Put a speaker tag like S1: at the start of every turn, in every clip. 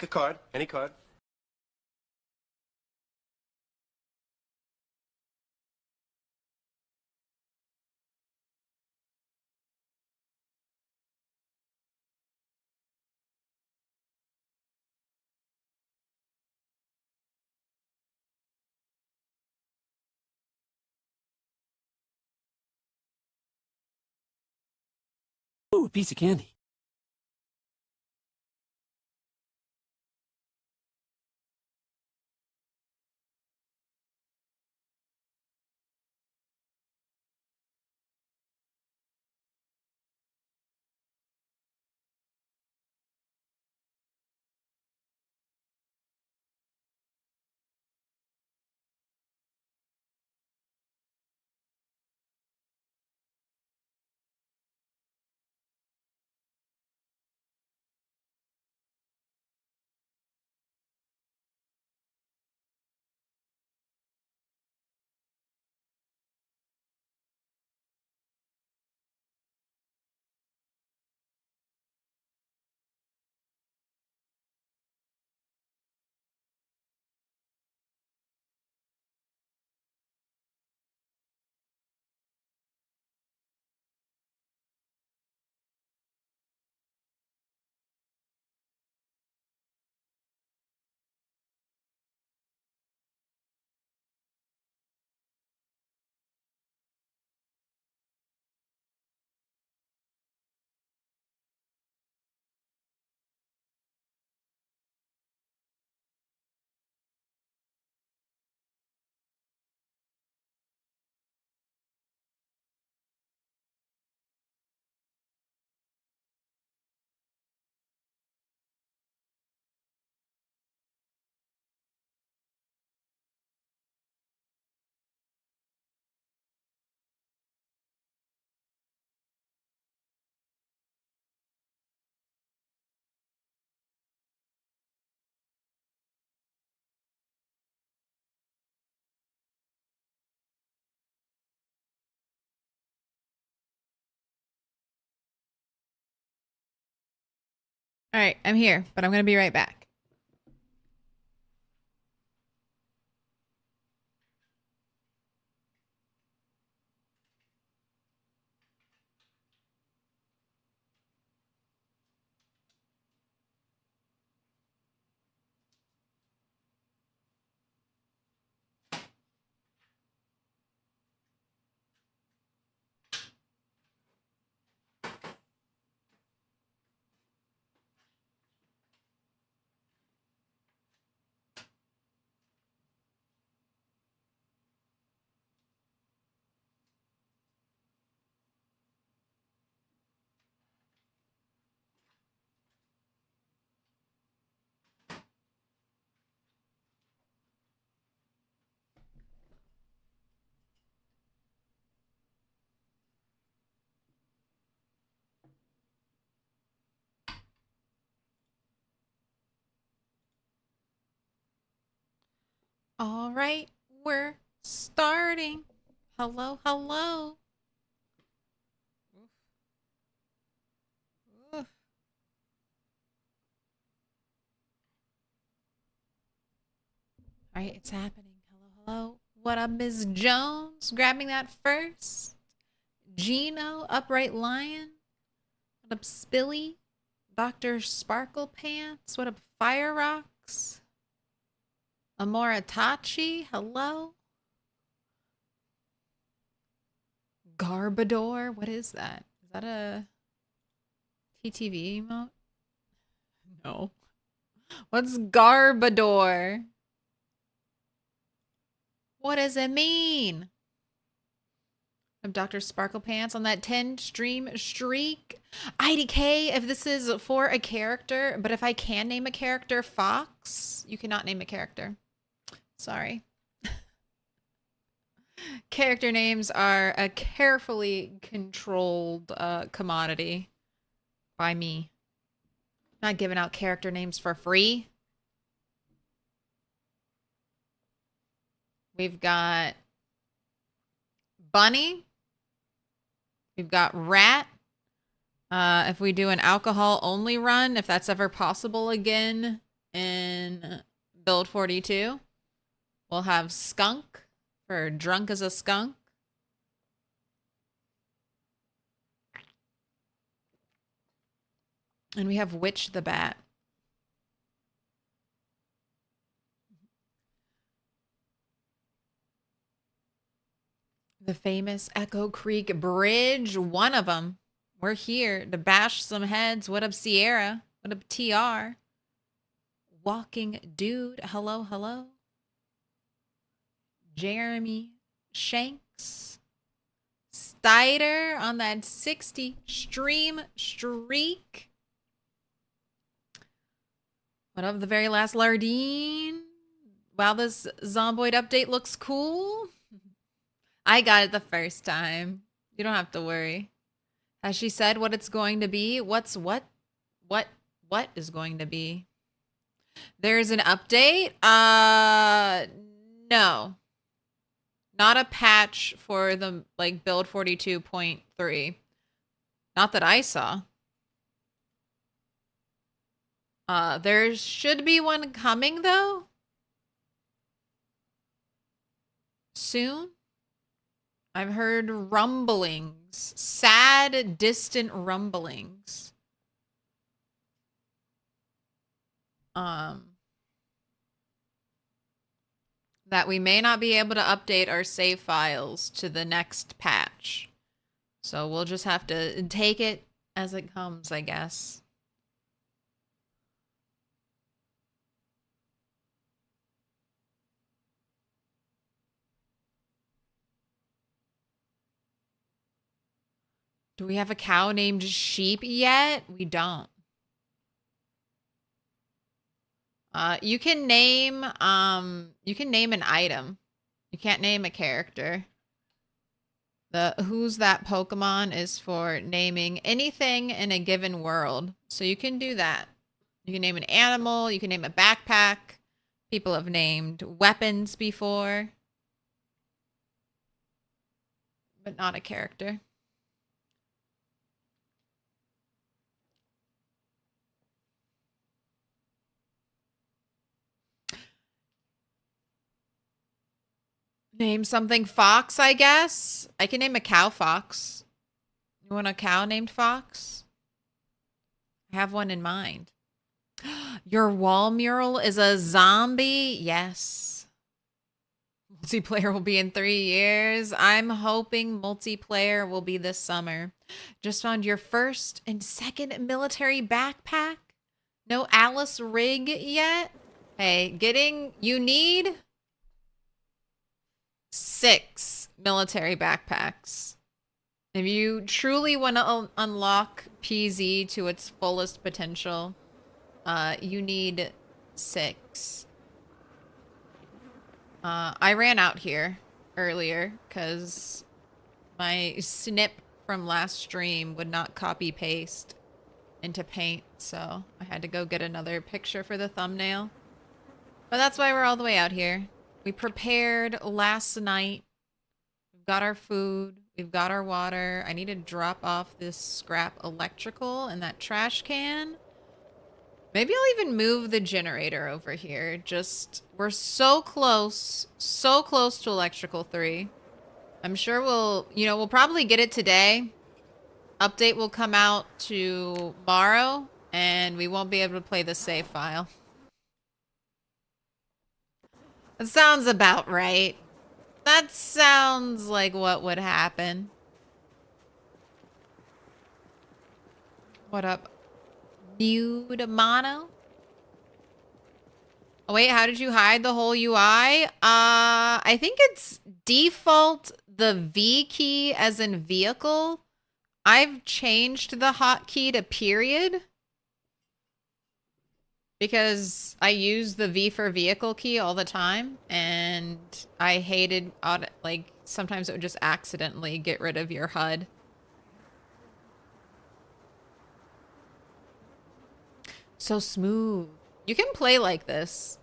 S1: A card, any card.
S2: Ooh, a piece of candy.
S3: All right, I'm here, but I'm going to be right back. All right, we're starting. Hello, hello. Oof. All right, it's happening. Hello, hello. What up, Ms. Jones? Grabbing that first. Gino, Upright Lion. What up, Spilly? Dr. Sparkle Pants. What up, Fire Rocks? Amoratachi, hello. Garbador, what is that? Is that a TTV emote? No. What's Garbador? What does it mean? I'm Dr. Sparkle Pants on that 10 stream streak. IDK, if this is for a character, but if I can name a character Fox, you cannot name a character. Sorry. Character names are a carefully controlled commodity by me. Not giving out character names for free. We've got Bunny. We've got Rat. If we do an alcohol only run, if that's ever possible again, in build 42. We'll have skunk for drunk as a skunk. And we have witch the bat. The famous Echo Creek Bridge, one of them. We're here to bash some heads. What up, Sierra? What up, TR? Walking Dude, hello, hello. Jeremy Shanks. Stider on that 60 stream streak. What up, the very last Lardine? Wow, this Zomboid update looks cool. I got it the first time. You don't have to worry. Has she said what it's going to be? What's what? What is going to be? There's an update? No. Not a patch for the like build 42.3. Not that I saw. There should be one coming though. Soon. I've heard rumblings, sad, distant rumblings. That we may not be able to update our save files to the next patch. So we'll just have to take it as it comes, I guess. Do we have a cow named Sheep yet? We don't. You can name an item. You can't name a character. The Who's That Pokemon is for naming anything in a given world. So you can do that. You can name an animal, you can name a backpack. People have named weapons before. But not a character. Name something Fox, I guess. I can name a cow Fox. You want a cow named Fox? I have one in mind. Your wall mural is a zombie? Yes. Multiplayer will be in 3 years. I'm hoping multiplayer will be this summer. Just found your first and second military backpack? No Alice rig yet? Hey, you need 6 military backpacks. If you truly want to unlock PZ to its fullest potential, you need 6. I ran out here earlier because my snip from last stream would not copy paste into Paint, so I had to go get another picture for the thumbnail. But that's why we're all the way out here. We prepared last night. We've got our food. We've got our water. I need to drop off this scrap electrical in that trash can. Maybe I'll even move the generator over here. We're so close to electrical 3. I'm sure we'll probably get it today. Update will come out tomorrow, and we won't be able to play the save file. That sounds about right. That sounds like what would happen. What up? Nude mono? Oh wait, how did you hide the whole UI? I think it's default the V key as in vehicle. I've changed the hotkey to period. Because I use the V for vehicle key all the time, and I hated, like, sometimes it would just accidentally get rid of your HUD. So smooth. You can play like this.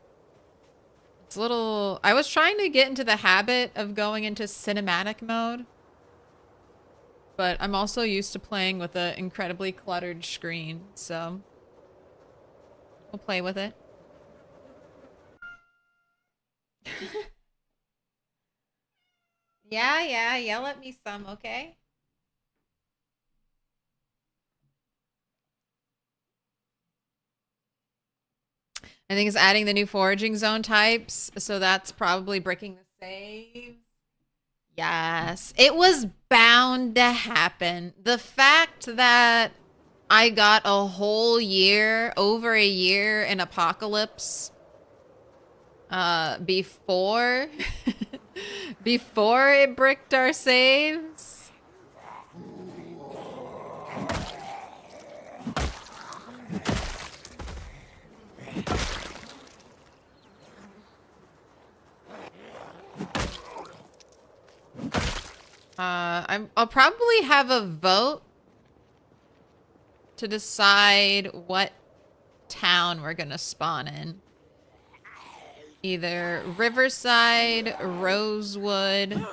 S3: It's a little... I was trying to get into the habit of going into cinematic mode, but I'm also used to playing with an incredibly cluttered screen, so... we'll play with it. Yeah, yell at me some, okay? I think it's adding the new foraging zone types, so that's probably breaking the save. Yes, it was bound to happen. The fact that I got a whole year, over a year in Apocalypse, before, before it bricked our saves. I'll probably have a vote to decide what town we're gonna spawn in. Either Riverside, Rosewood.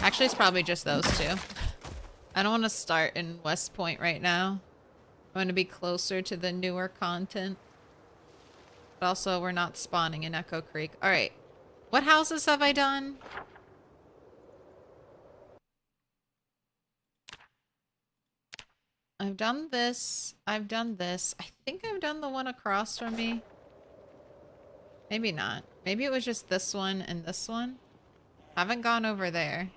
S3: Actually, it's probably just those two. I don't want to start in West Point right now. I want to be closer to the newer content. But also, we're not spawning in Echo Creek. Alright. What houses have I done? I've done this. I've done this. I think I've done the one across from me. Maybe not. Maybe it was just this one and this one. Haven't gone over there.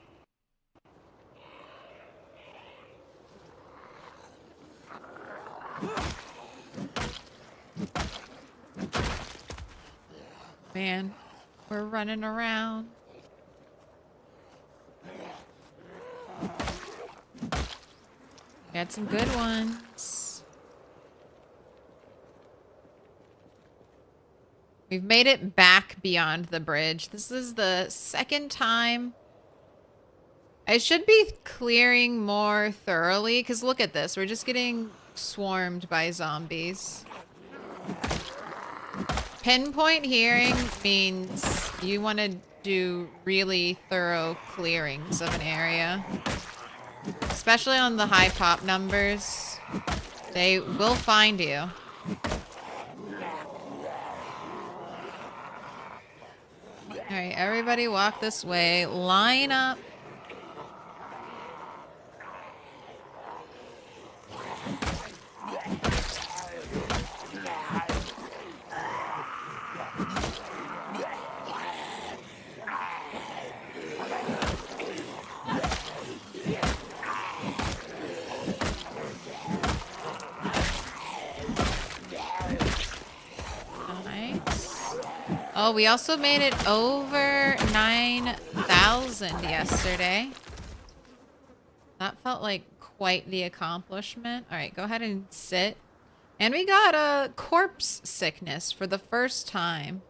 S3: Man, we're running around. Got some good ones. We've made it back beyond the bridge. This is the second time. I should be clearing more thoroughly, because look at this. We're just getting swarmed by zombies. Pinpoint hearing means you want to do really thorough clearings of an area. Especially on the high pop numbers. They will find you. Alright, everybody walk this way. Line up. Oh, we also made it over 9,000 yesterday. That felt like quite the accomplishment. All right, go ahead and sit. And we got a corpse sickness for the first time.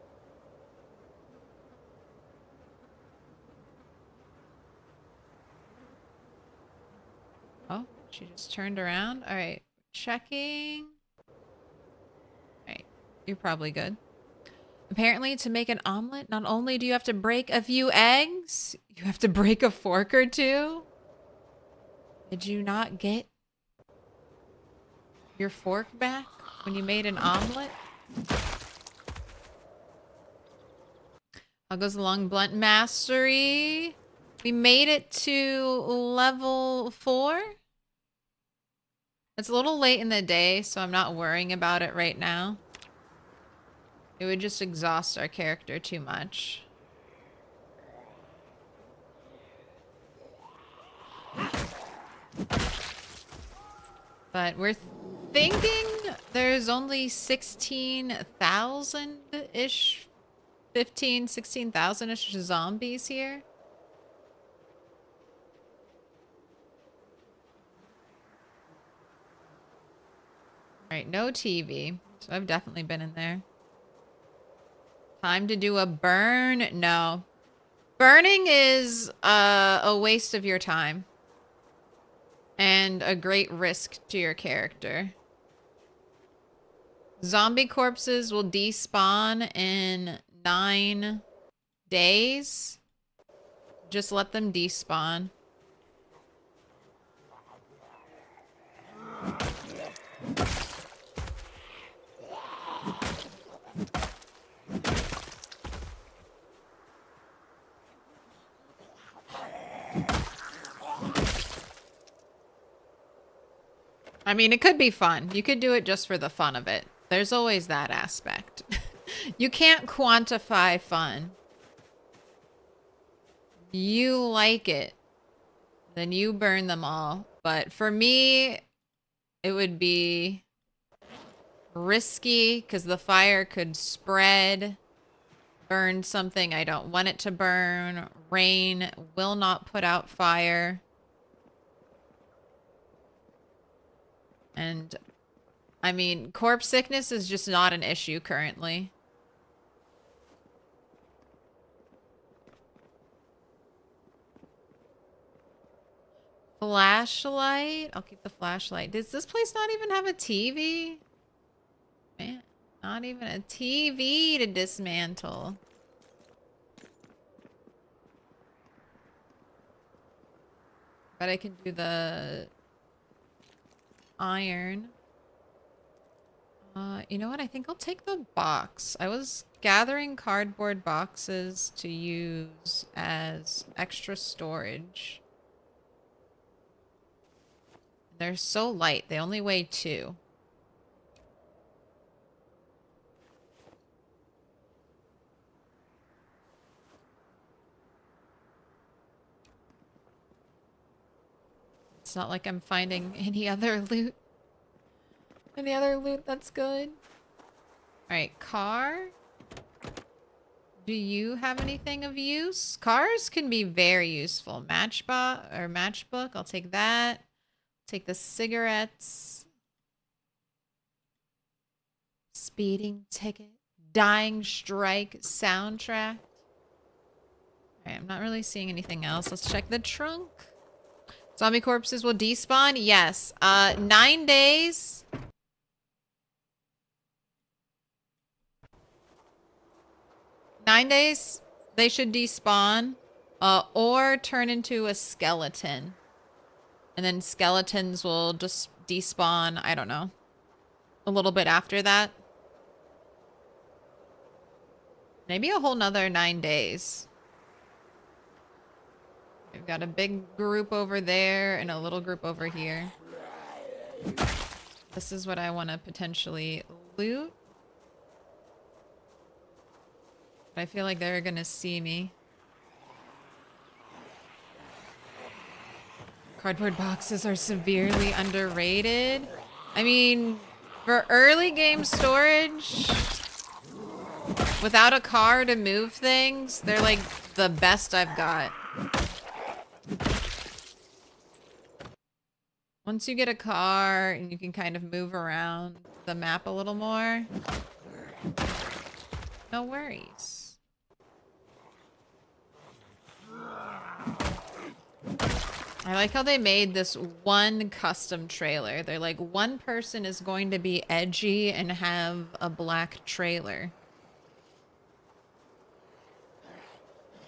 S3: Oh, she just turned around. All right, checking. All right, you're probably good. Apparently, to make an omelet, not only do you have to break a few eggs, you have to break a fork or two. Did you not get your fork back when you made an omelet? How goes the long blunt mastery? We made it to level 4. It's a little late in the day, so I'm not worrying about it right now. It would just exhaust our character too much. But we're thinking there's only 16,000-ish, 16,000-ish zombies here. Alright, no TV. So I've definitely been in there. Time to do a burn? No. Burning is a waste of your time. And a great risk to your character. Zombie corpses will despawn in 9 days. Just let them despawn. I mean, it could be fun. You could do it just for the fun of it. There's always that aspect. You can't quantify fun. You like it, then you burn them all. But for me, it would be risky because the fire could spread, burn something I don't want it to burn. Rain will not put out fire. And I mean, corpse sickness is just not an issue currently. Flashlight? I'll keep the flashlight. Does this place not even have a TV? Man, not even a TV to dismantle. But I can do the iron. You know what? I think I'll take the box. I was gathering cardboard boxes to use as extra storage. They're so light. They only weigh 2. It's not like I'm finding any other loot. Any other loot that's good? Alright, car. Do you have anything of use? Cars can be very useful. Matchbook. I'll take that. Take the cigarettes. Speeding ticket. Dying strike soundtrack. Alright, I'm not really seeing anything else. Let's check the trunk. Zombie corpses will despawn? Yes. 9 days. 9 days, they should despawn. Or turn into a skeleton. And then skeletons will just despawn, I don't know, a little bit after that. Maybe a whole nother 9 days. We've got a big group over there and a little group over here. This is what I want to potentially loot. But I feel like they're gonna see me. Cardboard boxes are severely underrated. I mean, for early game storage, without a car to move things, they're like the best I've got. Once you get a car and you can kind of move around the map a little more, no worries. I like how they made this one custom trailer. They're like, one person is going to be edgy and have a black trailer.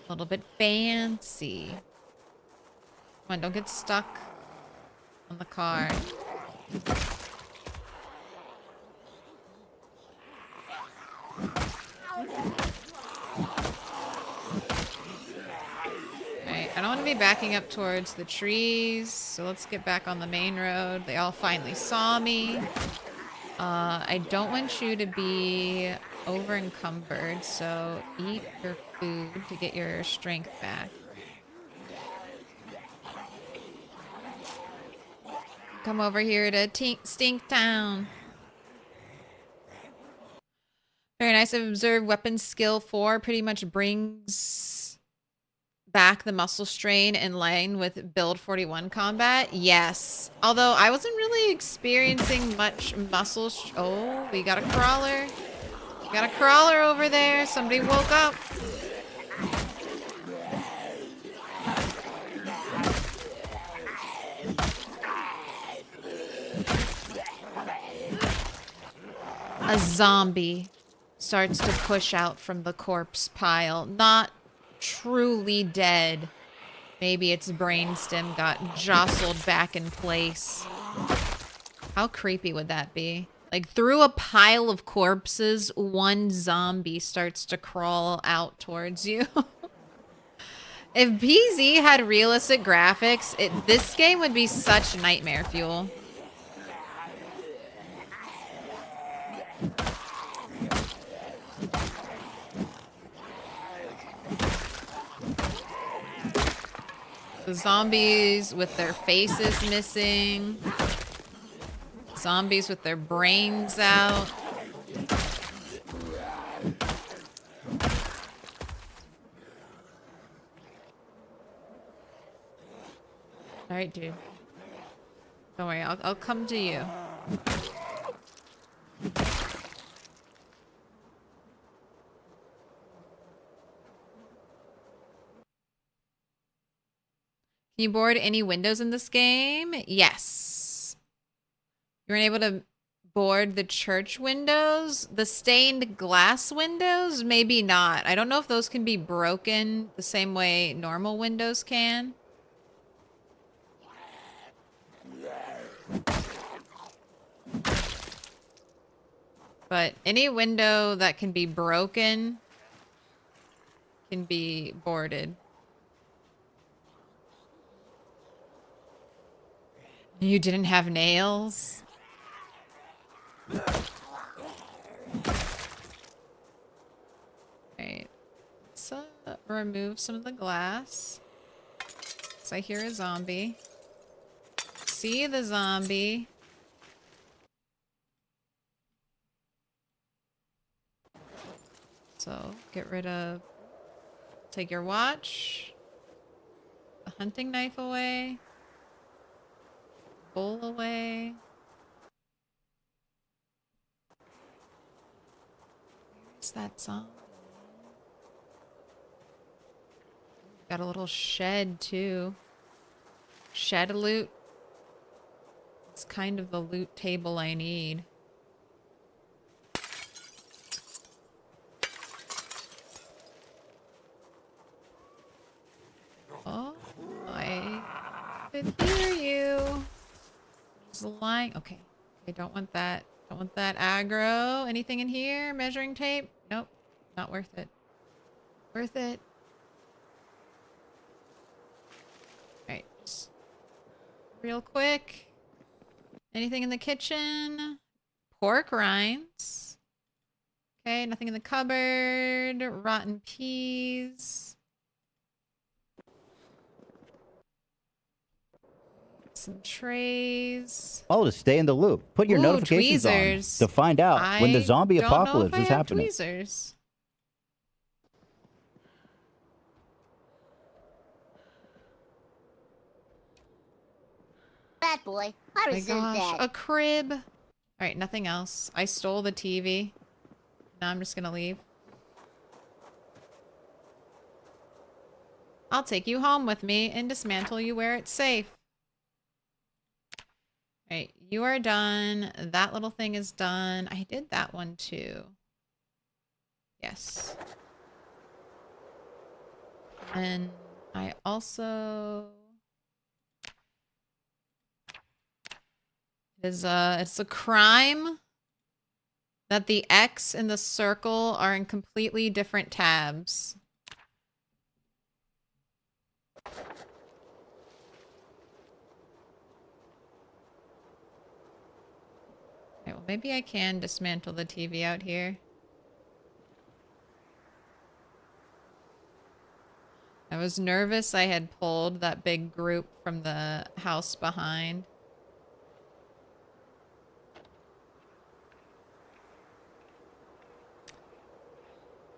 S3: A little bit fancy. Come on, don't get stuck on the car. I don't want to be backing up towards the trees, so let's get back on the main road. They all finally saw me. I don't want you to be over encumbered, so eat your food to get your strength back. Come over here to Stink Town. Very nice. I've observed weapon skill 4 pretty much brings back the muscle strain in line with build 41 combat. Yes. Although I wasn't really experiencing much muscle. Oh, we got a crawler. We got a crawler over there. Somebody woke up. A zombie starts to push out from the corpse pile. Not truly dead. Maybe its brainstem got jostled back in place. How creepy would that be? Like, through a pile of corpses, one zombie starts to crawl out towards you. If PZ had realistic graphics, this game would be such nightmare fuel. The zombies with their faces missing. Zombies with their brains out. Alright, dude. Don't worry, I'll come to you. Can you board any windows in this game? Yes. You weren't able to board the church windows? The stained glass windows? Maybe not. I don't know if those can be broken the same way normal windows can. But any window that can be broken can be boarded. You didn't have nails? Alright. Let's remove some of the glass. So I hear a zombie. See the zombie. So get rid of... Take your watch. The hunting knife away. Bowl away. Where's that zombie? Got a little shed too. Shed loot. It's kind of the loot table I need. Oh, I could hear you. There's a line. Okay. Okay, don't want that. Don't want that aggro. Anything in here? Measuring tape? Nope. Not worth it. Worth it. Alright. Just real quick. Anything in the kitchen? Pork rinds. Okay, nothing in the cupboard. Rotten peas. Some trays.
S1: Oh, to stay in the loop. Put your notifications
S3: tweezers.
S1: on to find out when the zombie apocalypse is happening.
S3: Tweezers.
S4: That boy, I resent that.
S3: A crib. All right, nothing else. I stole the TV. Now I'm just gonna leave. I'll take you home with me and dismantle you where it's safe. All right, you are done. That little thing is done. I did that one too. Yes. And I also... it's a crime that the X and the circle are in completely different tabs. Okay, well, maybe I can dismantle the TV out here. I was nervous I had pulled that big group from the house behind.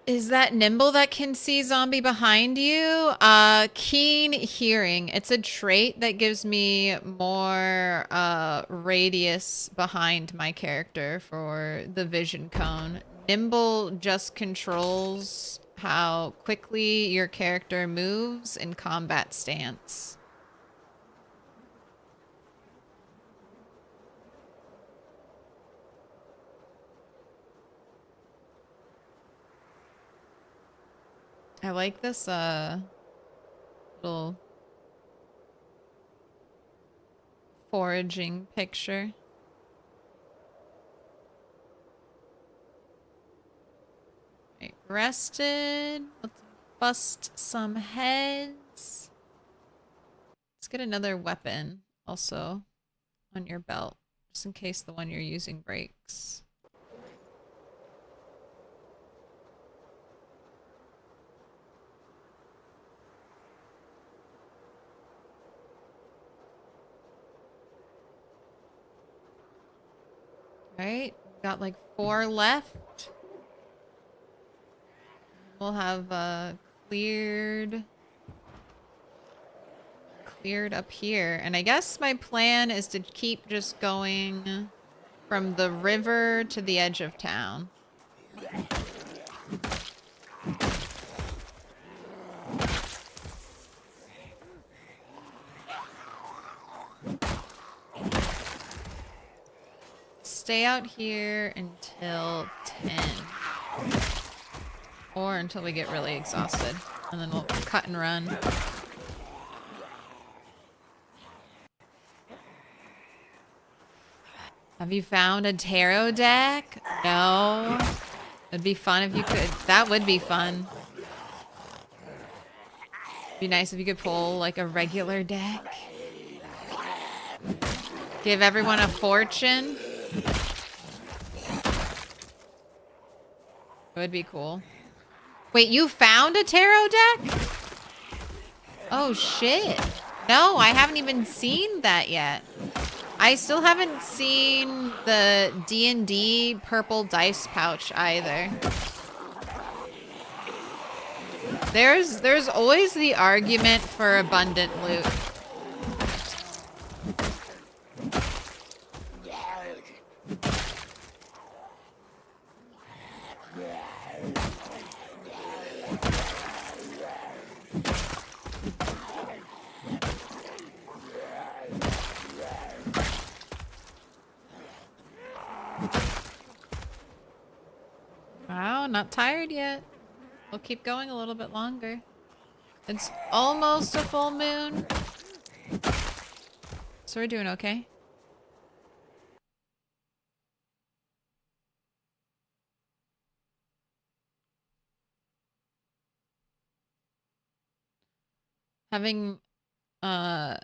S3: Is that nimble that can see zombie behind you? Keen hearing. It's a trait that gives me more radius behind my character for the vision cone. Nimble just controls how quickly your character moves in combat stance. I like this little foraging picture. Right, rested. Let's bust some heads. Let's get another weapon also on your belt, just in case the one you're using breaks. Alright, got like 4 left. We'll have cleared up here. And I guess my plan is to keep just going from the river to the edge of town. Stay out here until 10. Or until we get really exhausted. And then we'll cut and run. Have you found a tarot deck? No. It'd be fun if you could. That would be fun. It'd be nice if you could pull like a regular deck. Give everyone a fortune. It would be cool. Wait, you found a tarot deck? Oh shit. No, I haven't even seen that yet. I still haven't seen the D&D purple dice pouch either. There's always the argument for abundant loot. Wow, not tired yet. We'll keep going a little bit longer. It's almost a full moon. So we're doing okay. Having, might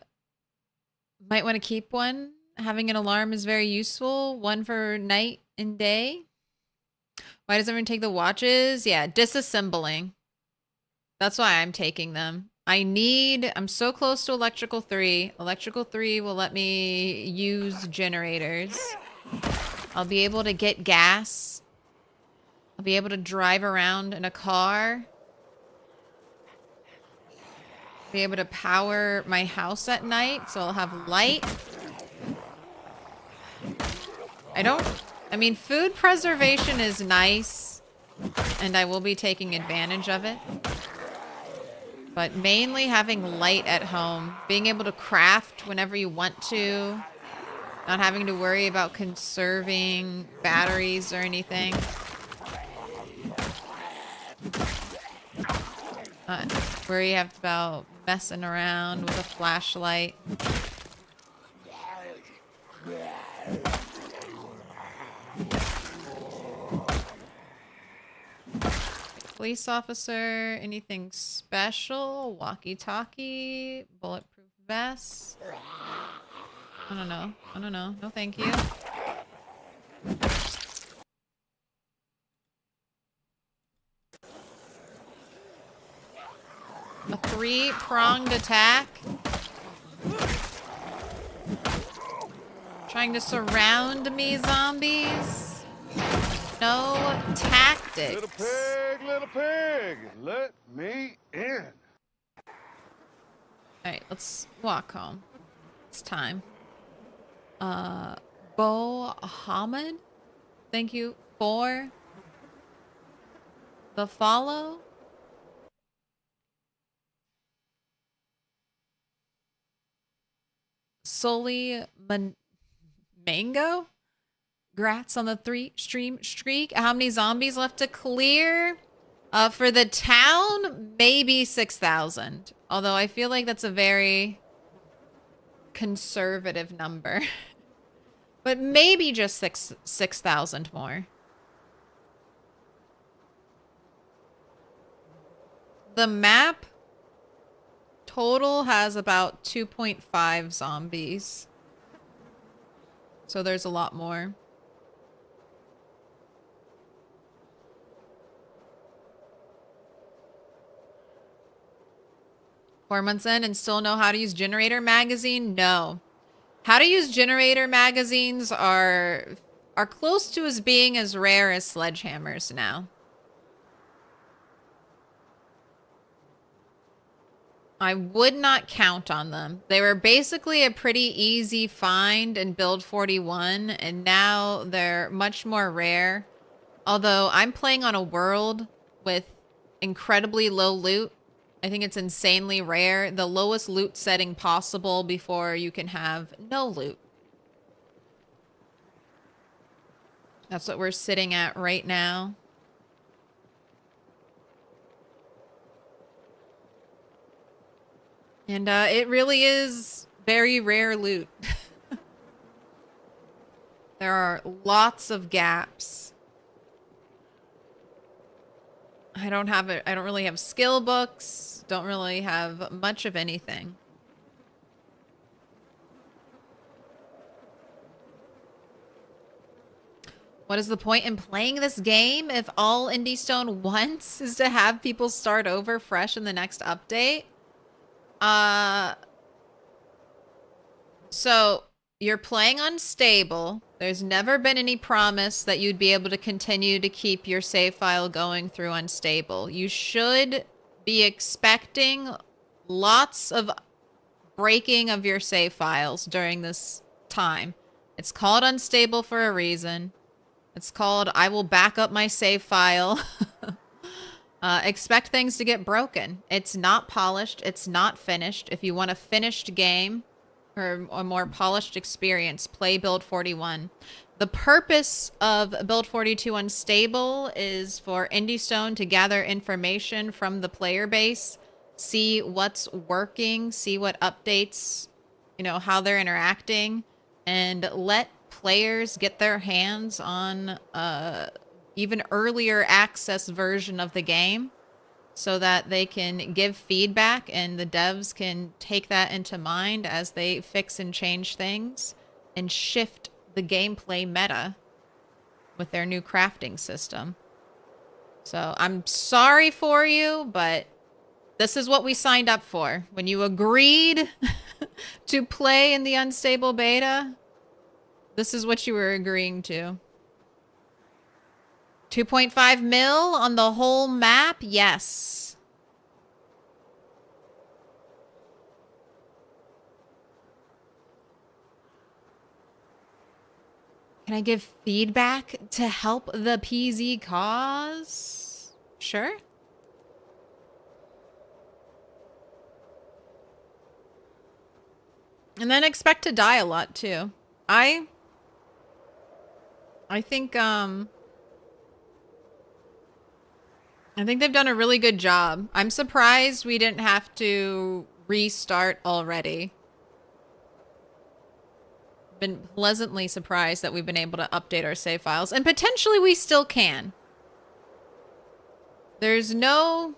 S3: want to keep one. Having an alarm is very useful. One for night and day. Why does everyone take the watches? Yeah, disassembling. That's why I'm taking them. I'm so close to electrical 3. Electrical 3 will let me use generators. I'll be able to get gas. I'll be able to drive around in a car. Be able to power my house at night, so I'll have light. I mean, food preservation is nice, and I will be taking advantage of it. But mainly having light at home, being able to craft whenever you want to, not having to worry about conserving batteries or anything. Not worry about messing around with a flashlight. Police officer, anything special? Walkie-talkie, bulletproof vest. I don't know. No, thank you. A 3-pronged attack. Trying to surround me, zombies. No tactics.
S5: Little pig, let me in.
S3: Alright, let's walk home. It's time. Bo Hamid, thank you for the follow. Solely Mango? Grats on the 3-stream streak. How many zombies left to clear? For the town, maybe 6,000. Although I feel like that's a very conservative number. But maybe just 6,000 more. The map total has about 2.5 zombies. So there's a lot more. Four months in and still know how to use Generator magazine? No. How to use Generator magazines are are close to as being as rare as sledgehammers now. I would not count on them. They were basically a pretty easy find in build 41, and now they're much more rare. Although I'm playing on a world with incredibly low loot. I think it's insanely rare. The lowest loot setting possible before you can have no loot. That's what we're sitting at right now. And it really is very rare loot. There are lots of gaps. I don't really have skill books. Don't really have much of anything. What is the point in playing this game if all Indie Stone wants is to have people start over fresh in the next update? So you're playing unstable. There's never been any promise that you'd be able to continue to keep your save file going through unstable. You should be expecting lots of breaking of your save files during this time. It's called unstable for a reason. It's called I will back up my save file. Expect things to get broken. It's not polished. It's not finished. If you want a finished game or a more polished experience, play Build 41. The purpose of Build 42 Unstable is for Indie Stone to gather information from the player base, see what's working, see what updates, you know, how they're interacting, and let players get their hands on even earlier access version of the game so that they can give feedback and the devs can take that into mind as they fix and change things and shift the gameplay meta with their new crafting system. So I'm sorry for you, but this is what we signed up for. When you agreed to play in the unstable beta, this is what you were agreeing to. 2.5 mil on the whole map? Yes. Can I give feedback to help the PZ cause? Sure. And then expect to die a lot too. I think they've done a really good job. I'm surprised we didn't have to restart already. Been pleasantly surprised that we've been able to update our save files, and potentially we still can. There's no...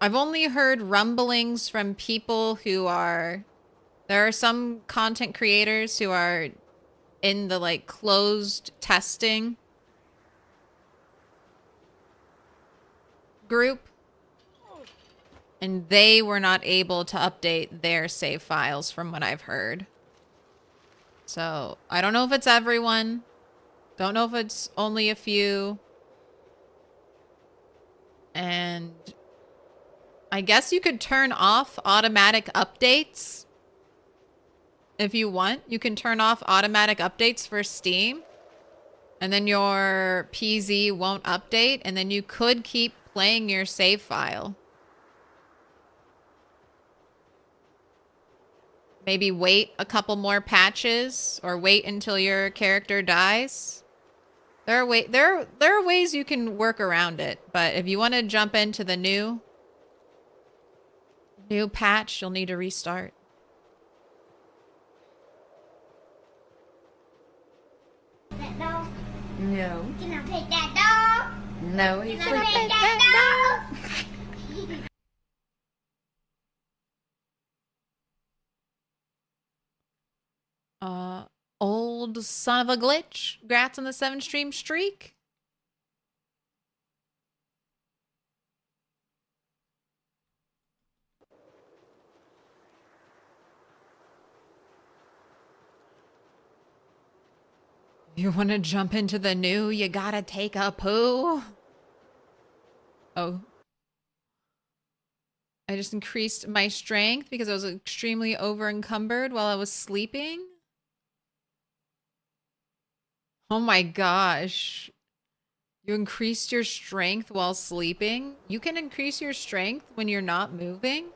S3: I've only heard rumblings from people who are... There are some content creators who are in the, like, closed testing group, and they were not able to update their save files from what I've heard. So I don't know if it's everyone. Don't know if it's only a few. And I guess you could turn off automatic updates if you want. You can turn off automatic updates for Steam, and then your PZ won't update, and then you could keep playing your save file. Maybe wait a couple more patches or wait until your character dies. There are ways you can work around it, but if you want to jump into the new patch, you'll need to restart.
S4: That dog?
S6: No.
S4: Can I pet that dog?
S6: No, he's
S4: Can I pet that dog?
S3: Old son of a glitch. Grats on the 7-stream streak. You want to jump into the new? You gotta take a poo. Oh. I just increased my strength because I was extremely over encumbered while I was sleeping. Oh my gosh. You increased your strength while sleeping? You can increase your strength when you're not moving?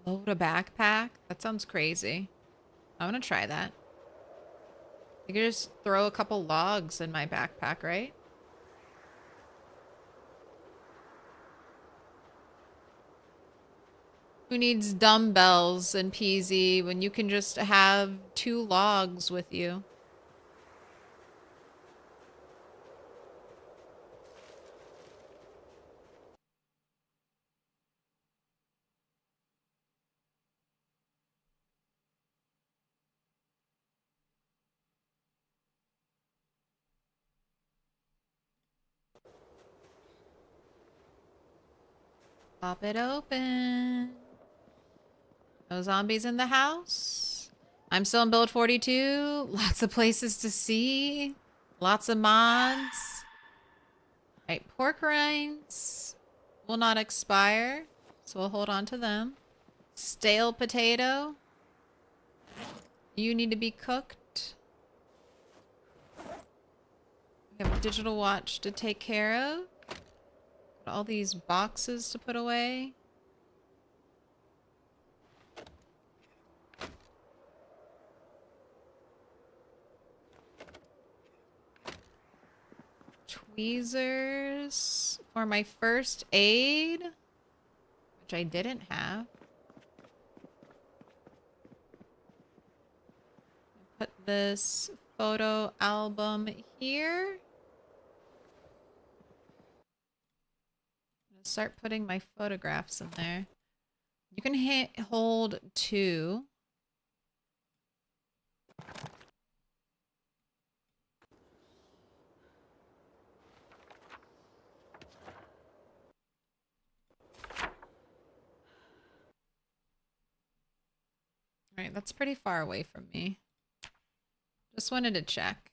S3: Load a backpack? That sounds crazy. I want to try that. I could just throw a couple logs in my backpack, right? Who needs dumbbells and PZ when you can just have 2 logs with you? Pop it open. No zombies in the house. I'm still in build 42. Lots of places to see. Lots of mods. Alright, pork rinds will not expire, so we'll hold on to them. Stale potato. You need to be cooked. We have a digital watch to take care of. All these boxes to put away. Tweezers for my first aid, which I didn't have. Put this photo album here. Start putting my photographs in there. You can hold 2. Alright, that's pretty far away from me. Just wanted to check.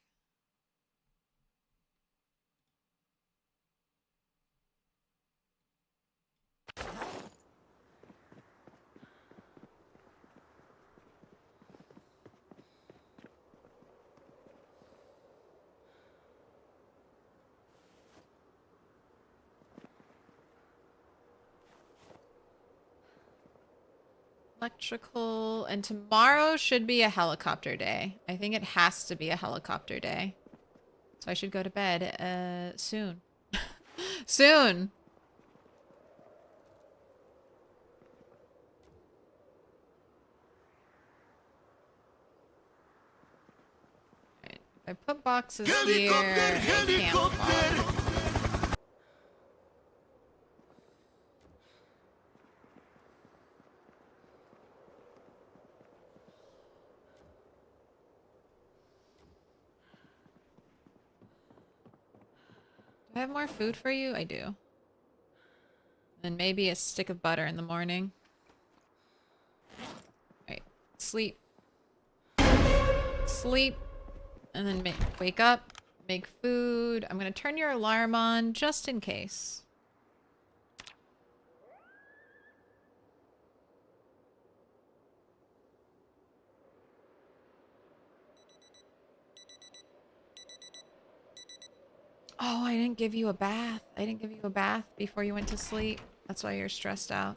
S3: Electrical, and tomorrow should be a helicopter day. I think it has to be a helicopter day. So I should go to bed soon. Soon! Right. I put boxes here. Helicopter. Do I have more food for you? I do. And maybe a stick of butter in the morning. Alright. Sleep. Sleep. And then wake up. Make food. I'm gonna turn your alarm on just in case. Oh, I didn't give you a bath. I didn't give you a bath before you went to sleep. That's why you're stressed out.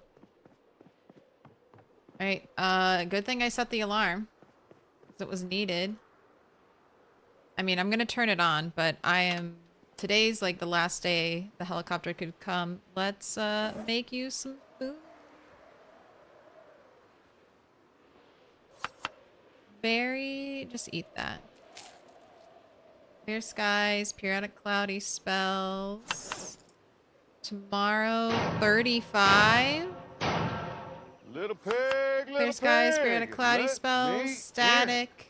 S3: Alright, good thing I set the alarm. Because it was needed. I mean, I'm gonna turn it on, but today's like the last day the helicopter could come. Let's, make you some food. Berry, just eat that. Clear skies, periodic cloudy spells. Tomorrow, 35.
S5: Little pig, little
S3: Clear skies,
S5: pig,
S3: periodic cloudy
S5: let
S3: spells,
S5: me
S3: static.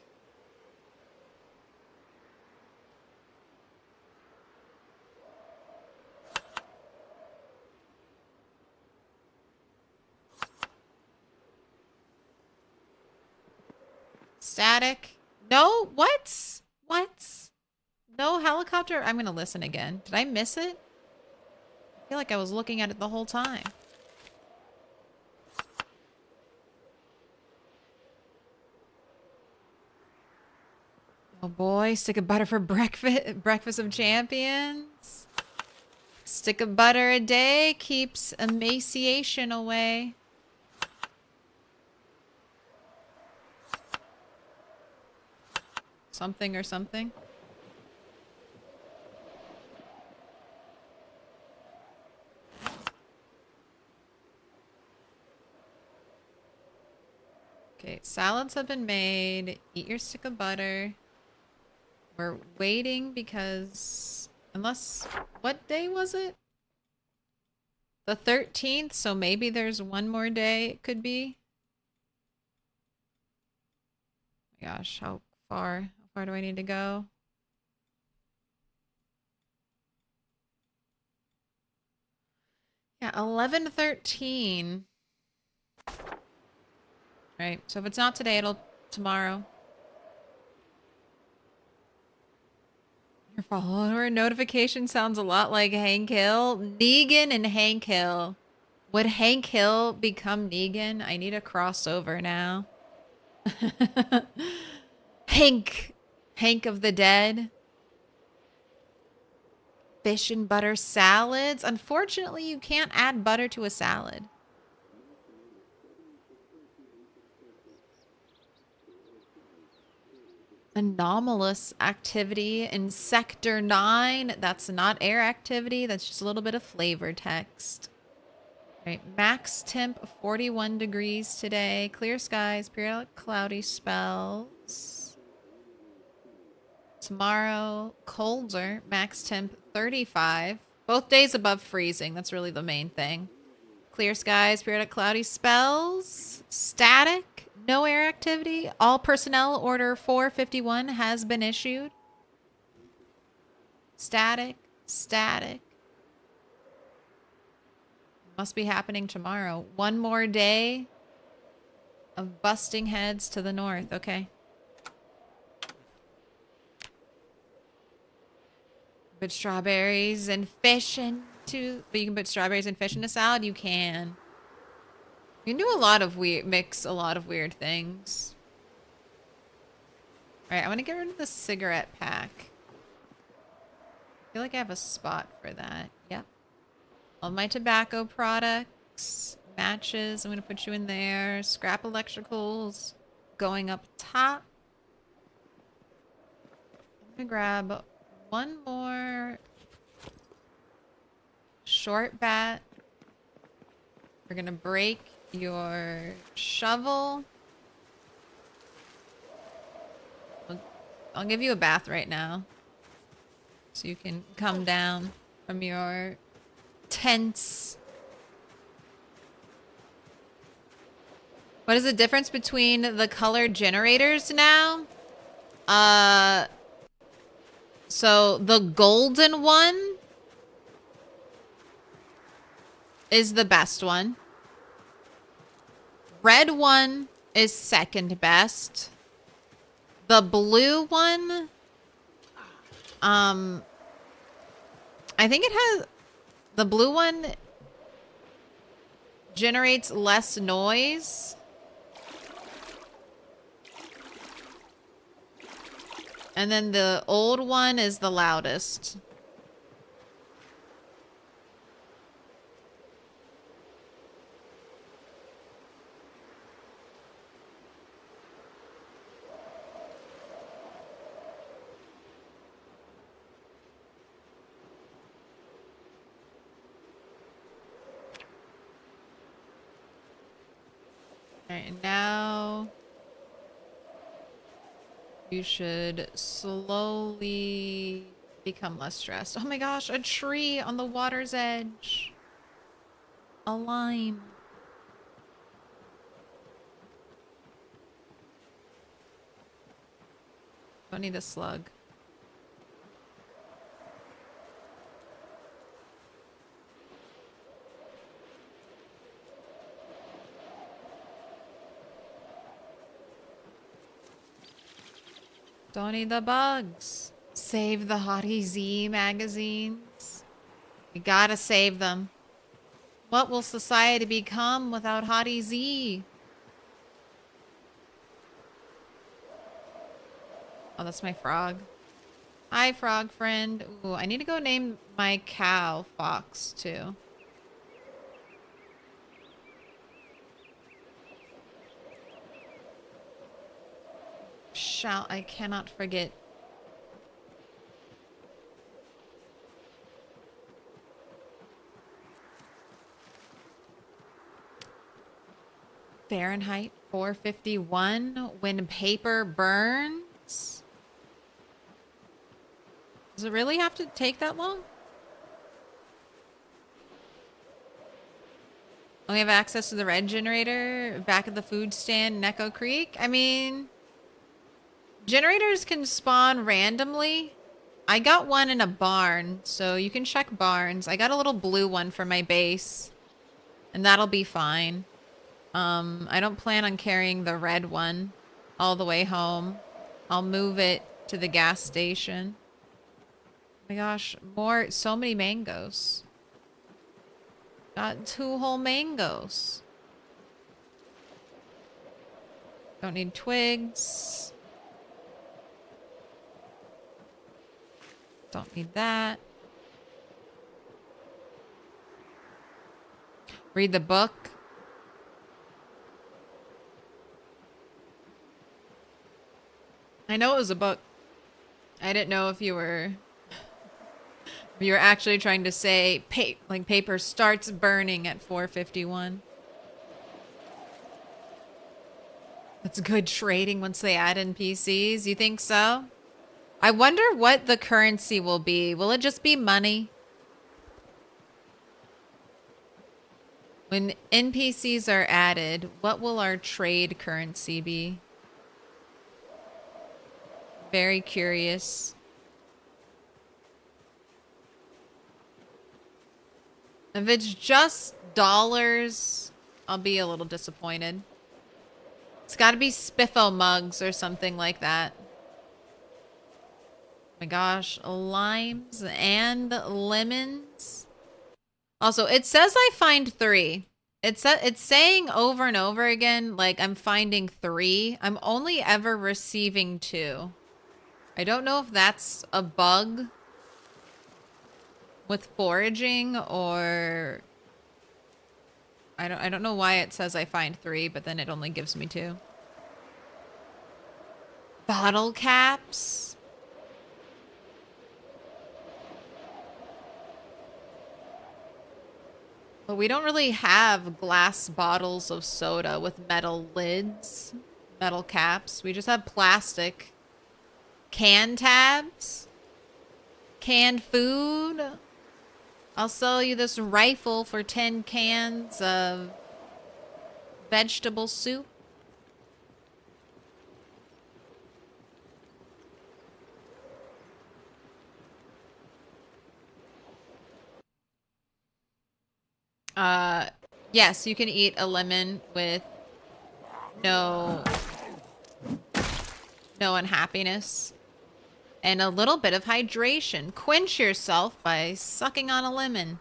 S3: Static. No, what? What? No helicopter? I'm gonna listen again. Did I miss it? I feel like I was looking at it the whole time. Oh boy, stick of butter for breakfast. Breakfast of champions. Stick of butter a day keeps emaciation away. Something or something. Okay, salads have been made. Eat your stick of butter. We're waiting because... Unless... What day was it? The 13th, so maybe there's one more day it could be. Oh my gosh, how far? How far do I need to go? Yeah, 11:13. Right, so if it's not today, it'll tomorrow. Your follower notification sounds a lot like Hank Hill. Negan and Hank Hill. Would Hank Hill become Negan? I need a crossover now. Hank. Hank of the Dead. Fish and butter salads. Unfortunately, you can't add butter to a salad. Anomalous activity in Sector 9. That's not air activity. That's just a little bit of flavor text. All right, max temp 41 degrees today. Clear skies, periodic cloudy spells. Tomorrow, colder. Max temp 35. Both days above freezing. That's really the main thing. Clear skies, periodic cloudy spells. Static. No air activity. All personnel order 451 has been issued. Static. Static. Must be happening tomorrow. One more day of busting heads to the north. Okay. Put strawberries and fish into... But you can put strawberries and fish in a salad? You can. You can do a lot of weird... Mix a lot of weird things. Alright, I want to get rid of the cigarette pack. I feel like I have a spot for that. Yep. All my tobacco products. Matches. I'm going to put you in there. Scrap electricals. Going up top. I'm going to grab one more short bat. We're going to break your shovel. I'll give you a bath right now. So you can come down from your tents. What is the difference between the color generators now? So the golden one is the best one. Red one is second best. The blue one, I think it has, the blue one generates less noise. And then the old one is the loudest. Alright, and now you should slowly become less stressed. Oh my gosh, a tree on the water's edge. A lime. Don't need a slug. Don't need the bugs. Save the Hottie Z magazines. We gotta save them. What will society become without Hottie Z? Oh, that's my frog. Hi, frog friend. Ooh, I need to go name my cow Fox, too. I cannot forget. Fahrenheit 451 when paper burns. Does it really have to take that long? Only have access to the red generator back at the food stand in Echo Creek. I mean, generators can spawn randomly. I got one in a barn, so you can check barns. I got a little blue one for my base, and that'll be fine. I don't plan on carrying the red one all the way home. I'll move it to the gas station. Oh my gosh, so many mangoes. Got 2 whole mangoes. Don't need twigs. Don't need that. Read the book. I know it was a book. I didn't know if you were actually trying to say like paper starts burning at 451. That's good trading once they add NPCs. You think so? I wonder what the currency will be. Will it just be money? When NPCs are added, what will our trade currency be? Very curious. If it's just dollars, I'll be a little disappointed. It's got to be spiffo mugs or something like that. Oh my gosh, limes and lemons. Also, it says I find 3. It's saying over and over again, like I'm finding 3. I'm only ever receiving 2. I don't know if that's a bug with foraging or I don't know why it says I find 3, but then it only gives me 2. Bottle caps. But we don't really have glass bottles of soda with metal lids, metal caps. We just have plastic. Can tabs. Canned food. I'll sell you this rifle for 10 cans of vegetable soup. Yes, you can eat a lemon with no unhappiness. And a little bit of hydration. Quench yourself by sucking on a lemon.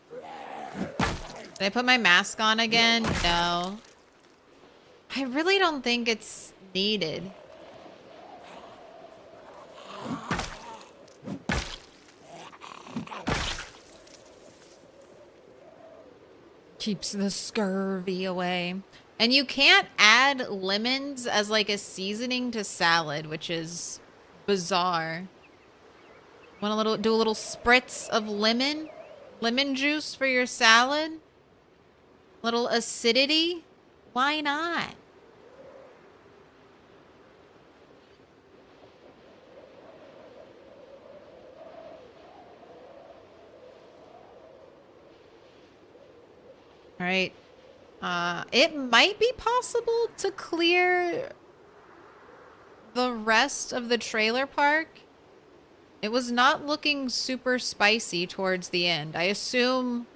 S3: Did I put my mask on again? No. I really don't think it's needed. Keeps the scurvy away. And you can't add lemons as like a seasoning to salad, which is bizarre. Want to do a little spritz of lemon juice for your salad? Little acidity? Why not? All right. It might be possible to clear the rest of the trailer park. It was not looking super spicy towards the end. I assume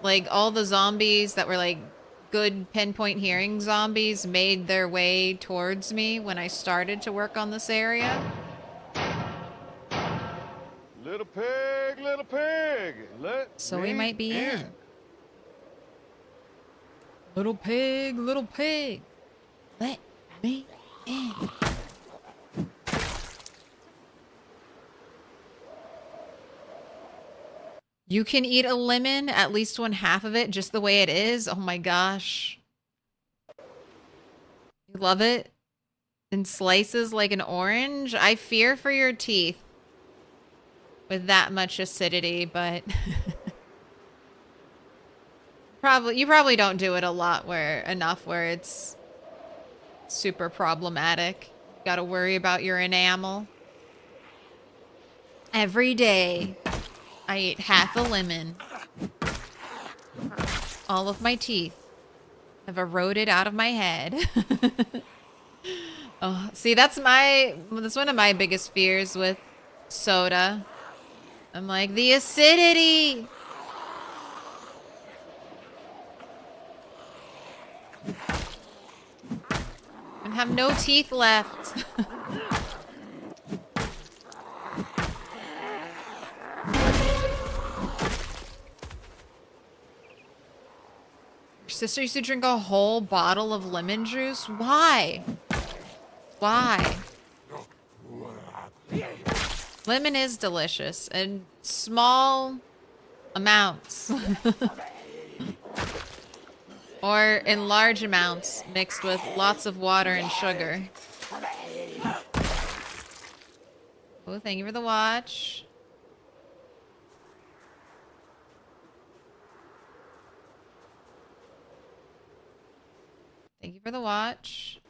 S3: like all the zombies that were like good pinpoint hearing zombies made their way towards me when I started to work on this area.
S5: Little pig, let
S3: So
S5: me
S3: we might be in. Little pig, let me in. You can eat a lemon, at least one half of it, just the way it is. Oh my gosh. You love it? In slices like an orange? I fear for your teeth with that much acidity, but you probably don't do it a lot where it's super problematic. You gotta worry about your enamel. Every day I eat half a lemon. All of my teeth have eroded out of my head. Oh, see, that's one of my biggest fears with soda. I'm like, the acidity. And have no teeth left. Your sister used to drink a whole bottle of lemon juice? Why? Why? Lemon is delicious in small amounts. Or in large amounts mixed with lots of water and sugar. Oh, thank you for the watch. Thank you for the watch.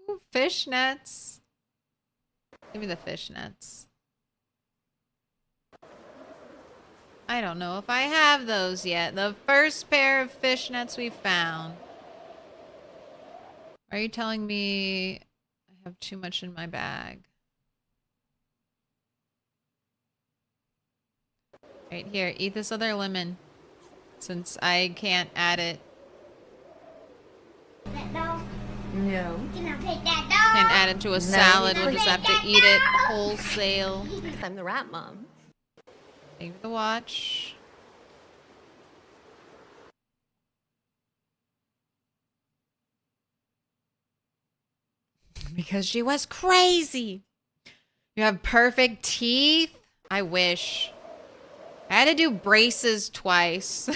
S3: Ooh, fishnets. Give me the fishnets. I don't know if I have those yet. The first pair of fishnets we found. Are you telling me I have too much in my bag? Right here, eat this other lemon. Since I can't add it.
S4: That dog.
S6: No.
S4: Can I take that dog?
S3: Can't add it to a salad. We'll just have to eat it wholesale.
S6: I'm the rat mom.
S3: Thank you for the watch. Because she was crazy. You have perfect teeth? I wish. I had to do braces twice.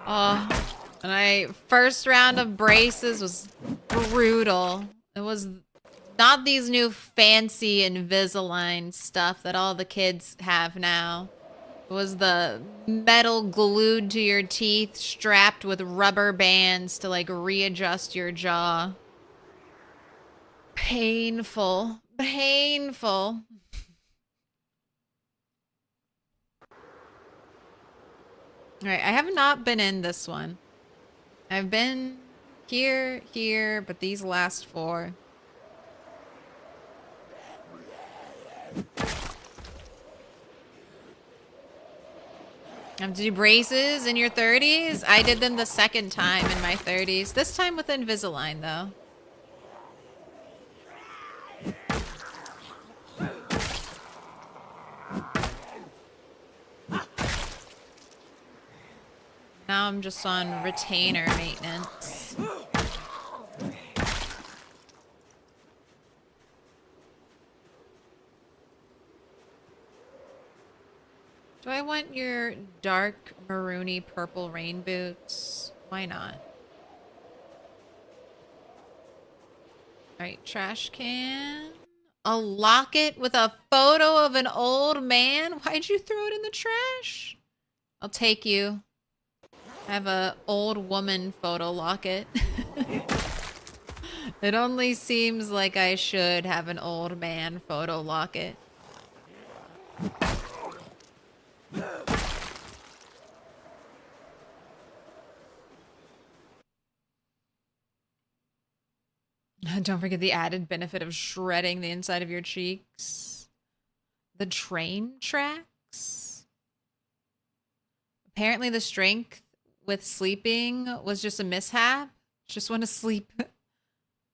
S3: Oh, and my first round of braces was brutal. It was not these new fancy Invisalign stuff that all the kids have now. It was the metal glued to your teeth, strapped with rubber bands to like readjust your jaw. Painful. Painful. Alright, I have not been in this one. I've been here, but these last 4. Have to do braces in your 30s? I did them the second time in my 30s. This time with Invisalign, though. Now I'm just on retainer maintenance. Do I want your dark maroony purple rain boots? Why not? Alright, trash can. A locket with a photo of an old man? Why'd you throw it in the trash? I'll take you. I have a old woman photo locket. It only seems like I should have an old man photo locket. Don't forget the added benefit of shredding the inside of your cheeks. The train tracks. Apparently the strength with sleeping was just a mishap. Just went to sleep.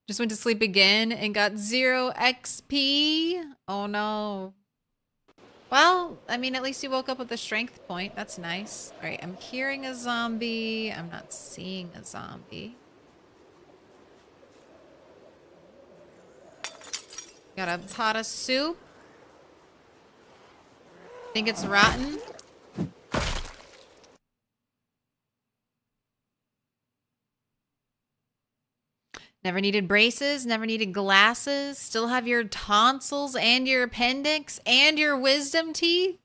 S3: Just went to sleep again and got 0 XP. Oh no. Well, I mean, at least you woke up with a strength point. That's nice. All right, I'm hearing a zombie. I'm not seeing a zombie. Got a pot of soup. Think it's rotten? Never needed braces, never needed glasses, still have your tonsils and your appendix and your wisdom teeth.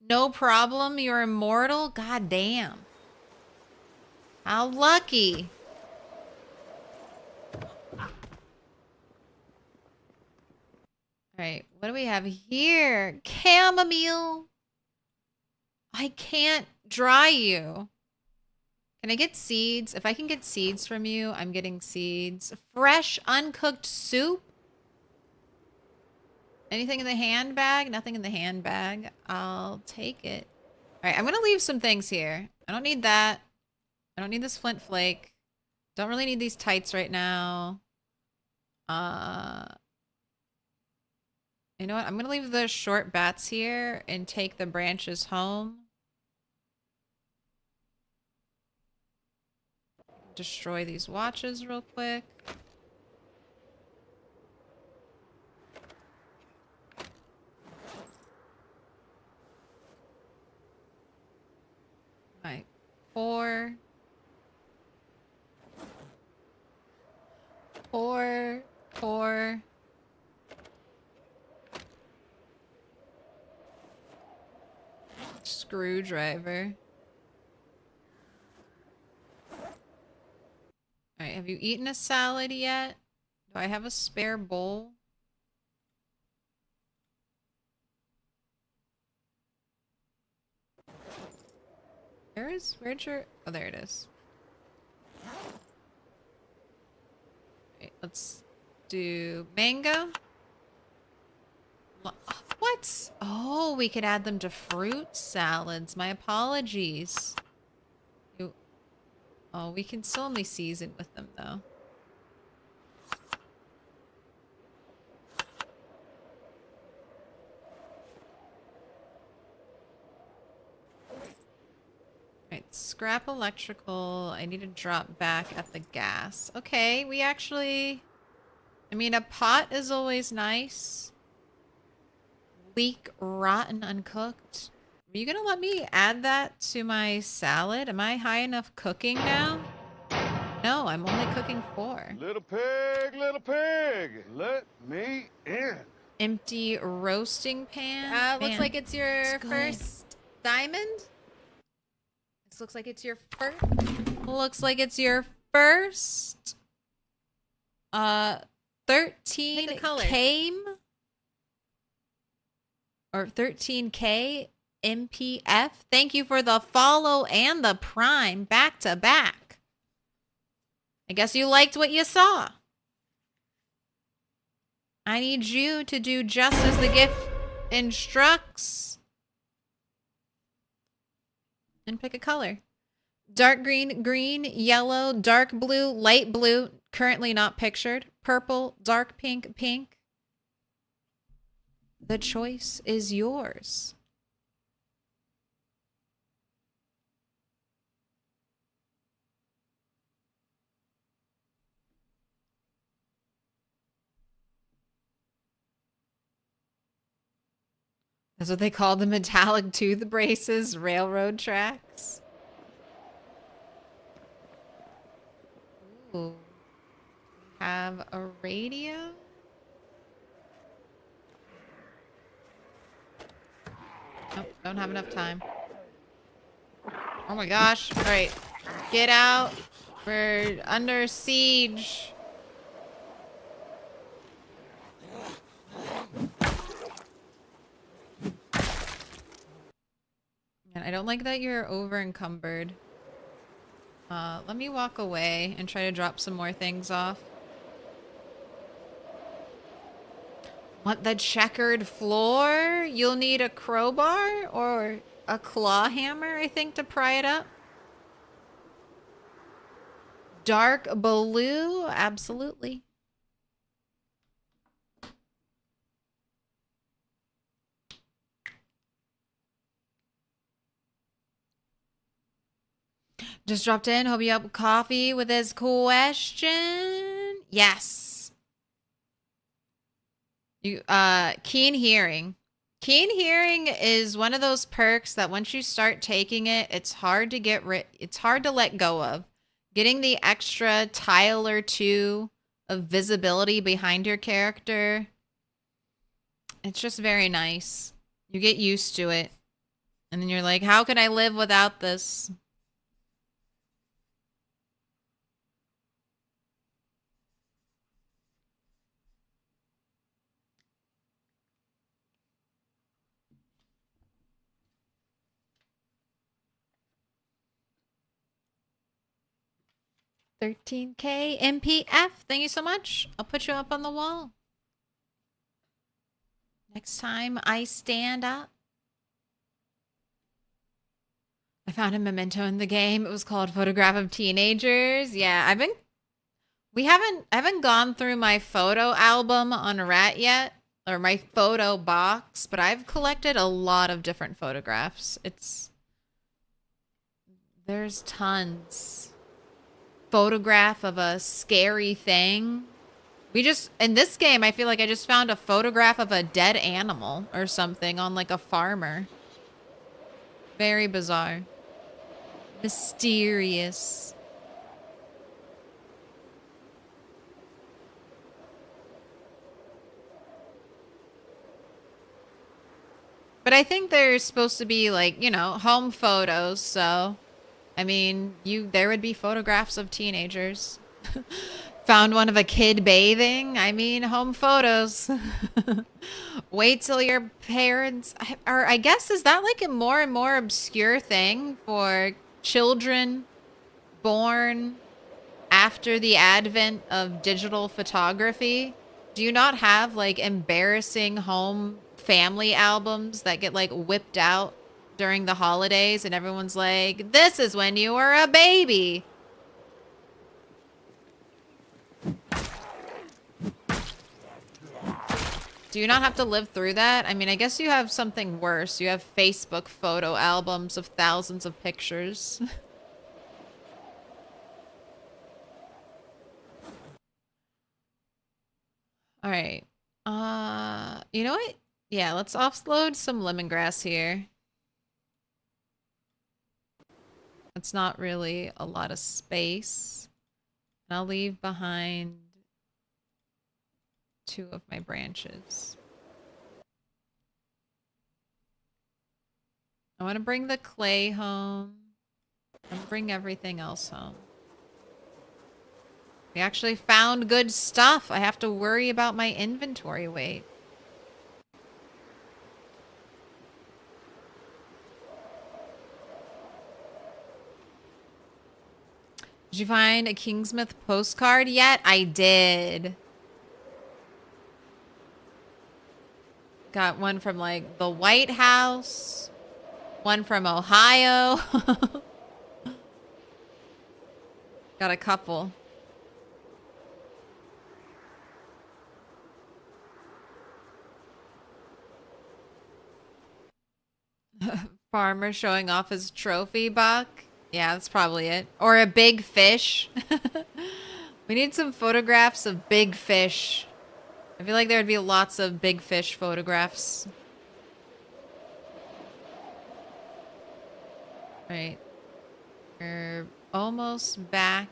S3: No problem, you're immortal. God damn. How lucky. All right, what do we have here? Chamomile. I can't dry you. Can I get seeds? If I can get seeds from you, I'm getting seeds. Fresh, uncooked soup. Anything in the handbag? Nothing in the handbag. I'll take it. All right, I'm going to leave some things here. I don't need that. I don't need this flint flake. Don't really need these tights right now. You know what? I'm going to leave the short bats here and take the branches home. Destroy these watches real quick. Right. 4. Screwdriver. Alright, have you eaten a salad yet? Do I have a spare bowl? Where'd your... Oh, there it is. Alright, let's do mango. What? Oh, we could add them to fruit salads. My apologies. Oh, we can still only season with them, though. Alright, scrap electrical. I need to drop back at the gas. Okay, we actually... I mean, a pot is always nice. Weak, rotten, uncooked. Are you gonna let me add that to my salad? Am I high enough cooking now? No, I'm only cooking 4.
S5: Little pig, let me in.
S3: Empty roasting pan.
S7: Looks like it's your
S3: good.
S7: first diamond. This looks like it's your first.
S3: Looks like it's your first. 13
S7: Pick a color.
S3: came. Or 13K MPF. Thank you for the follow and the prime back to back. I guess you liked what you saw. I need you to do just as the gift instructs. And pick a color. Dark green, green, yellow, dark blue, light blue, currently not pictured. Purple, dark pink, pink. The choice is yours. That's what they call the metallic tooth braces, railroad tracks. Ooh. Have a radio. Nope, don't have enough time. Oh my gosh. All right. Get out. We're under siege. Man, I don't like that you're over encumbered. Let me walk away and try to drop some more things off. Want the checkered floor? You'll need a crowbar or a claw hammer, I think, to pry it up. Dark blue? Absolutely. Just dropped in. Hope you up coffee with his question. Yes. You keen hearing. Keen hearing is one of those perks that once you start taking it, it's hard to it's hard to let go of. Getting the extra tile or two of visibility behind your character, it's just very nice. You get used to it. And then you're like, how can I live without this? $13K MPF. Thank you so much. I'll put you up on the wall. Next time I stand up. I found a memento in the game. It was called Photograph of Teenagers. Yeah, I haven't gone through my photo album on Rat yet, or my photo box, but I've collected a lot of different photographs. There's tons. Photograph of a scary thing. In this game, I feel like I just found a photograph of a dead animal or something on like a farmer. Very bizarre. Mysterious. But I think they're supposed to be like, you know, home photos, so I mean, there would be photographs of teenagers. Found one of a kid bathing. I mean, home photos. Wait till your parents, or I guess, is that like a more and more obscure thing for children born after the advent of digital photography? Do you not have like embarrassing home family albums that get like whipped out during the holidays and everyone's like, this is when you were a baby? Do you not have to live through that? I mean, I guess you have something worse. You have Facebook photo albums of thousands of pictures. All right. You know what? Yeah, let's offload some lemongrass here. It's not really a lot of space. And I'll leave behind 2 of my branches. I want to bring the clay home and bring everything else home. We actually found good stuff. I have to worry about my inventory weight. Did you find a Kingsmith postcard yet? I did. Got one from like the White House, one from Ohio. Got a couple. Farmer showing off his trophy buck. Yeah, that's probably it. Or a big fish. We need some photographs of big fish. I feel like there would be lots of big fish photographs. Right. We're almost back.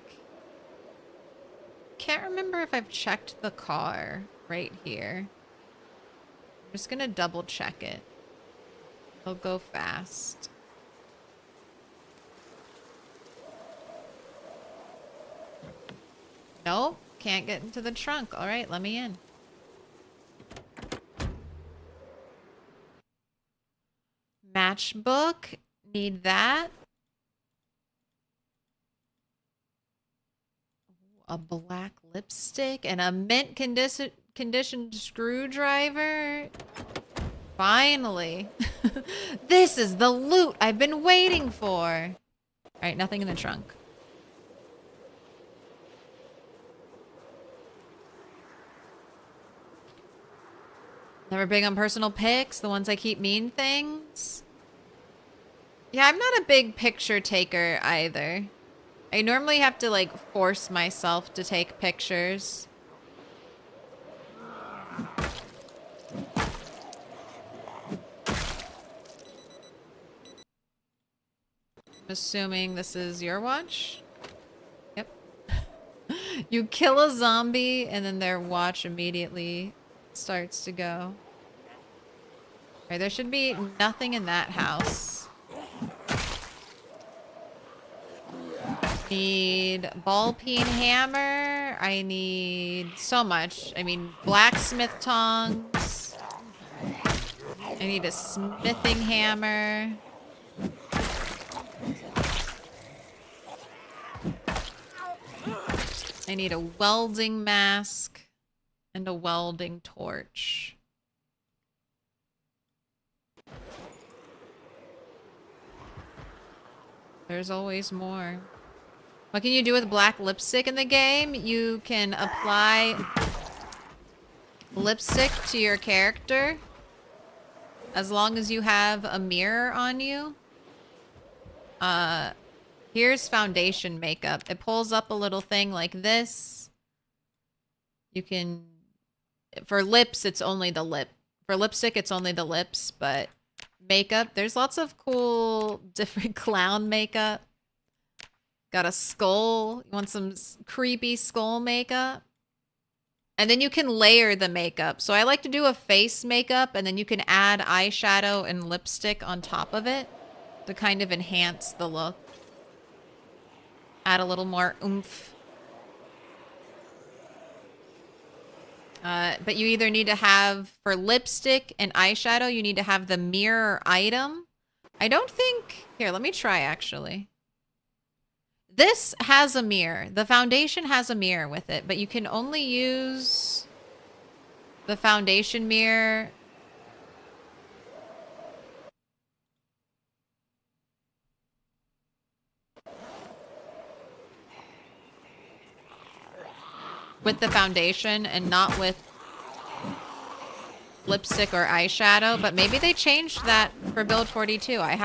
S3: Can't remember if I've checked the car right here. I'm just gonna double check it. It'll go fast. Nope, can't get into the trunk. All right, let me in. Matchbook, need that. A black lipstick and a mint condition screwdriver. Finally. This is the loot I've been waiting for. All right, nothing in the trunk. Never big on personal pics, the ones I keep mean things. Yeah, I'm not a big picture taker either. I normally have to like force myself to take pictures. I'm assuming this is your watch? Yep. You kill a zombie and then their watch immediately starts to go. Alright, there should be nothing in that house. Need ball peen hammer. I need so much. I mean, blacksmith tongs. I need a smithing hammer. I need a welding mask and a welding torch. There's always more. What can you do with black lipstick in the game? You can apply lipstick to your character as long as you have a mirror on you. Here's foundation makeup. It pulls up a little thing like this. You can... For lips, it's only the lip. For lipstick, it's only the lips, but makeup, there's lots of cool different clown makeup. Got a skull. You want some creepy skull makeup? And then you can layer the makeup. So I like to do a face makeup, and then you can add eyeshadow and lipstick on top of it to kind of enhance the look. Add a little more oomph. But you either need to have, for lipstick and eyeshadow, you need to have the mirror item. I don't think... Here, let me try, actually. This has a mirror. The foundation has a mirror with it, but you can only use the foundation mirror with the foundation and not with lipstick or eyeshadow, but maybe they changed that for build 42. I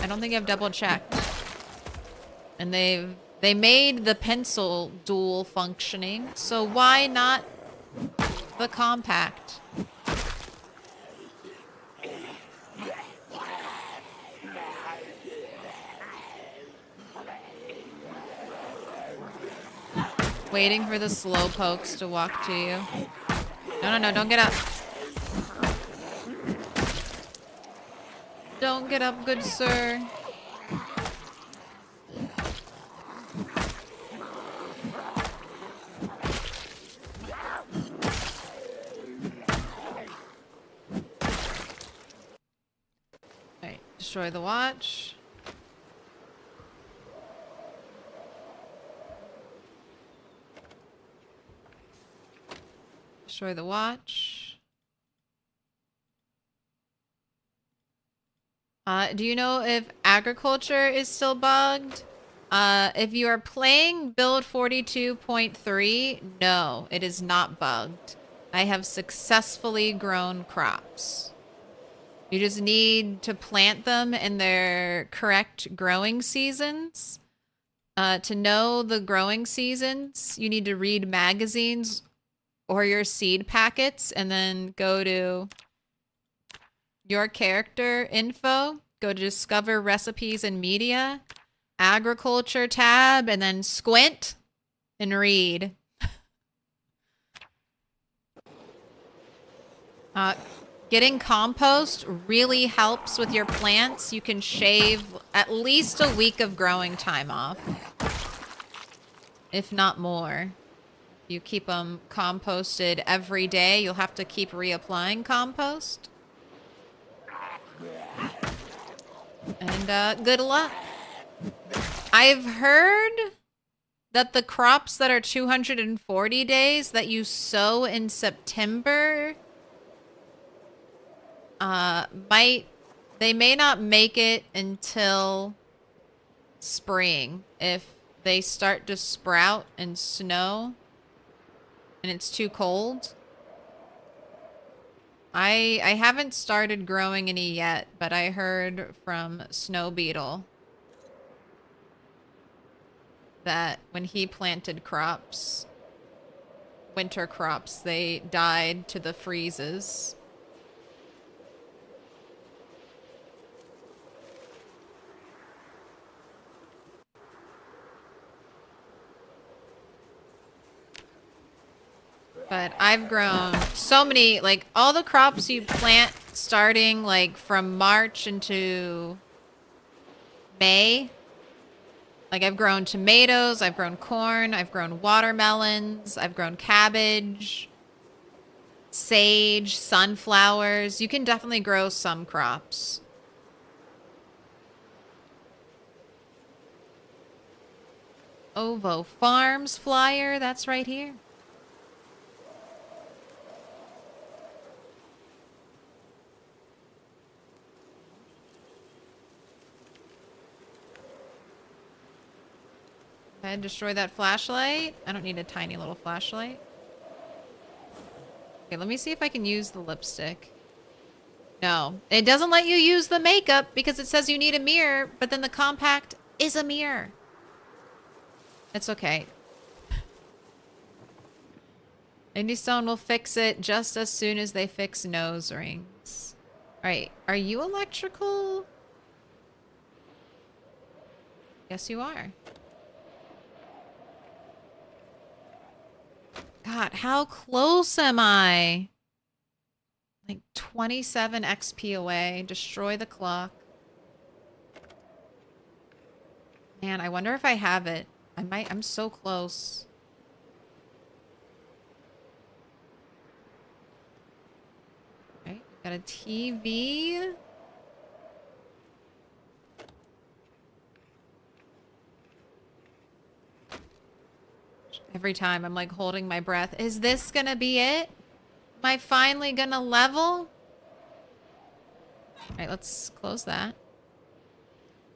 S3: don't think I've double checked. And they made the pencil dual functioning, so why not the compact? Waiting for the slow pokes to walk to you. No, don't get up. Don't get up, good sir. Alright, destroy the watch. Destroy the watch. Do you know if agriculture is still bugged? If you are playing build 42.3, no, it is not bugged. I have successfully grown crops. You just need to plant them in their correct growing seasons. To know the growing seasons, you need to read magazines or your seed packets, and then go to your character info, go to discover recipes and media, agriculture tab, and then squint and read. Getting compost really helps with your plants. You can shave at least a week of growing time off, if not more. You keep them composted every day. You'll have to keep reapplying compost. And good luck. I've heard that the crops that are 240 days that you sow in September they may not make it until spring if they start to sprout and snow and it's too cold. I haven't started growing any yet, but I heard from Snow Beetle that when he planted crops, winter crops, they died to the freezes. But I've grown so many, like all the crops you plant starting like from March into May. Like I've grown tomatoes, I've grown corn, I've grown watermelons, I've grown cabbage, sage, sunflowers. You can definitely grow some crops. Ovo Farms flyer, that's right here. Okay, destroy that flashlight. I don't need a tiny little flashlight. Okay, let me see if I can use the lipstick. No, it doesn't let you use the makeup because it says you need a mirror, but then the compact is a mirror. It's okay. Indie Stone will fix it just as soon as they fix nose rings. Alright, are you electrical? Yes, you are. God, how close am I? Like 27 XP away. Destroy the clock. Man, I wonder if I have it. I might. I'm so close. Okay, got a TV. Every time I'm like holding my breath. Is this gonna be it? Am I finally gonna level? All right, let's close that.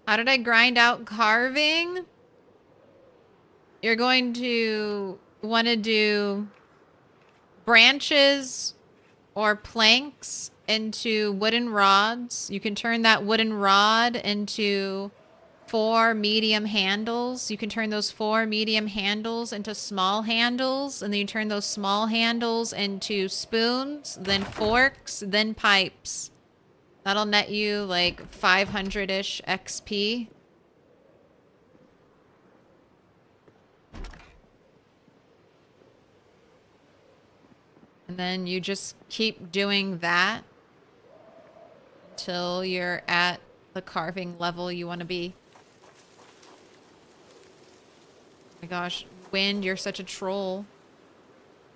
S3: How did I grind out carving? You're going to want to do branches or planks into wooden rods. You can turn that wooden rod into 4 medium handles. You can turn those 4 medium handles into small handles, and then you turn those small handles into spoons, then forks, then pipes. That'll net you like 500-ish XP. And then you just keep doing that until you're at the carving level you want to be. Oh my gosh, wind, you're such a troll.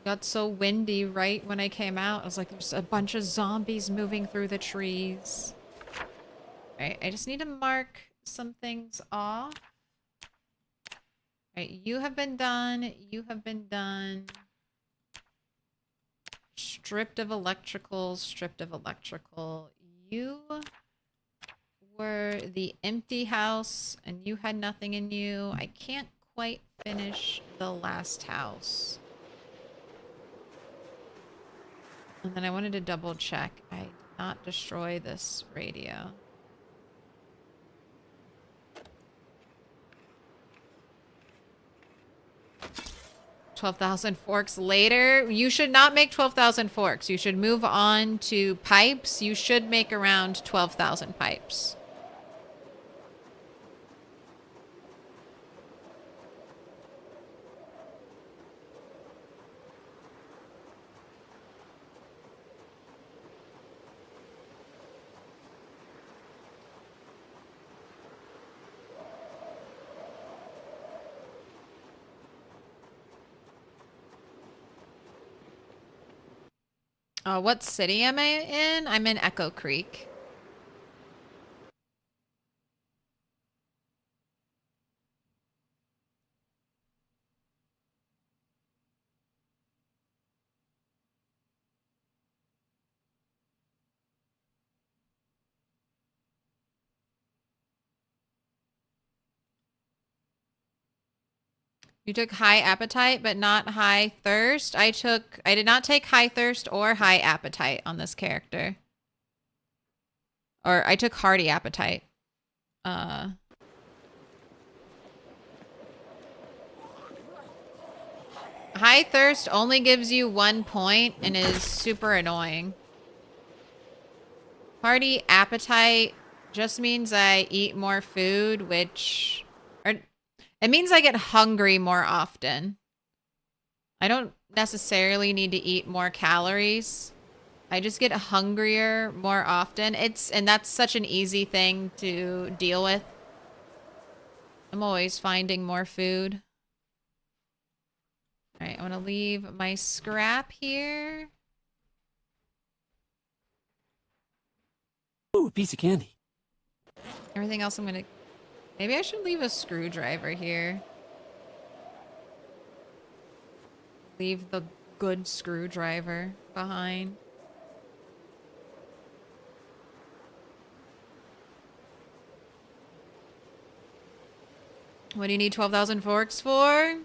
S3: Got so windy right when I came out. I was like, there's a bunch of zombies moving through the trees. Alright, I just need to mark some things off. Alright, you have been done. You have been done. Stripped of electrical, stripped of electrical. You were the empty house and you had nothing in you. I can't quite finish the last house. And then I wanted to double check. I did not destroy this radio. 12,000 forks later. You should not make 12,000 forks. You should move on to pipes. You should make around 12,000 pipes. What city am I in? I'm in Echo Creek. You took high appetite, but not high thirst. I did not take high thirst or high appetite on this character. Or I took hearty appetite. High thirst only gives you 1 point and is super annoying. Hearty appetite just means I eat more food, which... It means I get hungry more often. I don't necessarily need to eat more calories. I just get hungrier more often. And that's such an easy thing to deal with. I'm always finding more food. All right, I'm gonna leave my scrap here.
S2: Ooh, piece of candy.
S3: Everything else I'm gonna... Maybe I should leave a screwdriver here. Leave the good screwdriver behind. What do you need 12,000 forks for?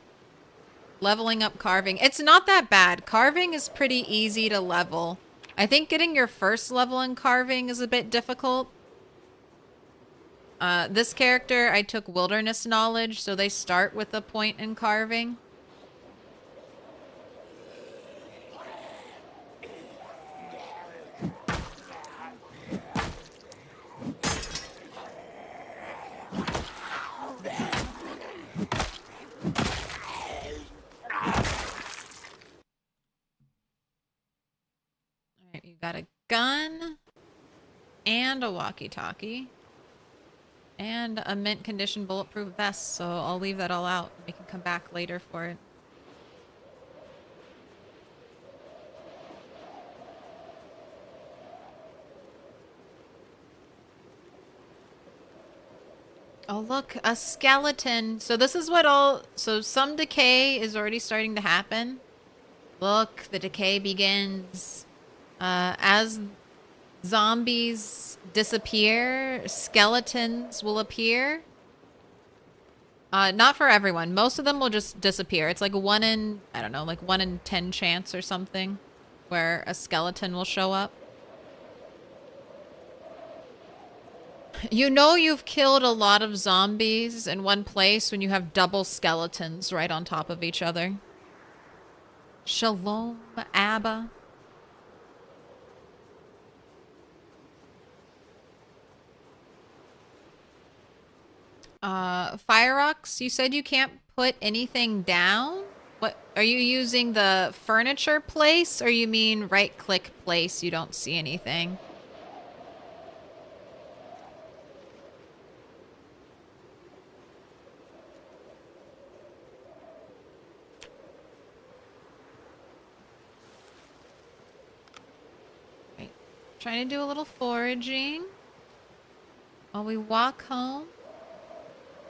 S3: Leveling up carving. It's not that bad. Carving is pretty easy to level. I think getting your first level in carving is a bit difficult. This character, I took wilderness knowledge, so they start with a point in carving. Alright, you got a gun and a walkie-talkie. And a mint condition bulletproof vest, so I'll leave that all out. We can come back later for it. Oh, look, a skeleton. So this is what all... So some decay is already starting to happen. Look, the decay begins. As zombies disappear, skeletons will appear. Not for everyone. Most of them will just disappear. It's like 1 in, I don't know, like 1 in 10 chance or something where a skeleton will show up. You know you've killed a lot of zombies in one place when you have double skeletons right on top of each other. Shalom, Abba. Fireox, you said you can't put anything down? What, are you using the furniture place, or you mean right-click place, you don't see anything? Right. Trying to do a little foraging while we walk home.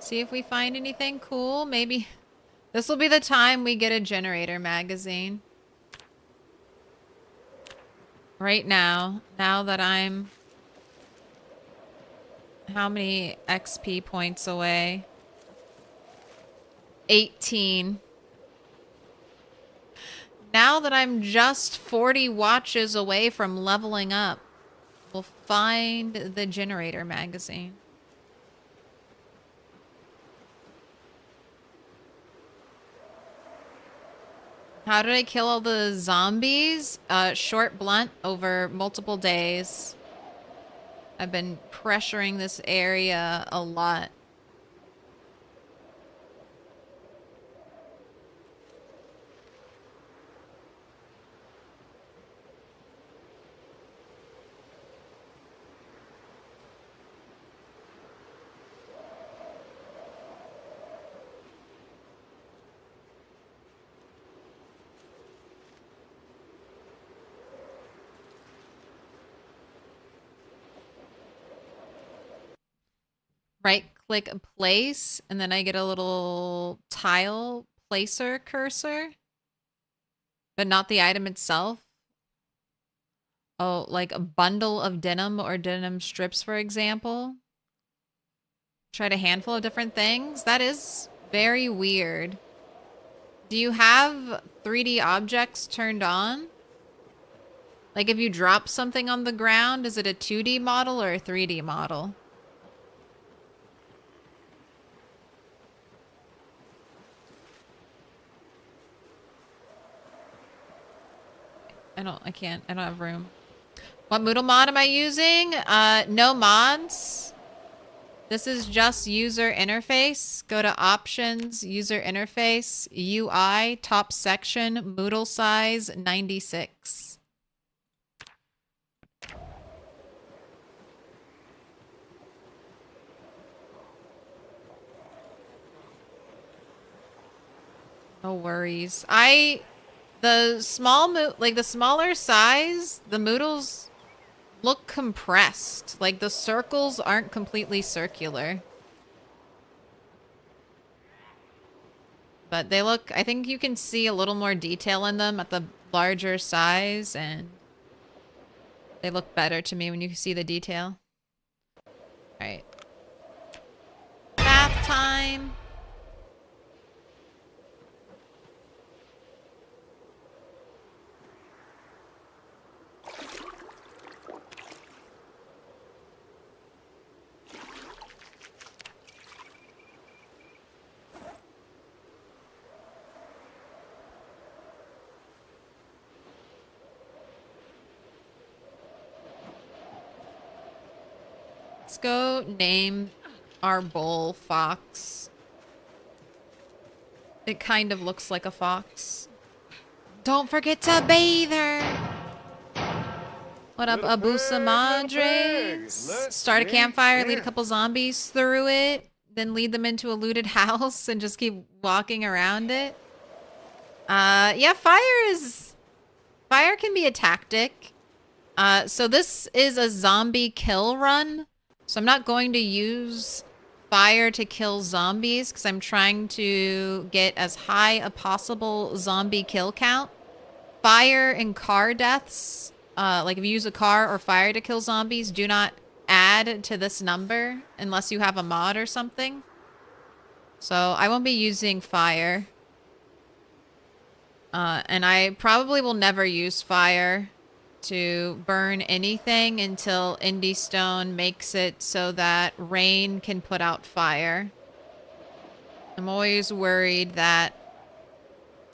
S3: See if we find anything cool. Maybe this will be the time we get a generator magazine. Right now, now that I'm... How many XP points away? 18. Now that I'm just 40 watches away from leveling up, we'll find the generator magazine. How did I kill all the zombies? Short blunt over multiple days. I've been pressuring this area a lot. Right click place, and then I get a little tile placer cursor, but not the item itself. Oh, like a bundle of denim or denim strips, for example. Tried a handful of different things. That is very weird. Do you have 3D objects turned on? Like if you drop something on the ground, is it a 2D model or a 3D model? I don't have room. What Moodle mod am I using? No mods. This is just user interface. Go to options, user interface, UI, top section, Moodle size 96. No worries. The smaller size, the Moodles look compressed. Like the circles aren't completely circular. But they look, I think you can see a little more detail in them at the larger size, and they look better to me when you see the detail. Alright. Bath time. Let's go name our bowl Fox. It kind of looks like a fox. Don't forget to bathe her. What up, Abusa Madres? Start a campfire, lead a couple zombies through it, then lead them into a looted house and just keep walking around it. Yeah, fire can be a tactic. So this is a zombie kill run. So I'm not going to use fire to kill zombies because I'm trying to get as high a possible zombie kill count. Fire and car deaths, like if you use a car or fire to kill zombies, do not add to this number unless you have a mod or something. So I won't be using fire. And I probably will never use fire to burn anything until Indie Stone makes it so that rain can put out fire. I'm always worried that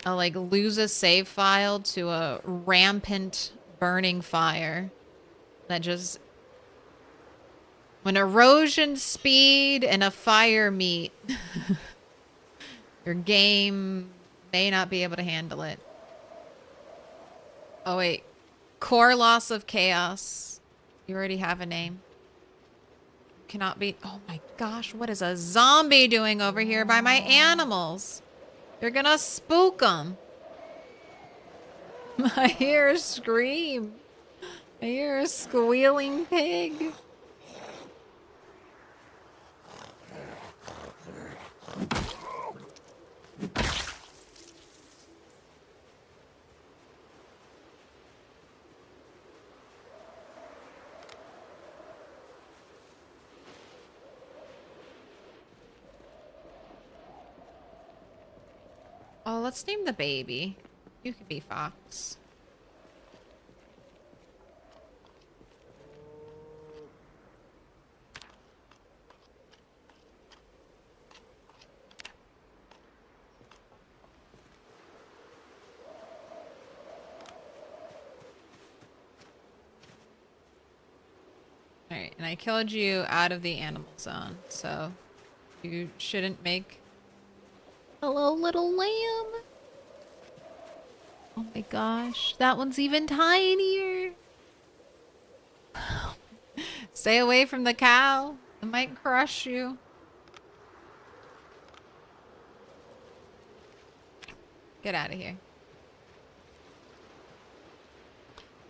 S3: I'll like lose a save file to a rampant burning fire that just, when erosion speed and a fire meet, your game may not be able to handle it. Oh wait. Core loss of chaos. You already have a name. Cannot be. Oh my gosh, what is a zombie doing over here by my animals? You're gonna spook them. I hear a scream. I hear a squealing pig. Oh, let's name the baby. You could be Fox. Alright, and I killed you out of the animal zone, so you shouldn't make... Hello, little lamb. Oh my gosh, that one's even tinier. Stay away from the cow. It might crush you. Get out of here.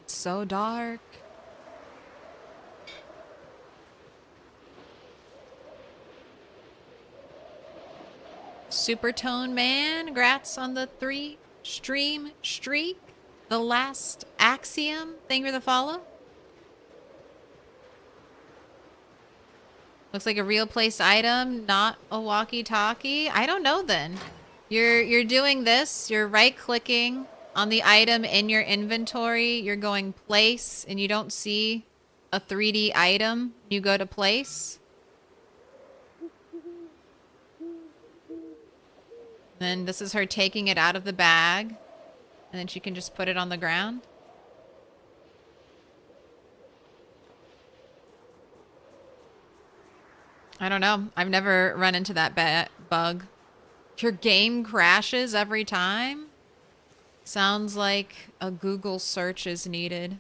S3: It's so dark. Supertone Man, grats on the 3 stream streak. The last axiom, thank you for the follow. Looks like a real place item, not a walkie-talkie. I don't know then. You're doing this. You're right-clicking on the item in your inventory. You're going place, and you don't see a 3D item. You go to place. Then this is her taking it out of the bag, and then she can just put it on the ground. I don't know. I've never run into that bug. Your game crashes every time? Sounds like a Google search is needed.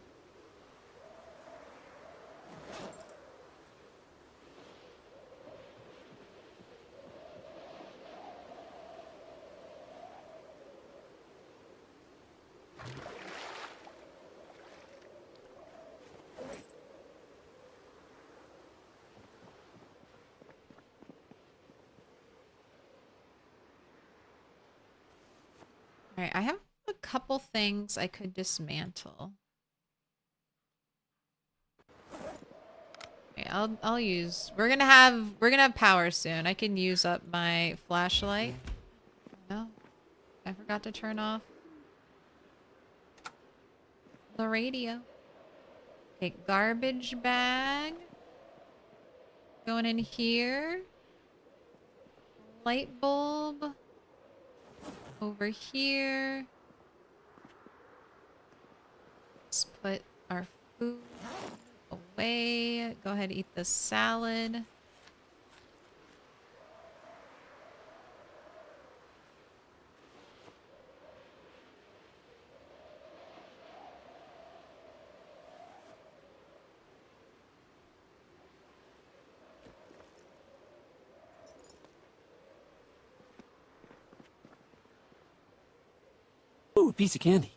S3: All right, I have a couple things I could dismantle. Okay, I'll use. We're gonna have power soon. I can use up my flashlight. No, I forgot to turn off the radio. Okay, garbage bag going in here. Light bulb. Over here. Let's put our food away. Go ahead and eat the salad.
S2: Ooh, a piece of candy.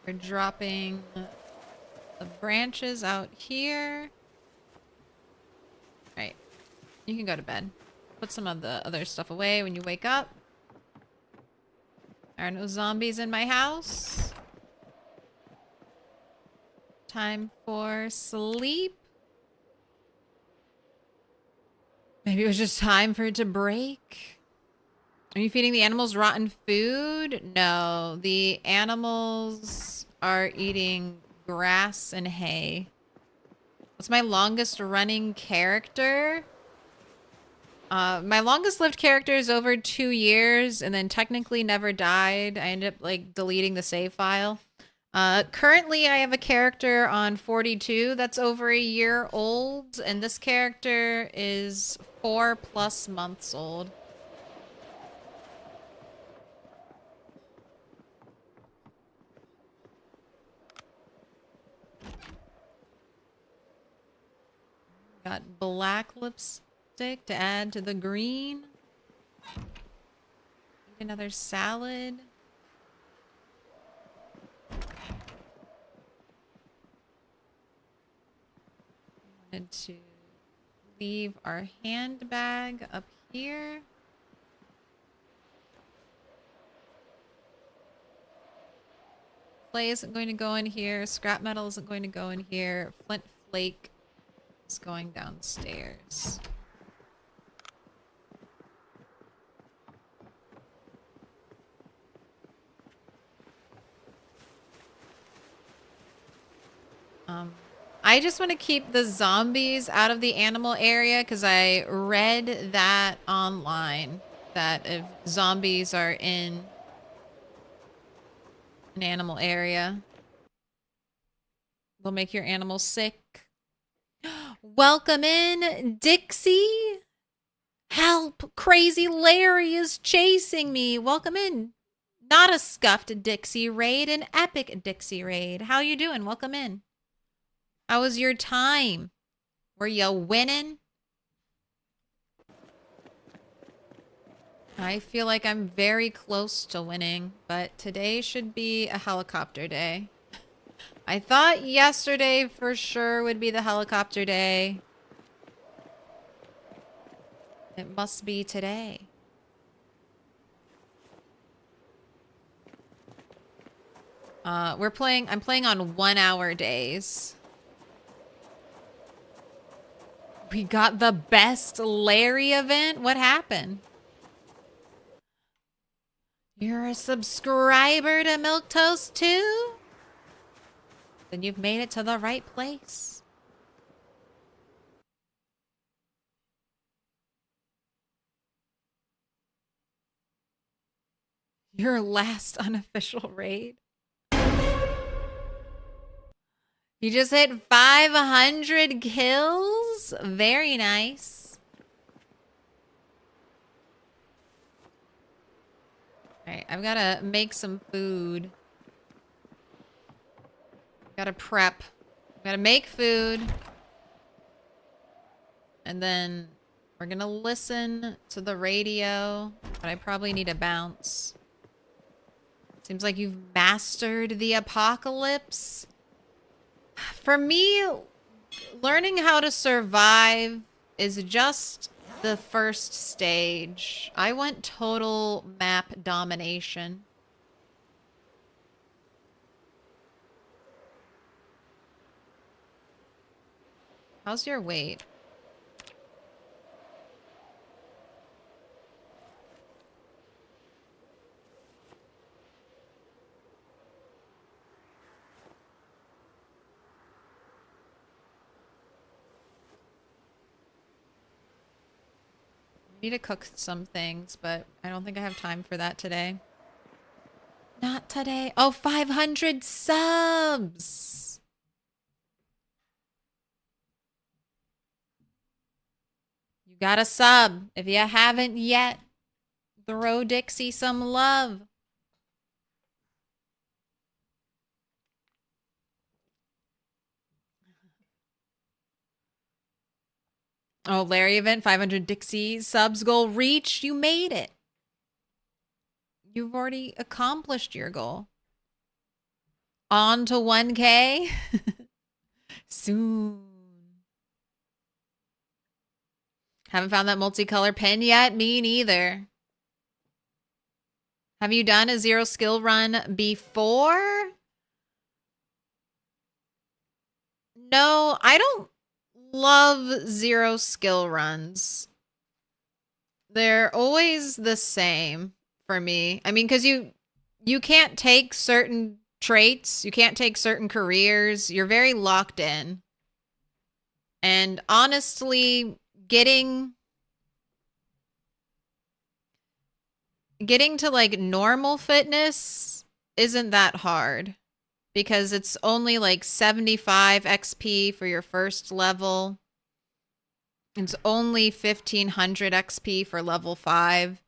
S3: We're dropping the branches out here. Right. You can go to bed. Put some of the other stuff away when you wake up. There are no zombies in my house. Time for sleep. Maybe it was just time for it to break. Are you feeding the animals rotten food? No, the animals are eating grass and hay. What's my longest running character? My longest lived character is over 2 years and then technically never died. I ended up like deleting the save file. Currently I have a character on 42 that's over a year old, and this character is 4+ months old. Got black lipstick to add to the green. Eat another salad. Wanted to leave our handbag up here. Clay isn't going to go in here. Scrap metal isn't going to go in here. Flint flake is going downstairs. I just want to keep the zombies out of the animal area because I read that online that if zombies are in an animal area, they'll make your animal sick. Welcome in, Dixie. Help! Crazy Larry is chasing me. Welcome in. Not a scuffed Dixie raid, an epic Dixie raid. How you doing? Welcome in. How was your time? Were you winning? I feel like I'm very close to winning, but today should be a helicopter day. I thought yesterday for sure would be the helicopter day. It must be today. I'm playing on 1 hour days. We got the best Larry event? What happened? You're a subscriber to Milquetoast too? Then you've made it to the right place. Your last unofficial raid? You just hit 500 kills? Very nice. Alright, I've gotta make some food. Gotta prep. Gotta make food. And then we're gonna listen to the radio. But I probably need a bounce. Seems like you've mastered the apocalypse. For me, learning how to survive is just the first stage. I want total map domination. How's your weight? I need to cook some things, but I don't think I have time for that today. Not today. Oh, 500 subs! You got a sub. If you haven't yet, throw Dixie some love. Oh, Larry event, 500 Dixie subs goal reached. You made it. You've already accomplished your goal. On to 1K. Soon. Haven't found that multicolor pen yet? Me neither. Have you done a zero skill run before? No, I don't love zero skill runs. They're always the same for me. I mean, because you can't take certain traits. You can't take certain careers. You're very locked in. And honestly, getting to like normal fitness isn't that hard. Because it's only like 75 XP for your first level. It's only 1500 XP for level 5.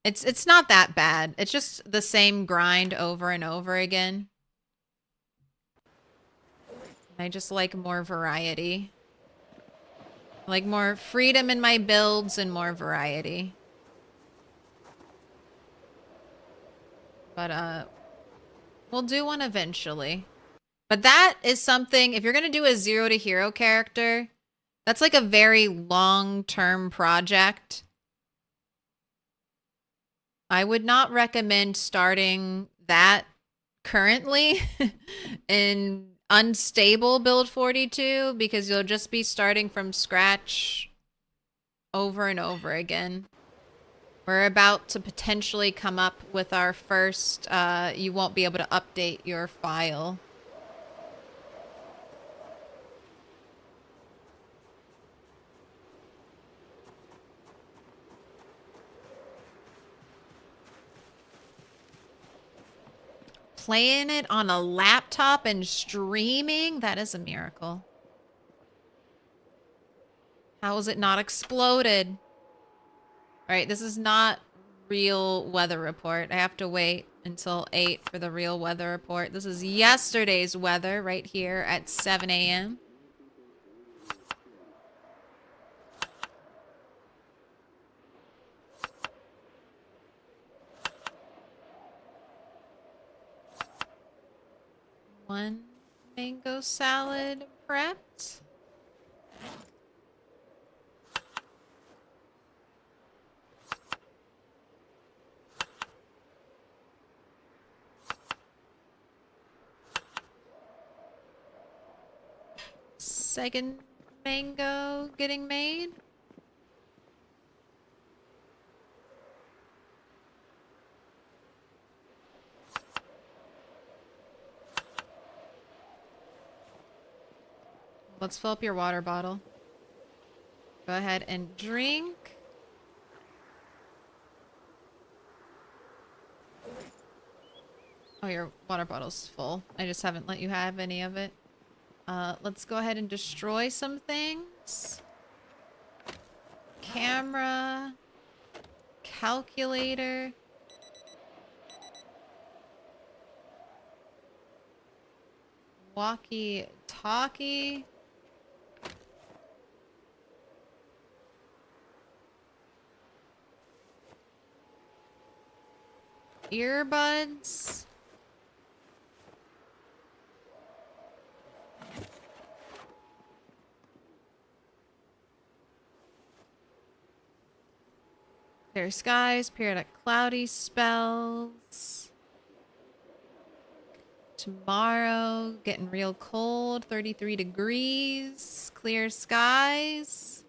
S3: It's not that bad. It's just the same grind over and over again. I just like more variety. I like more freedom in my builds and more variety. But we'll do one eventually. But that is something, if you're going to do a 0 to hero character, that's like a very long-term project. I would not recommend starting that currently in unstable build 42 because you'll just be starting from scratch over and over again. We're about to potentially come up with our first, you won't be able to update your file. Playing it on a laptop and streaming, that is a miracle. How is it not exploded? All right, this is not real weather report. I have to wait until 8 for the real weather report. This is yesterday's weather right here at 7 a.m. One mango salad prepped. Second mango getting made? Let's fill up your water bottle. Go ahead and drink. Oh, your water bottle's full. I just haven't let you have any of it. Let's go ahead and destroy some things. Camera. Calculator. Walkie-talkie. Earbuds. Clear skies, periodic cloudy spells. Tomorrow, getting real cold, 33 degrees, clear skies.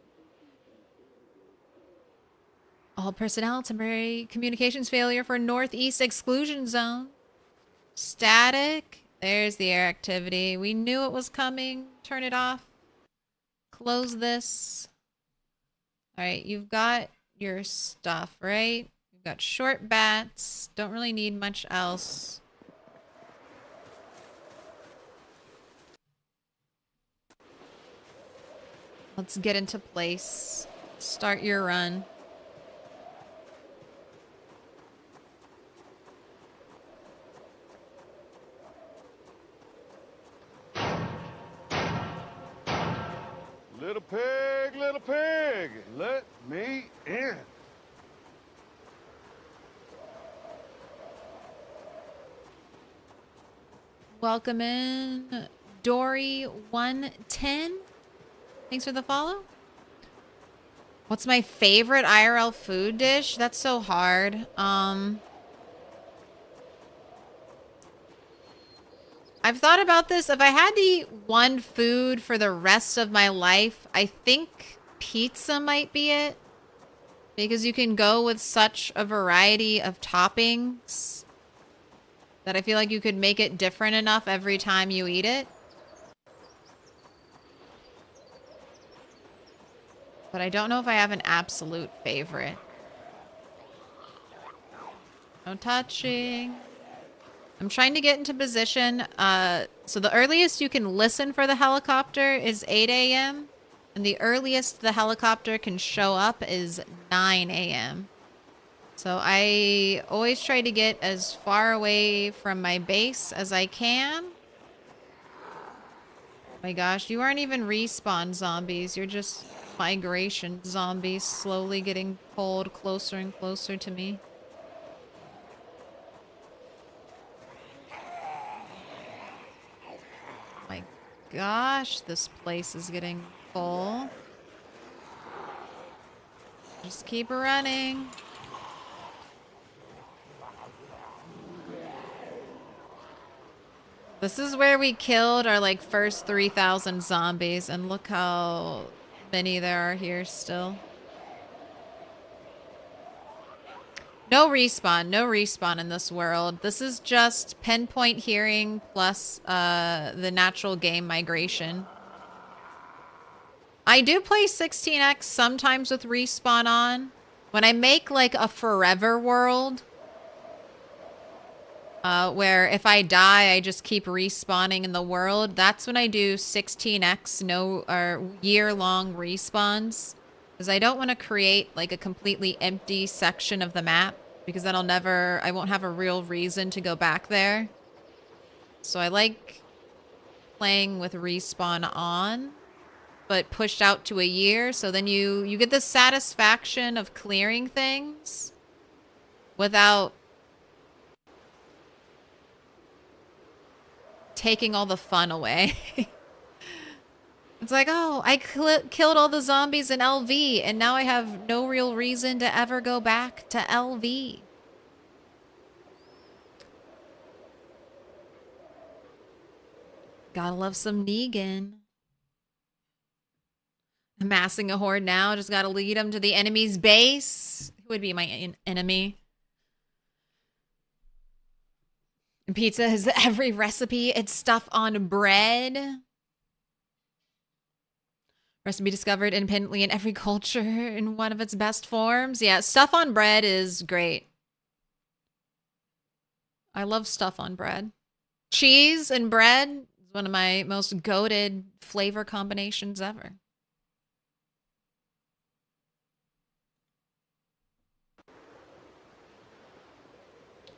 S3: All personnel, temporary communications failure for Northeast exclusion zone. Static, there's the air activity. We knew it was coming. Turn it off. Close this. All right, you've got your stuff, right? You've got short bats. Don't really need much else. Let's get into place. Start your run.
S5: Little pig, let me in.
S3: Welcome in, Dory110. Thanks for the follow. What's my favorite IRL food dish? That's so hard. I've thought about this. If I had to eat one food for the rest of my life, I think pizza might be it. Because you can go with such a variety of toppings that I feel like you could make it different enough every time you eat it. But I don't know if I have an absolute favorite. No touching. I'm trying to get into position. So the earliest you can listen for the helicopter is 8 a.m. And the earliest the helicopter can show up is 9 a.m. So I always try to get as far away from my base as I can. Oh my gosh, you aren't even respawn zombies. You're just migration zombies slowly getting pulled closer and closer to me. My gosh, this place is getting full. Just keep running. This is where we killed our like first 3,000 zombies, and look how many there are here still. No respawn in this world. This is just pinpoint hearing plus the natural game migration. I do play 16x sometimes with respawn on. When I make like a forever world, where if I die, I just keep respawning in the world. That's when I do 16x or year-long respawns, because I don't want to create like a completely empty section of the map, because then I won't have a real reason to go back there. So I like playing with respawn on, but pushed out to a year. So then you get the satisfaction of clearing things without taking all the fun away. It's like, oh, I killed all the zombies in LV, and now I have no real reason to ever go back to LV. Gotta love some Negan. Amassing a horde now. Just gotta lead them to the enemy's base. Who would be my enemy? Pizza has every recipe. It's stuff on bread. Recipe discovered independently in every culture in one of its best forms. Yeah, stuff on bread is great. I love stuff on bread. Cheese and bread is one of my most goated flavor combinations ever.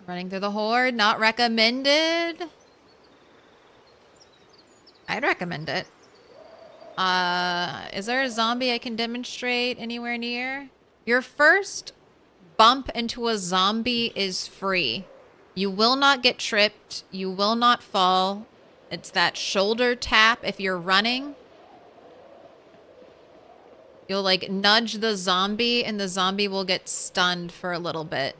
S3: Running through the horde, not recommended. I'd recommend it. Is there a zombie I can demonstrate anywhere near? Your first bump into a zombie is free. You will not get tripped. You will not fall. It's that shoulder tap if you're running. You'll like nudge the zombie and the zombie will get stunned for a little bit.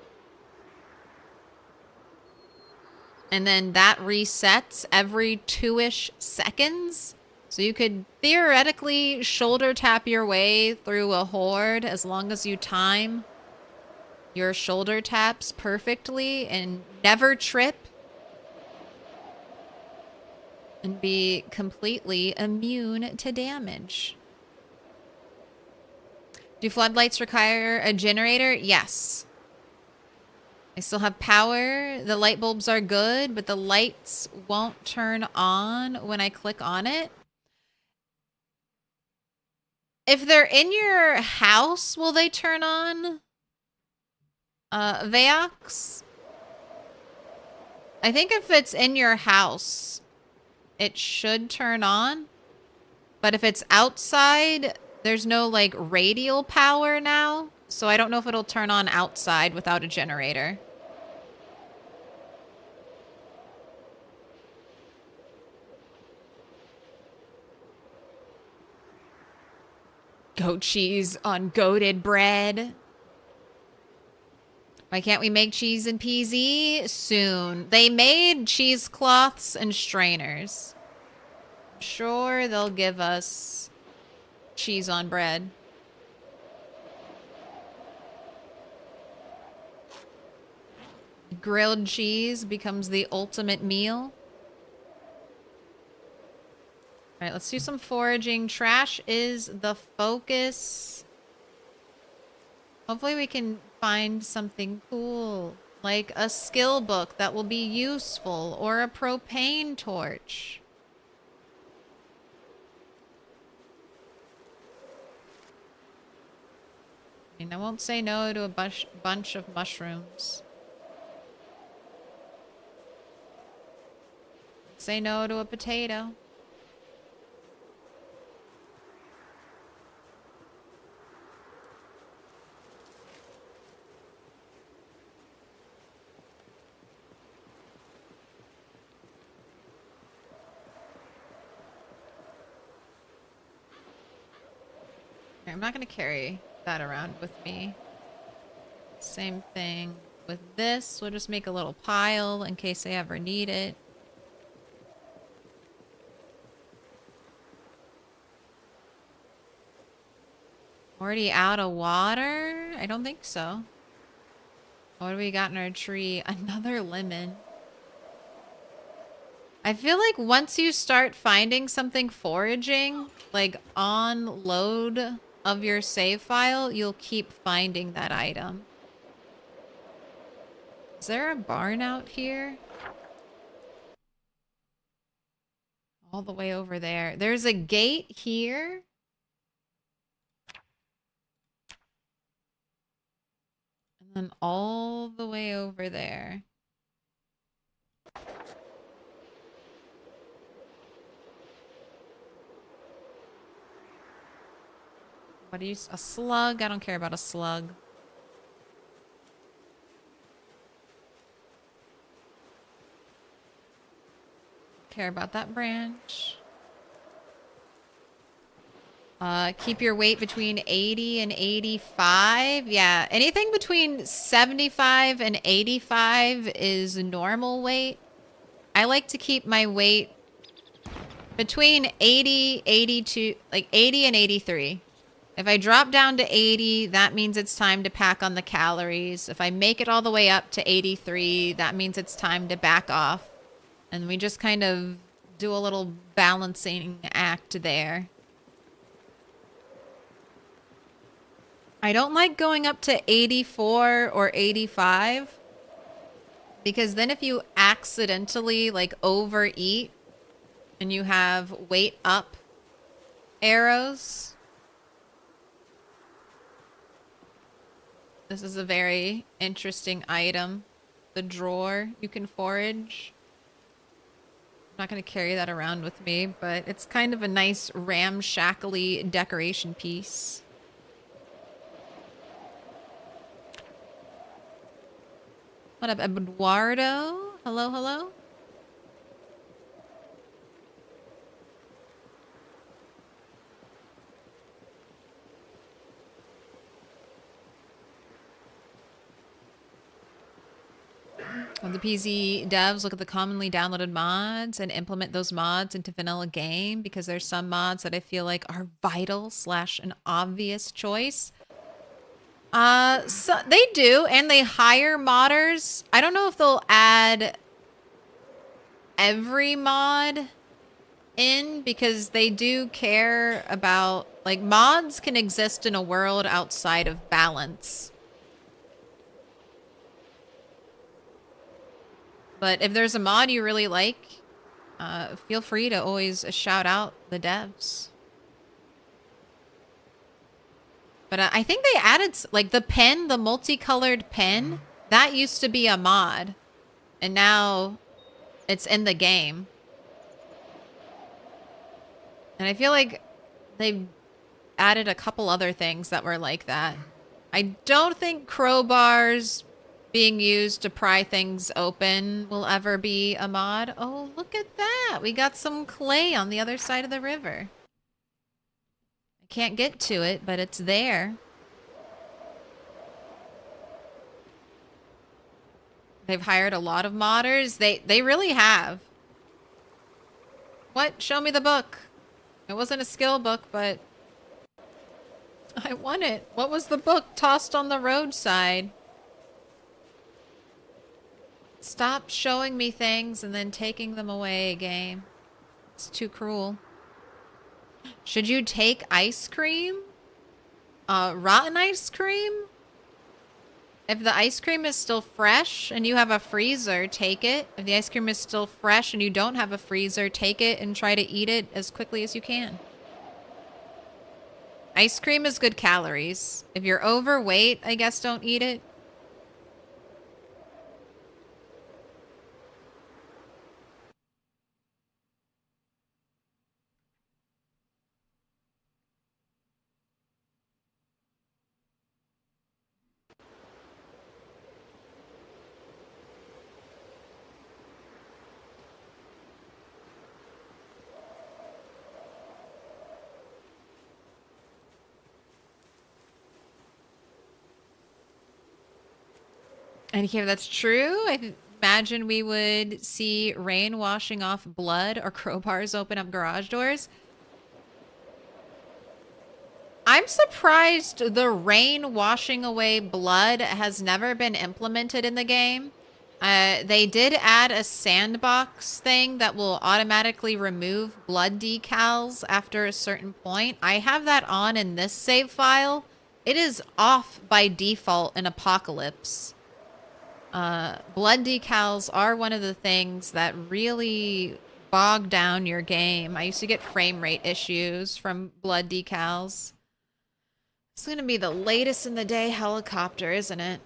S3: And then that resets every 2-ish seconds. So you could theoretically shoulder tap your way through a horde as long as you time your shoulder taps perfectly and never trip. And be completely immune to damage. Do floodlights require a generator? Yes. I still have power. The light bulbs are good, but the lights won't turn on when I click on it. If they're in your house, will they turn on? Veox? I think if it's in your house, it should turn on. But if it's outside, there's no like radial power now. So I don't know if it'll turn on outside without a generator. Goat cheese on goated bread. Why can't we make cheese in PZ? Soon. They made cheesecloths and strainers. I'm sure they'll give us cheese on bread. Grilled cheese becomes the ultimate meal. All right, let's do some foraging. Trash is the focus. Hopefully we can find something cool, like a skill book that will be useful, or a propane torch. I mean, I won't say no to a bunch of mushrooms. Say no to a potato. I'm not going to carry that around with me. Same thing with this. We'll just make a little pile in case I ever need it. Already out of water? I don't think so. What do we got in our tree? Another lemon. I feel like once you start finding something foraging, like on load of your save file, you'll keep finding that item. Is there a barn out here? All the way over there. There's a gate here. And then all the way over there. What do you... A slug? I don't care about a slug. Care about that branch. Keep your weight between 80 and 85. Yeah, anything between 75 and 85 is normal weight. I like to keep my weight between 80, 82, like 80 and 83. If I drop down to 80, that means it's time to pack on the calories. If I make it all the way up to 83, that means it's time to back off. And we just kind of do a little balancing act there. I don't like going up to 84 or 85. Because then if you accidentally like overeat and you have weight up arrows. This is a very interesting item. The drawer you can forage. I'm not going to carry that around with me, but it's kind of a nice ramshackly decoration piece. What up, Eduardo? Hello, hello. When the PZ devs look at the commonly downloaded mods and implement those mods into vanilla game, because there's some mods that I feel like are vital / an obvious choice. So they do, and they hire modders. I don't know if they'll add every mod in, because they do care about, like, mods can exist in a world outside of balance. But if there's a mod you really like, feel free to always shout out the devs. But I think they added, like, the pen, the multicolored pen, that used to be a mod. And now it's in the game. And I feel like they've added a couple other things that were like that. I don't think crowbars being used to pry things open will ever be a mod. Oh, look at that. We got some clay on the other side of the river. Can't get to it, but it's there. They've hired a lot of modders. They really have. What? Show me the book. It wasn't a skill book, but I want it. What was the book tossed on the roadside? Stop showing me things and then taking them away, game. It's too cruel. Should you take ice cream? Rotten ice cream? If the ice cream is still fresh and you have a freezer, take it. If the ice cream is still fresh and you don't have a freezer, take it and try to eat it as quickly as you can. Ice cream is good calories. If you're overweight, I guess don't eat it. And here, that's true. I imagine we would see rain washing off blood or crowbars open up garage doors. I'm surprised the rain washing away blood has never been implemented in the game. They did add a sandbox thing that will automatically remove blood decals after a certain point. I have that on in this save file. It is off by default in Apocalypse. Blood decals are one of the things that really bog down your game. I used to get frame rate issues from blood decals. It's gonna be the latest in the day helicopter, isn't it?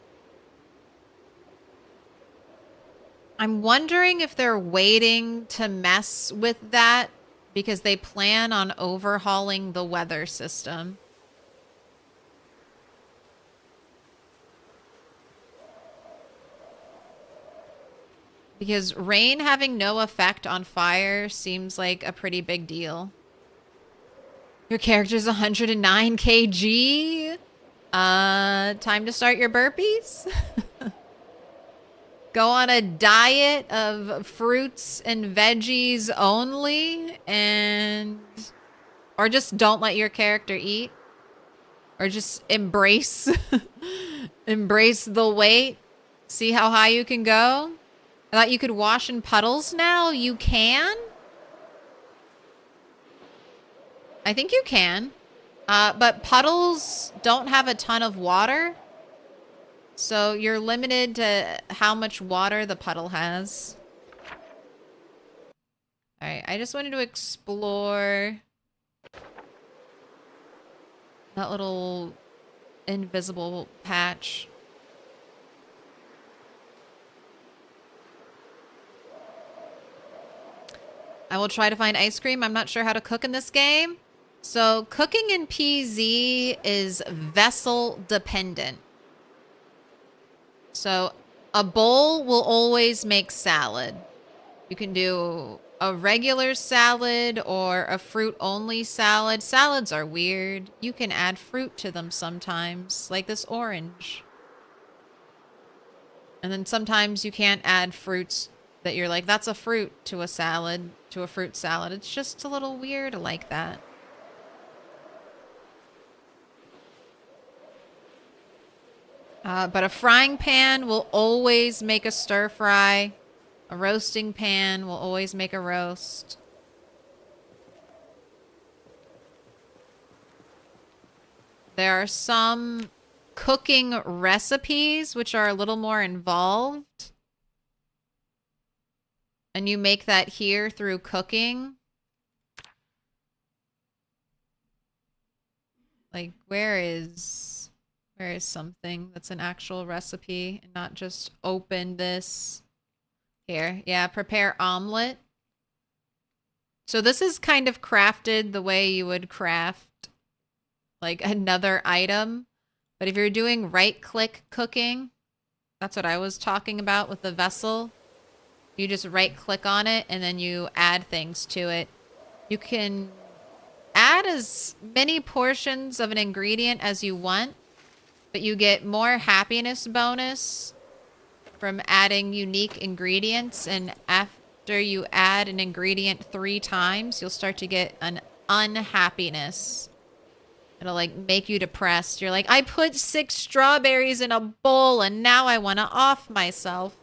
S3: I'm wondering if they're waiting to mess with that because they plan on overhauling the weather system. Because rain having no effect on fire seems like a pretty big deal. Your character's 109 kg. Time to start your burpees? Go on a diet of fruits and veggies only, or just don't let your character eat. Or just embrace embrace the weight. See how high you can go? I thought you could wash in puddles now. You can? I think you can. But puddles don't have a ton of water. So you're limited to how much water the puddle has. Alright, I just wanted to explore that little invisible patch. I will try to find ice cream. I'm not sure how to cook in this game. So cooking in PZ is vessel dependent. So a bowl will always make salad. You can do a regular salad or a fruit only salad. Salads are weird. You can add fruit to them sometimes, like this orange. And then sometimes you can't add fruits that you're like, that's a fruit to a salad, to a fruit salad. It's just a little weird like that. But a frying pan will always make a stir fry. A roasting pan will always make a roast. There are some cooking recipes which are a little more involved. And you make that here through cooking. Like, where is something that's an actual recipe and not just open this? Here. Yeah, prepare omelet. So this is kind of crafted the way you would craft like another item. But if you're doing right-click cooking, that's what I was talking about with the vessel. You just right-click on it and then you add things to it. You can add as many portions of an ingredient as you want, but you get more happiness bonus from adding unique ingredients, and after you add an ingredient 3 times, you'll start to get an unhappiness. It'll like make you depressed. You're like, I put 6 strawberries in a bowl and now I want to off myself.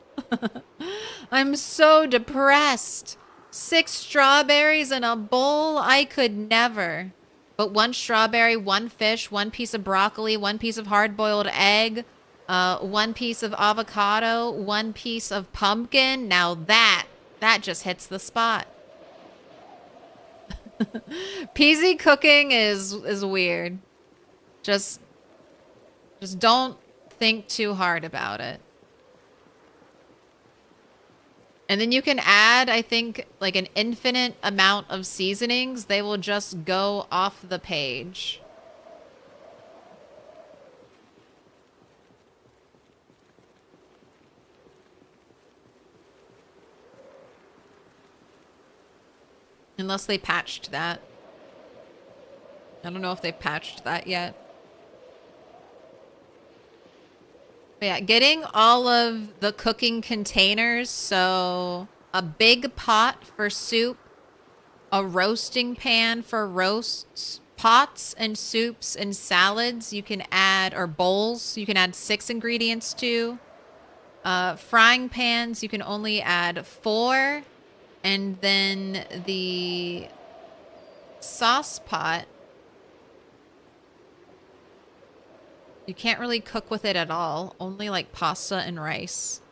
S3: I'm so depressed. 6 strawberries in a bowl? I could never. But 1 strawberry, 1 fish, 1 piece of broccoli, 1 piece of hard-boiled egg, 1 piece of avocado, 1 piece of pumpkin. Now that just hits the spot. PZ cooking is weird. Just don't think too hard about it. And then you can add, I think, like an infinite amount of seasonings. They will just go off the page. Unless they patched that. I don't know if they've patched that yet. But yeah, getting all of the cooking containers. So a big pot for soup, a roasting pan for roasts, pots and soups and salads you can add, or bowls you can add 6 ingredients to. Frying pans you can only add 4. And then the sauce pot, you can't really cook with it at all. Only like pasta and rice.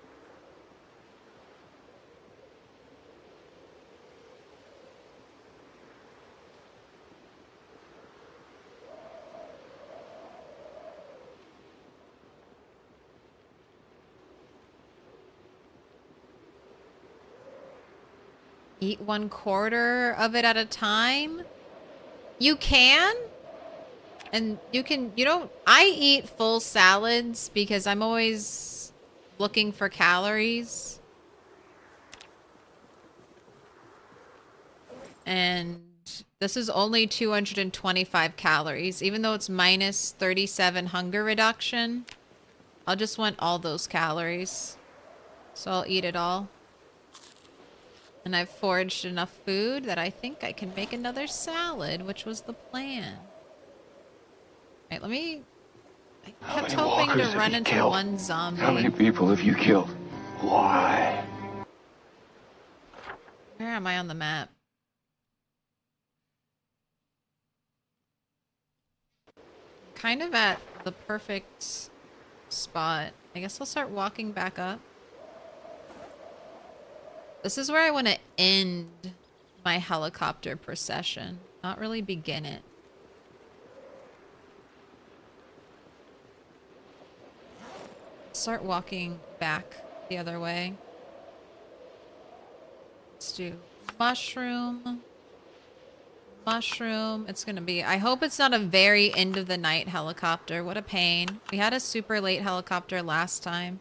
S3: Eat 1/4 of it at a time? You can? And you don't, I eat full salads because I'm always looking for calories. And this is only 225 calories, even though it's minus 37 hunger reduction. I'll just want all those calories. So I'll eat it all. And I've foraged enough food that I think I can make another salad, which was the plan. Alright, let me... I kept hoping to run into one zombie.
S5: How many people have you killed? Why?
S3: Where am I on the map? Kind of at the perfect spot. I guess I'll start walking back up. This is where I want to end my helicopter procession, not really begin it. Start walking back the other way. Let's do mushroom. Mushroom. It's gonna be... I hope it's not a very end of the night helicopter. What a pain. We had a super late helicopter last time.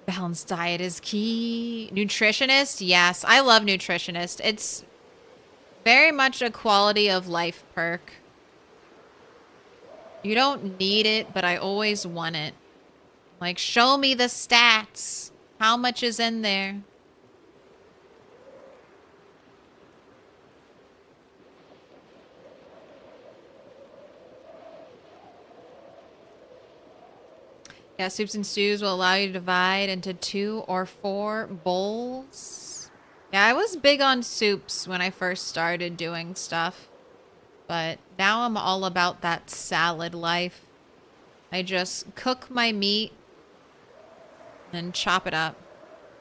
S3: Balanced diet is key. Nutritionist? Yes, I love nutritionist. It's very much a quality of life perk. You don't need it, but I always want it. Like, show me the stats. How much is in there? Yeah, soups and stews will allow you to divide into 2 or 4 bowls. Yeah, I was big on soups when I first started doing stuff. But now I'm all about that salad life. I just cook my meat and chop it up.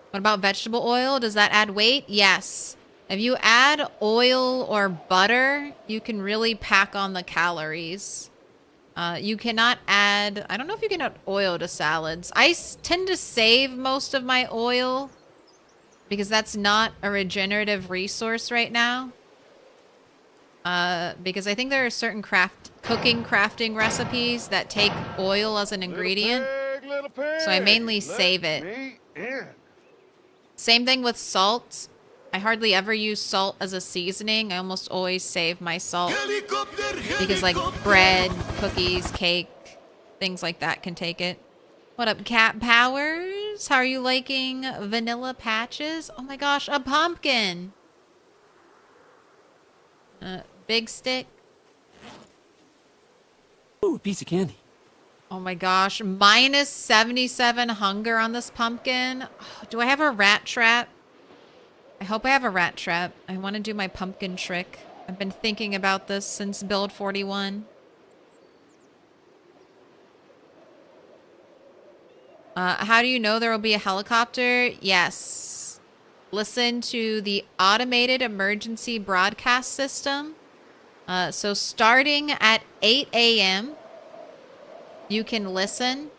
S3: What about vegetable oil? Does that add weight? Yes. If you add oil or butter, you can really pack on the calories. You cannot add... I don't know if you can add oil to salads. I tend to save most of my oil because that's not a regenerative resource right now. Because I think there are certain crafting recipes that take oil as an ingredient.
S5: Little pig,
S3: So I mainly save it.
S5: Me in.
S3: Same thing with salt. I hardly ever use salt as a seasoning. I almost always save my salt. Because like bread, cookies, cake, things like that can take it. What up, Cat Powers? How are you liking vanilla patches? Oh my gosh, a pumpkin. Big stick.
S2: Ooh, a piece of candy.
S3: Oh my gosh, minus 77 hunger on this pumpkin. Oh, do I have a rat trap? I hope I have a rat trap. I want to do my pumpkin trick. I've been thinking about this since build 41. How do you know there will be a helicopter? Yes. Listen to the automated emergency broadcast system. So starting at 8 a.m., you can listen.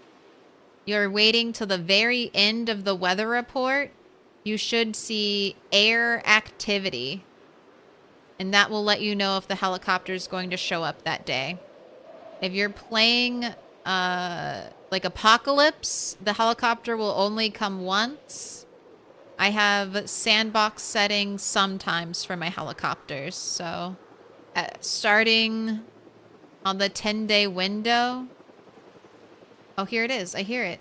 S3: You're waiting till the very end of the weather report. You should see air activity. And that will let you know if the helicopter is going to show up that day. If you're playing like Apocalypse, the helicopter will only come once. I have sandbox settings sometimes for my helicopters. So starting on the 10-day window. Oh, here it is. I hear it.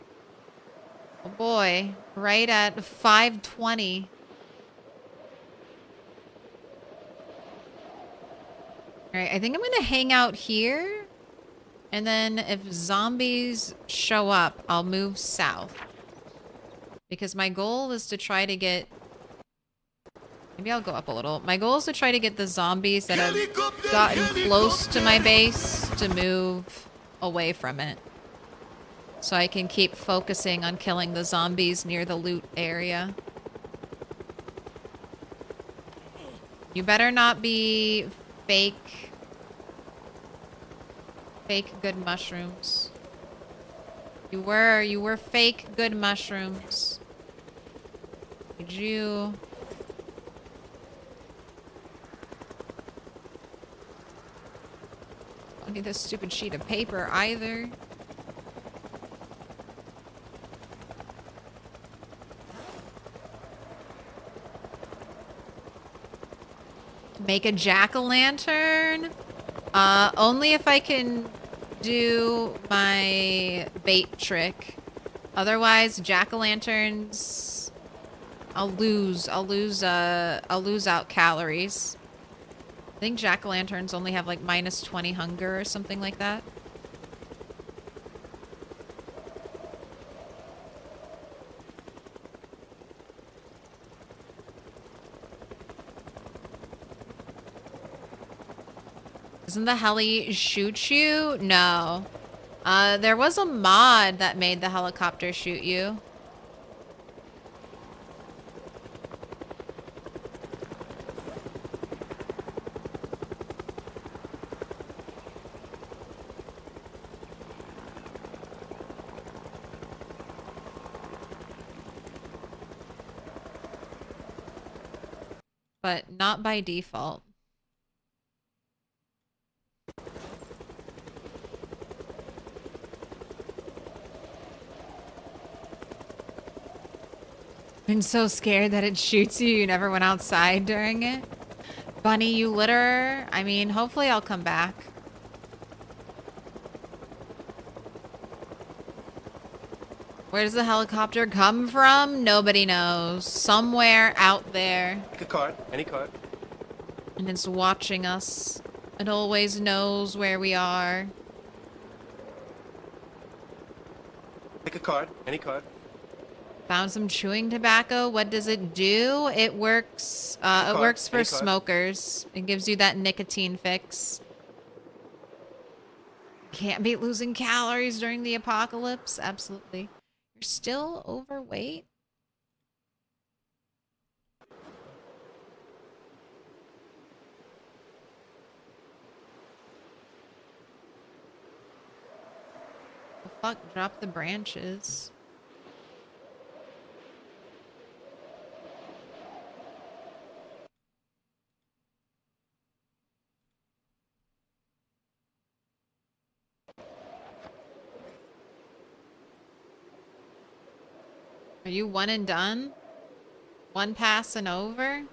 S3: Oh boy. Right at 5:20. Alright, I think I'm gonna hang out here. And then if zombies show up, I'll move south. Because my goal is to try to get... Maybe I'll go up a little. My goal is to try to get the zombies that have gotten close to my base to move away from it. So I can keep focusing on killing the zombies near the loot area. You better not be fake good mushrooms. You were fake good mushrooms. Did you... I don't need this stupid sheet of paper either. Make a jack-o'-lantern. Only if I can do my bait trick. Otherwise, jack-o'-lanterns, I'll lose out calories. I think jack-o'-lanterns only have like -20 hunger or something like that. Doesn't the heli shoot you? No. There was a mod that made the helicopter shoot you. But not by default. Been so scared that it shoots you, you never went outside during it. Bunny, you litter. I mean, hopefully I'll come back. Where does the helicopter come from? Nobody knows. Somewhere out there.
S8: Pick a card, any card.
S3: And it's watching us. It always knows where we are.
S8: Pick a card, any card.
S3: Found some chewing tobacco. What does it do? It works. It works for smokers. It gives you that nicotine fix. Can't be losing calories during the apocalypse. Absolutely. You're still overweight? The fuck? Drop the branches. Are you one and done? One pass and over?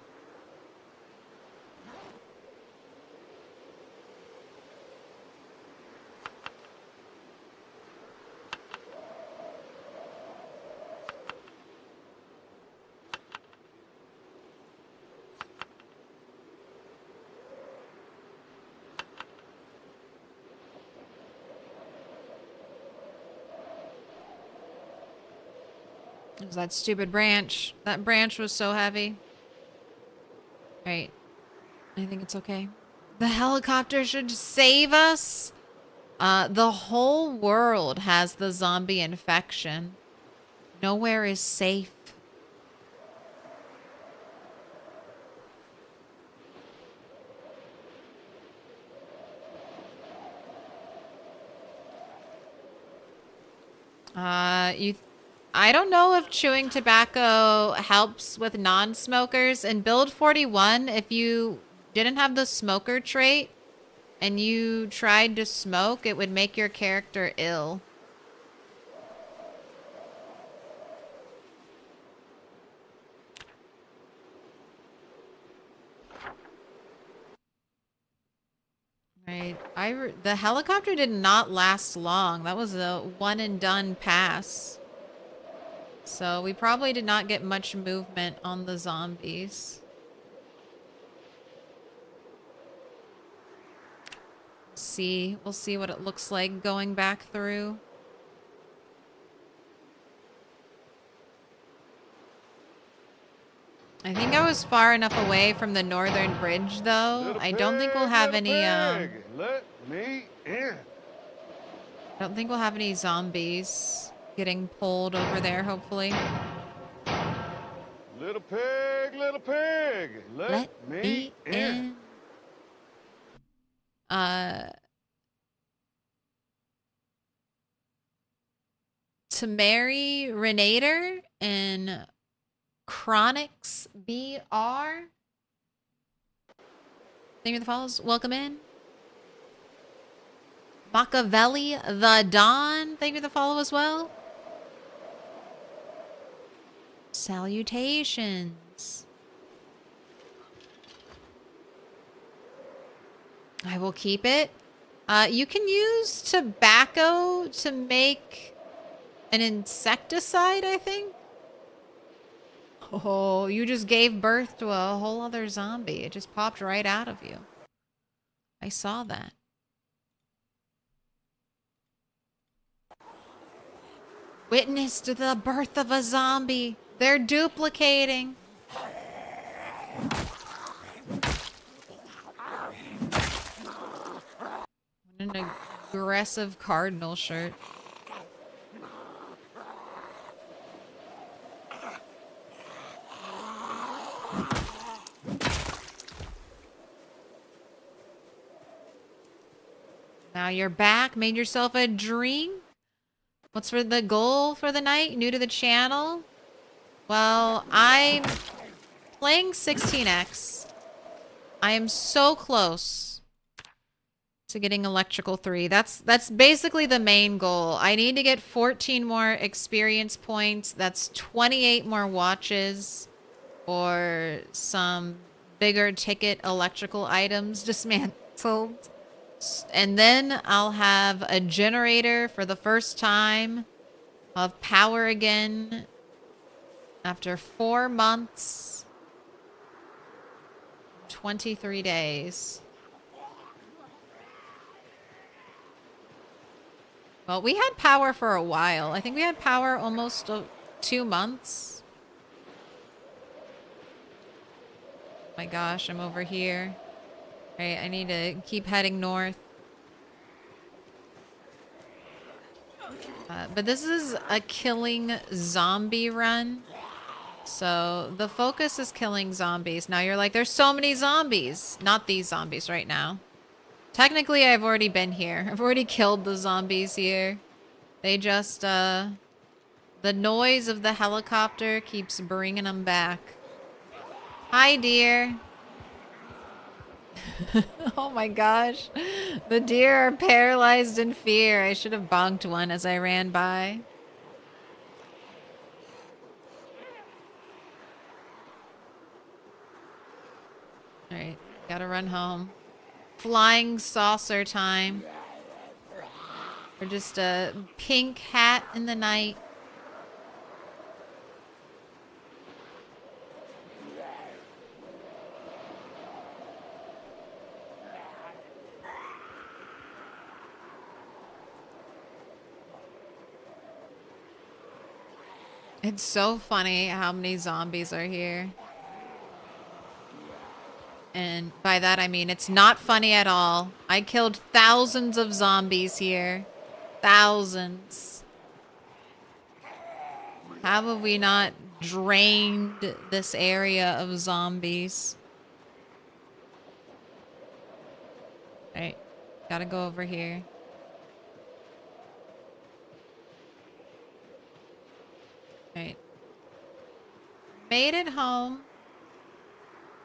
S3: It was that stupid branch. That branch was so heavy. Right. I think it's okay. The helicopter should save us. The whole world has the zombie infection. Nowhere is safe. I don't know if chewing tobacco helps with non-smokers. In build 41, if you didn't have the smoker trait and you tried to smoke, it would make your character ill. Right. The helicopter did not last long. That was a one and done pass. So we probably did not get much movement on the zombies. We'll see what it looks like going back through. I think I was far enough away from the northern bridge, though. I don't think we'll have any,
S5: Let me in.
S3: I don't think we'll have any zombies getting pulled over there, hopefully.
S5: Little pig, let me in.
S3: Tamari Renator and Chronix BR. Thank you for the follows. Welcome in. Machiavelli the Dawn. Thank you for the follow as well. Salutations. I will keep it. You can use tobacco to make an insecticide, I think. Oh, you just gave birth to a whole other zombie. It just popped right out of you. I saw that. Witnessed the birth of a zombie. They're duplicating. What an aggressive cardinal shirt. Now you're back. Made yourself a drink. What's for the goal for the night? New to the channel? Well, I'm playing 16x. I am so close to getting electrical 3. That's basically the main goal. I need to get 14 more experience points. That's 28 more watches or some bigger ticket electrical items dismantled. And then I'll have a generator for the first time. I'll have power again after 4 months, 23 days. Well, we had power for a while. I think we had power almost 2 months. My gosh, I'm over here. Right, I need to keep heading north. But this is a killing zombie run. So the focus is killing zombies. Now you're like, there's so many zombies. Not these zombies right now. Technically, I've already been here. I've already killed the zombies here. They just, the noise of the helicopter keeps bringing them back. Hi, dear. Oh my gosh. The deer are paralyzed in fear. I should have bonked one as I ran by. Alright, gotta run home. Flying saucer time. Or just a pink hat in the night. It's so funny how many zombies are here. And by that I mean it's not funny at all. I killed thousands of zombies here. Thousands. How have we not drained this area of zombies? Alright, gotta go over here. Right. Made it home.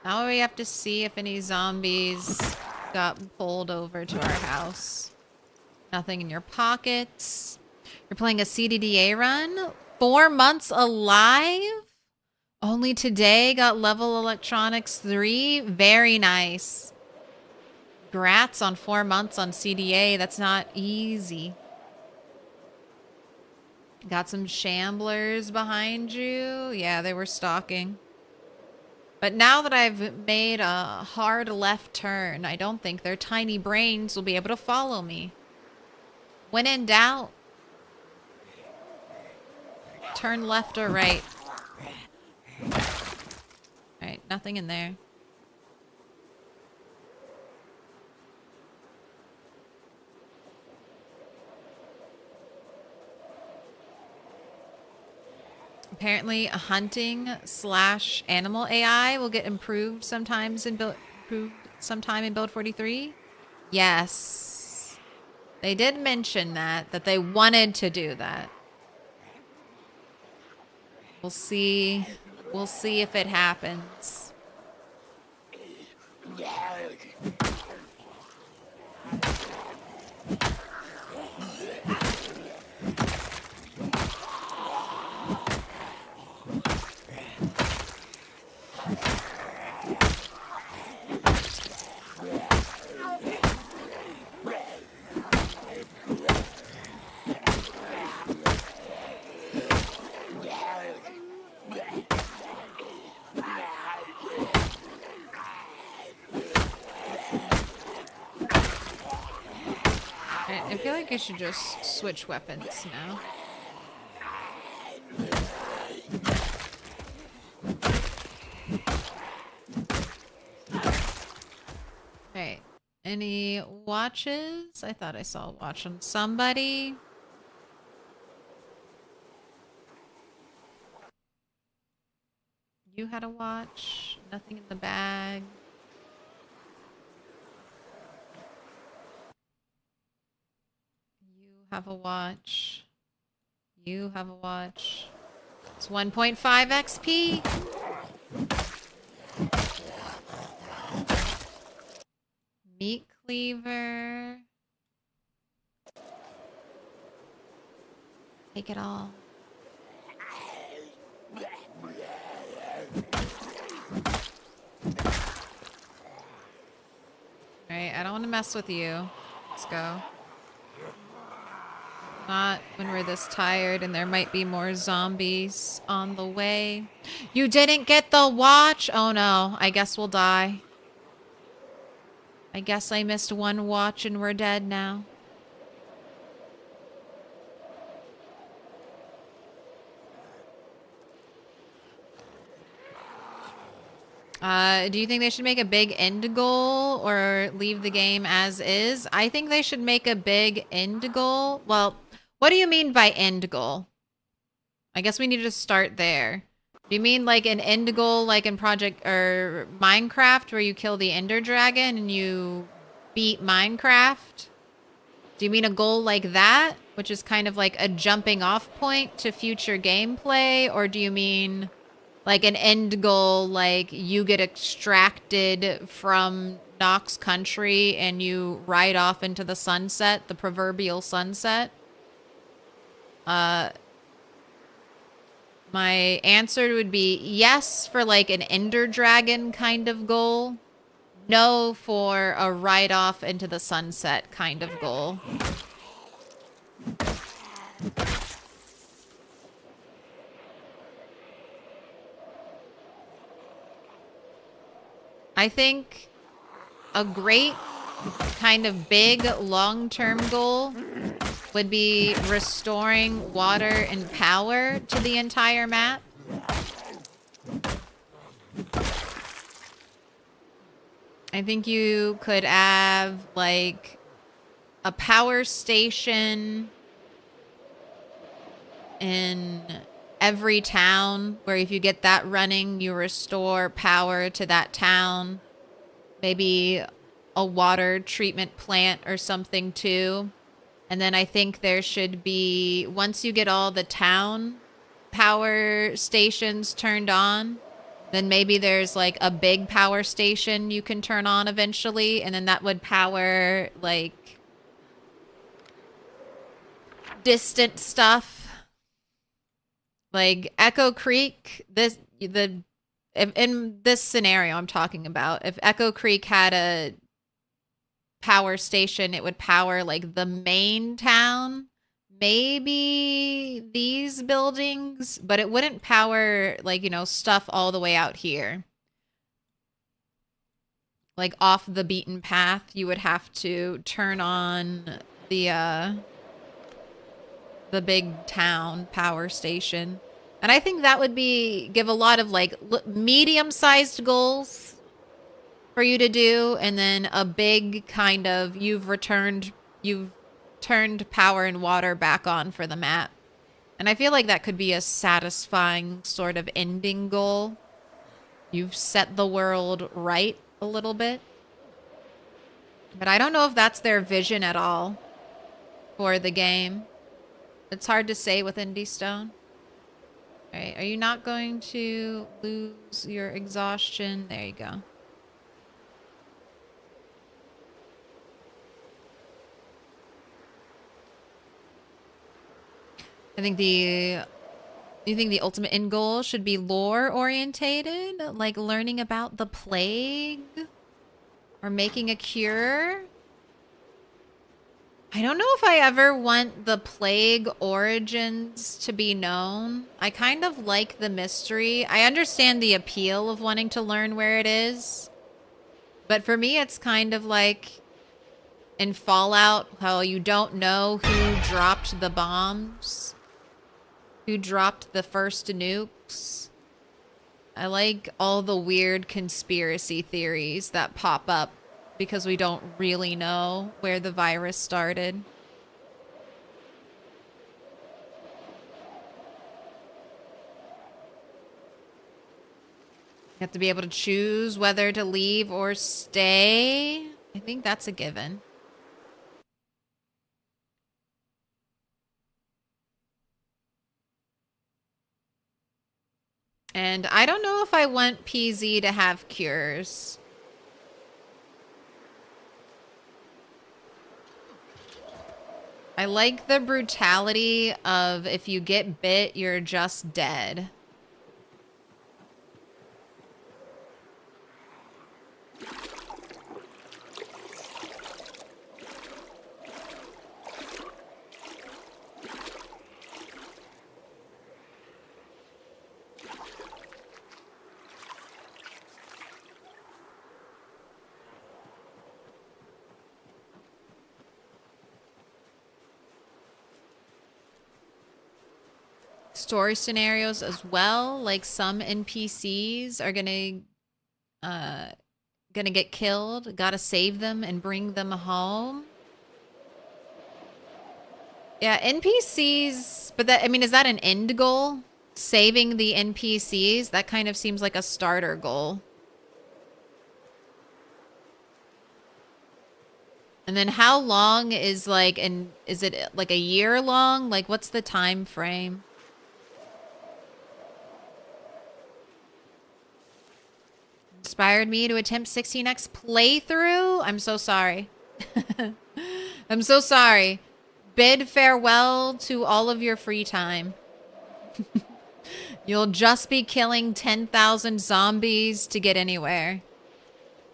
S3: Now we have to see if any zombies got pulled over to our house. Nothing in your pockets. You're playing a CDDA run? 4 months alive? Only today got level electronics 3? Very nice. Grats on 4 months on CDA. That's not easy. Got some shamblers behind you. Yeah, they were stalking. But now that I've made a hard left turn, I don't think their tiny brains will be able to follow me. When in doubt, turn left or right. Alright, nothing in there. Apparently, hunting/animal AI will get improved sometimes in sometime in build 43. Yes, they did mention that they wanted to do that. We'll see. We'll see if it happens. I feel like I should just switch weapons now. Alright. Any watches? I thought I saw a watch on somebody. You had a watch. Nothing in the bag. You have a watch. You have a watch. It's 1.5 XP. Meat cleaver. Take it all. Alright, I don't want to mess with you. Let's go. Not when we're this tired and there might be more zombies on the way. You didn't get the watch? Oh no, I guess we'll die. I guess I missed one watch and we're dead now. Do you think they should make a big end goal or leave the game as is? I think they should make a big end goal. Well, what do you mean by end goal? I guess we need to start there. Do you mean like an end goal like in Project or Minecraft where you kill the Ender Dragon and you beat Minecraft? Do you mean a goal like that, which is kind of like a jumping off point to future gameplay? Or do you mean like an end goal, like you get extracted from Nox Country and you ride off into the sunset, the proverbial sunset? My answer would be yes for like an Ender Dragon kind of goal. No for a ride off into the sunset kind of goal. I think a great kind of big long-term goal would be restoring water and power to the entire map. I think you could have like a power station in every town where if you get that running, you restore power to that town. Maybe a water treatment plant or something too. And then I think there should be, once you get all the town power stations turned on, then maybe there's like a big power station you can turn on eventually. And then that would power like distant stuff. Like Echo Creek, in this scenario I'm talking about, if Echo Creek had a power station, it would power like the main town, maybe these buildings, but it wouldn't power like, you know, stuff all the way out here. Like off the beaten path, you would have to turn on the big town power station. And I think that would give a lot of like medium-sized goals for you to do, and then a big kind of you've turned power and water back on for the map. And I feel like that could be a satisfying sort of ending goal. You've set the world right a little bit. But I don't know if that's their vision at all for the game. It's hard to say with Indie Stone. All right, are you not going to lose your exhaustion? There you go. I think you think the ultimate end goal should be lore orientated, like learning about the plague or making a cure? I don't know if I ever want the plague origins to be known. I kind of like the mystery. I understand the appeal of wanting to learn where it is. But for me, it's kind of like, in Fallout, how you don't know who dropped the bombs, who dropped the first nukes. I like all the weird conspiracy theories that pop up because we don't really know where the virus started. You have to be able to choose whether to leave or stay. I think that's a given. And I don't know if I want PZ to have cures. I like the brutality of if you get bit, you're just dead. Story scenarios as well, like some NPCs are gonna get killed, gotta save them and bring them home. Yeah, NPCs, but that, I mean, is that an end goal? Saving the NPCs? That kind of seems like a starter goal. And then how long is like, is it like a year long? Like what's the time frame? Inspired me to attempt 16x playthrough. I'm so sorry. I'm so sorry. Bid farewell to all of your free time. You'll just be killing 10,000 zombies to get anywhere.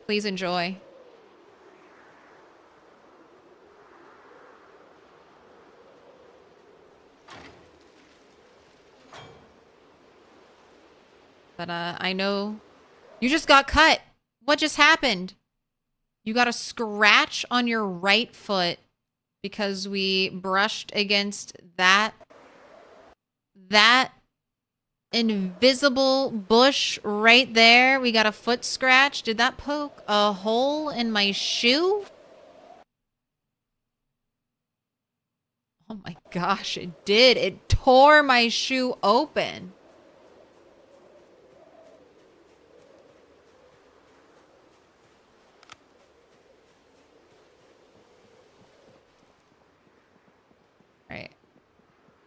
S3: Please enjoy. But I know you just got cut. What just happened? You got a scratch on your right foot because we brushed against that invisible bush right there. We got a foot scratch. Did that poke a hole in my shoe? Oh my gosh, it did. It tore my shoe open. Right.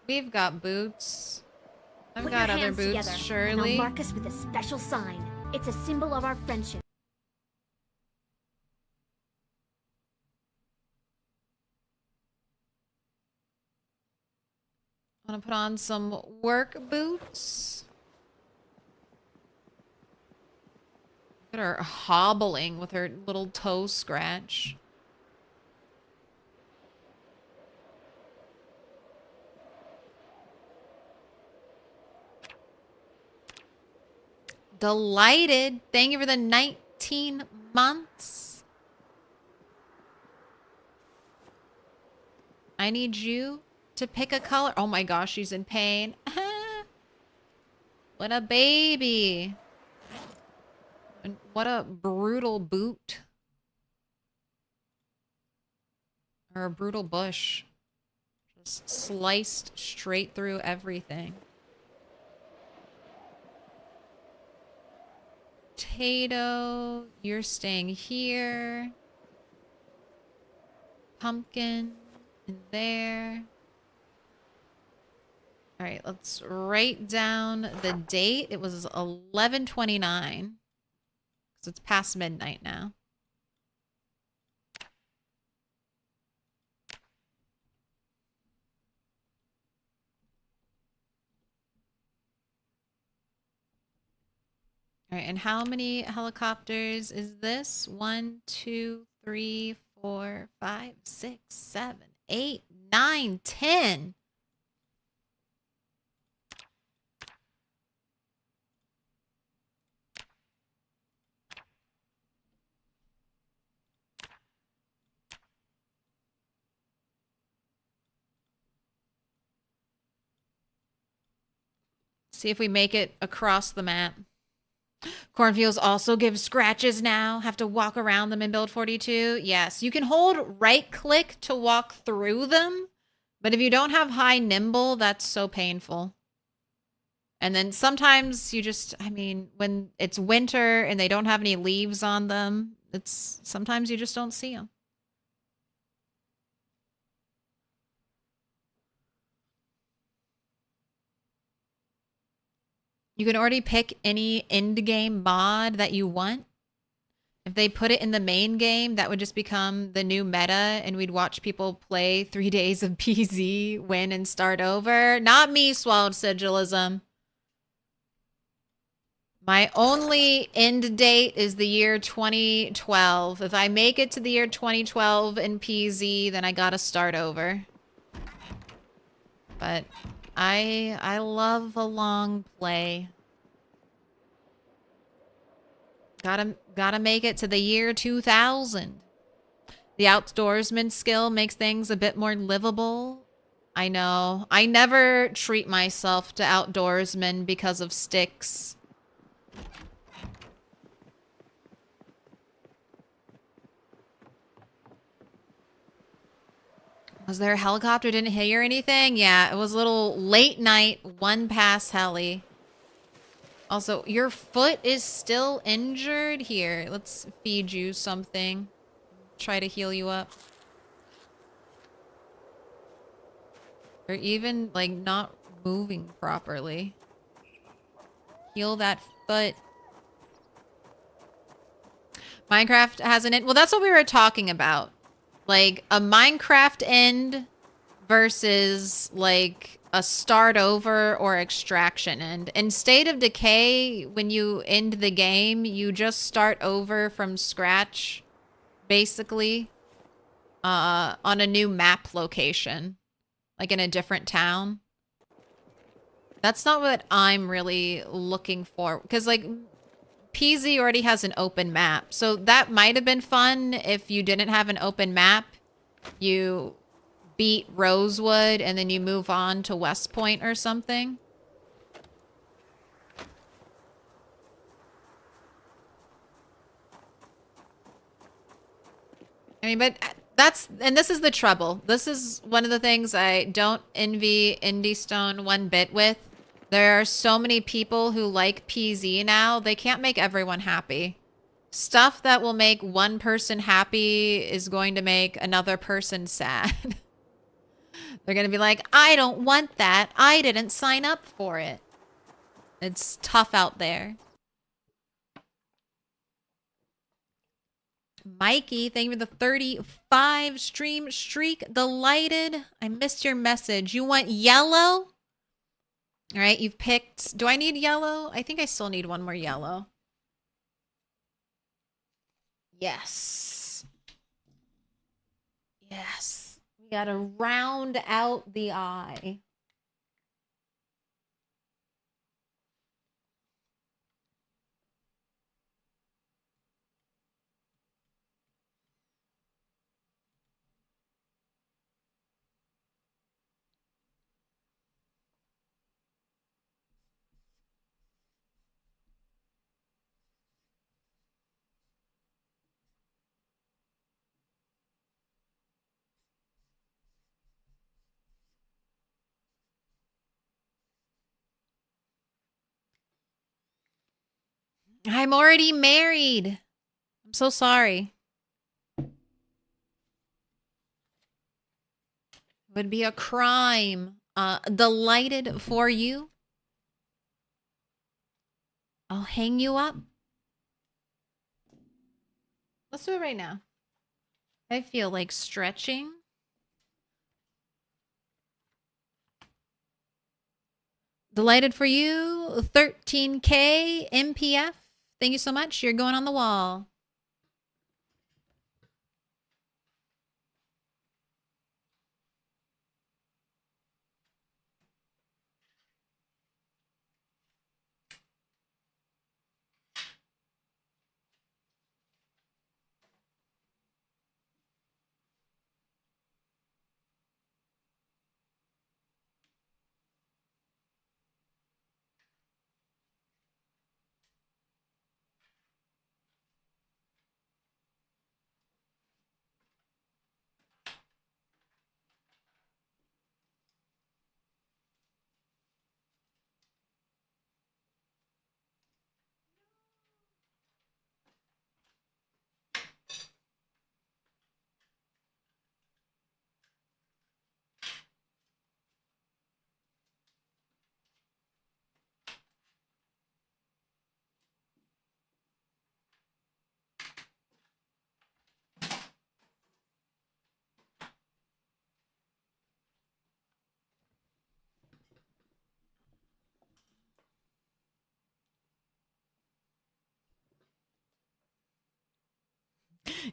S3: We've got boots. I've
S9: Put
S3: got
S9: your
S3: other
S9: hands
S3: boots,
S9: together,
S3: surely.
S9: And I'll mark us with a special sign. It's a symbol of our friendship. I'm gonna put on some work boots. Look at her hobbling with her little toe scratch. Delighted. Thank you for the 19 months. I need you to pick a color. Oh my gosh, she's in pain. What a baby. And what a brutal boot. Or a brutal bush. Just sliced straight through everything. Potato, you're staying here. Pumpkin in there. All right, let's write down the date. It was 11/29. So it's past midnight now. All right, and how many helicopters is this? 1, 2, 3, 4, 5, 6, 7, 8, 9, 10.
S3: See if we make it across the map. Cornfields also give scratches now. Have to walk around them in build 42. Yes, you can hold right click to walk through them. But if you don't have high nimble, that's so painful. And then sometimes you just, I mean, when it's winter and they don't have any leaves on them, sometimes you just don't see them. You can already pick any end game mod that you want. If they put it in the main game, that would just become the new meta and we'd watch people play 3 days of PZ, win, and start over. Not me, Swallowed Sigilism. My only end date is the year 2012. If I make it to the year 2012 in PZ, then I gotta start over. But I love a long play. Gotta make it to the year 2000. The outdoorsman skill makes things a bit more livable. I know. I never treat myself to outdoorsman because of sticks. Was there a helicopter? Didn't hear anything? Yeah, it was a little late night, one pass heli. Also, your foot is still injured? Here, let's feed you something. Try to heal you up. Or even, like, not moving properly. Heal that foot. Minecraft has an end. Well, that's what we were talking about. Like, a Minecraft end versus, like, a start over or extraction end. In State of Decay, when you end the game, you just start over from scratch, basically, on a new map location. Like, in a different town. That's not what I'm really looking for. Because, like, PZ already has an open map. So that might have been fun if you didn't have an open map. You beat Rosewood and then you move on to West Point or something. I mean, but and this is the trouble. This is one of the things I don't envy IndieStone one bit with. There are so many people who like PZ now, they can't make everyone happy. Stuff that will make one person happy is going to make another person sad. They're going to be like, I don't want that. I didn't sign up for it. It's tough out there. Mikey, thank you for the 35 stream streak. Delighted. I missed your message. You want yellow? All right, you've picked... Do I need yellow? I think I still need one more yellow. Yes. Yes. We gotta round out the eye. I'm already married. I'm so sorry. It would be a crime. Delighted for you. I'll hang you up. Let's do it right now. I feel like stretching. Delighted for you. 13K MPF. Thank you so much. You're going on the wall.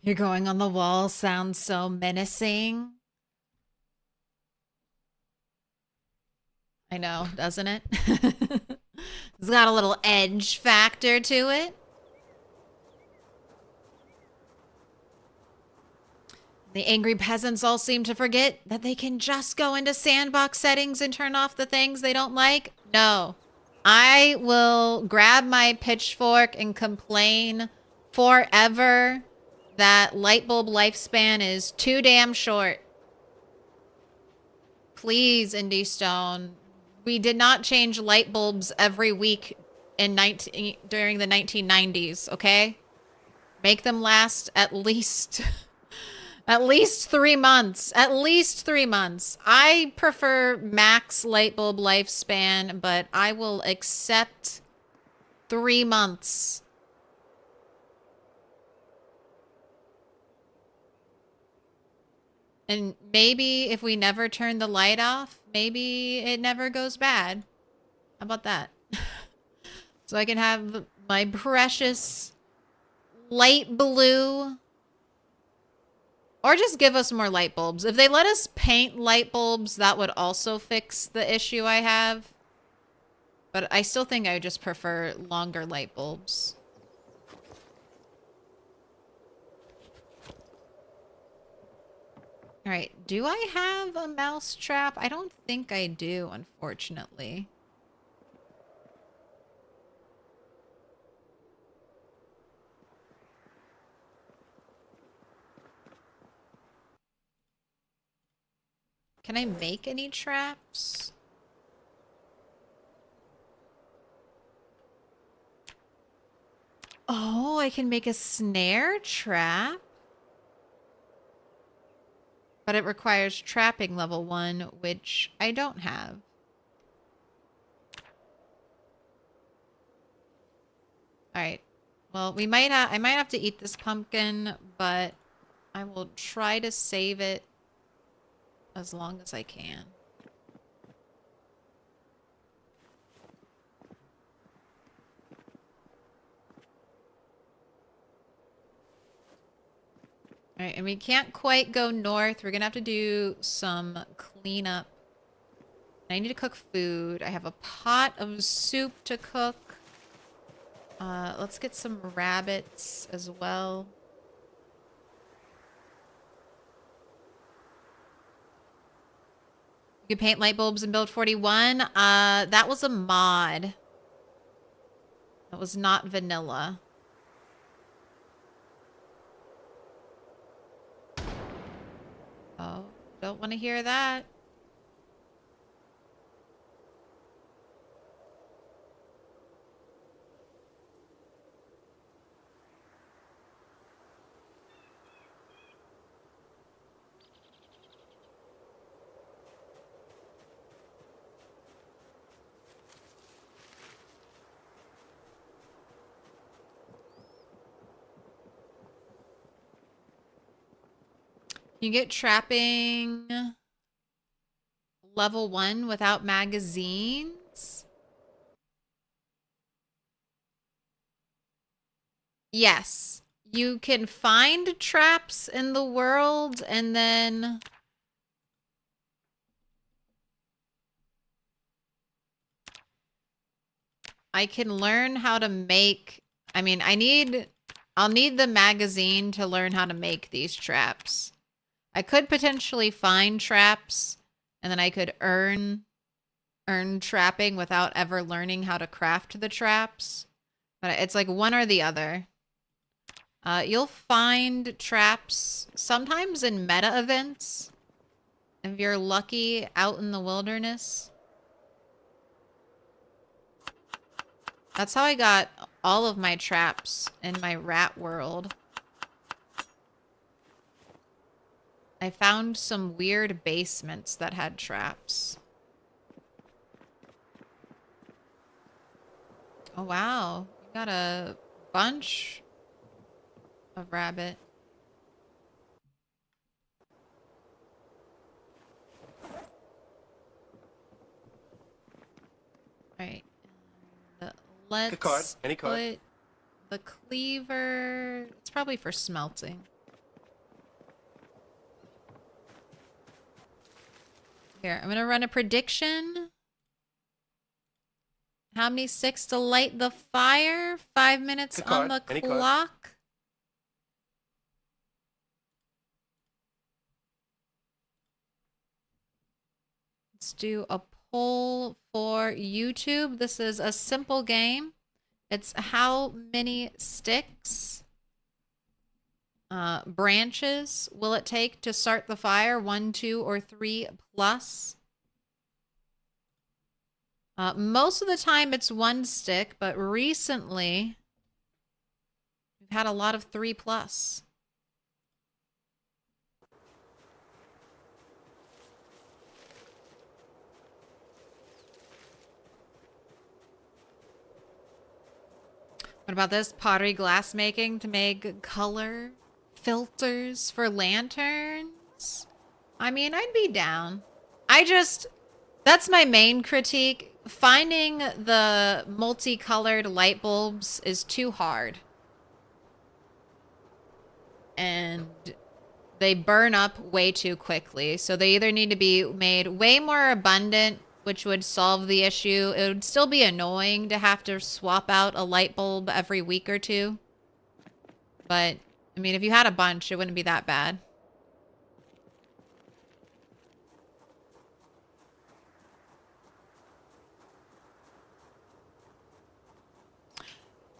S3: You're going on the wall sounds so menacing. I know, doesn't it? It's got a little edge factor to it. The angry peasants all seem to forget that they can just go into sandbox settings and turn off the things they don't like. No. I will grab my pitchfork and complain forever that light bulb lifespan is too damn short. Please, Indie Stone. We did not change light bulbs every week during the 1990s, okay? Make them last at least... At least 3 months. At least 3 months. I prefer max light bulb lifespan, but I will accept 3 months. And maybe if we never turn the light off, maybe it never goes bad. How about that? So I can have my precious light blue... Or just give us more light bulbs. If they let us paint light bulbs, that would also fix the issue I have. But I still think I would just prefer longer light bulbs. Alright, do I have a mouse trap? I don't think I do, unfortunately. Can I make any traps? Oh, I can make a snare trap. But it requires trapping level 1, which I don't have. Alright. Well, I might have to eat this pumpkin, but I will try to save it as long as I can. All right, and we can't quite go north. We're gonna have to do some cleanup. I need to cook food. I have a pot of soup to cook. Let's get some rabbits as well. You can paint light bulbs in build 41. That was a mod. That was not vanilla. Oh, don't want to hear that. You get trapping level 1 without magazines? Yes. You can find traps in the world and then... I can learn how to make... I mean, I'll need the magazine to learn how to make these traps. I could potentially find traps, and then I could earn trapping without ever learning how to craft the traps. But it's like one or the other. You'll find traps sometimes in meta events. If you're lucky out in the wilderness. That's how I got all of my traps in my rat world. I found some weird basements that had traps. Oh, wow. You got a bunch of rabbit. Alright. Let's
S8: Pick a card. Any card.
S3: put the cleaver... It's probably for smelting. Here, I'm gonna run a prediction. How many sticks to light the fire? 5 minutes
S8: Good
S3: on
S8: card.
S3: the
S8: Any card.
S3: clock. Let's do a poll for YouTube. This is a simple game. It's how many sticks, branches will it take to start the fire? 1, 2, or 3 plus. Most of the time it's 1 stick, but recently we've had a lot of 3 plus. What about this? Pottery glass making to make color filters for lanterns? I mean, I'd be down. That's my main critique. Finding the multicolored light bulbs is too hard. And they burn up way too quickly. So they either need to be made way more abundant, which would solve the issue. It would still be annoying to have to swap out a light bulb every week or two. But, I mean, if you had a bunch, it wouldn't be that bad.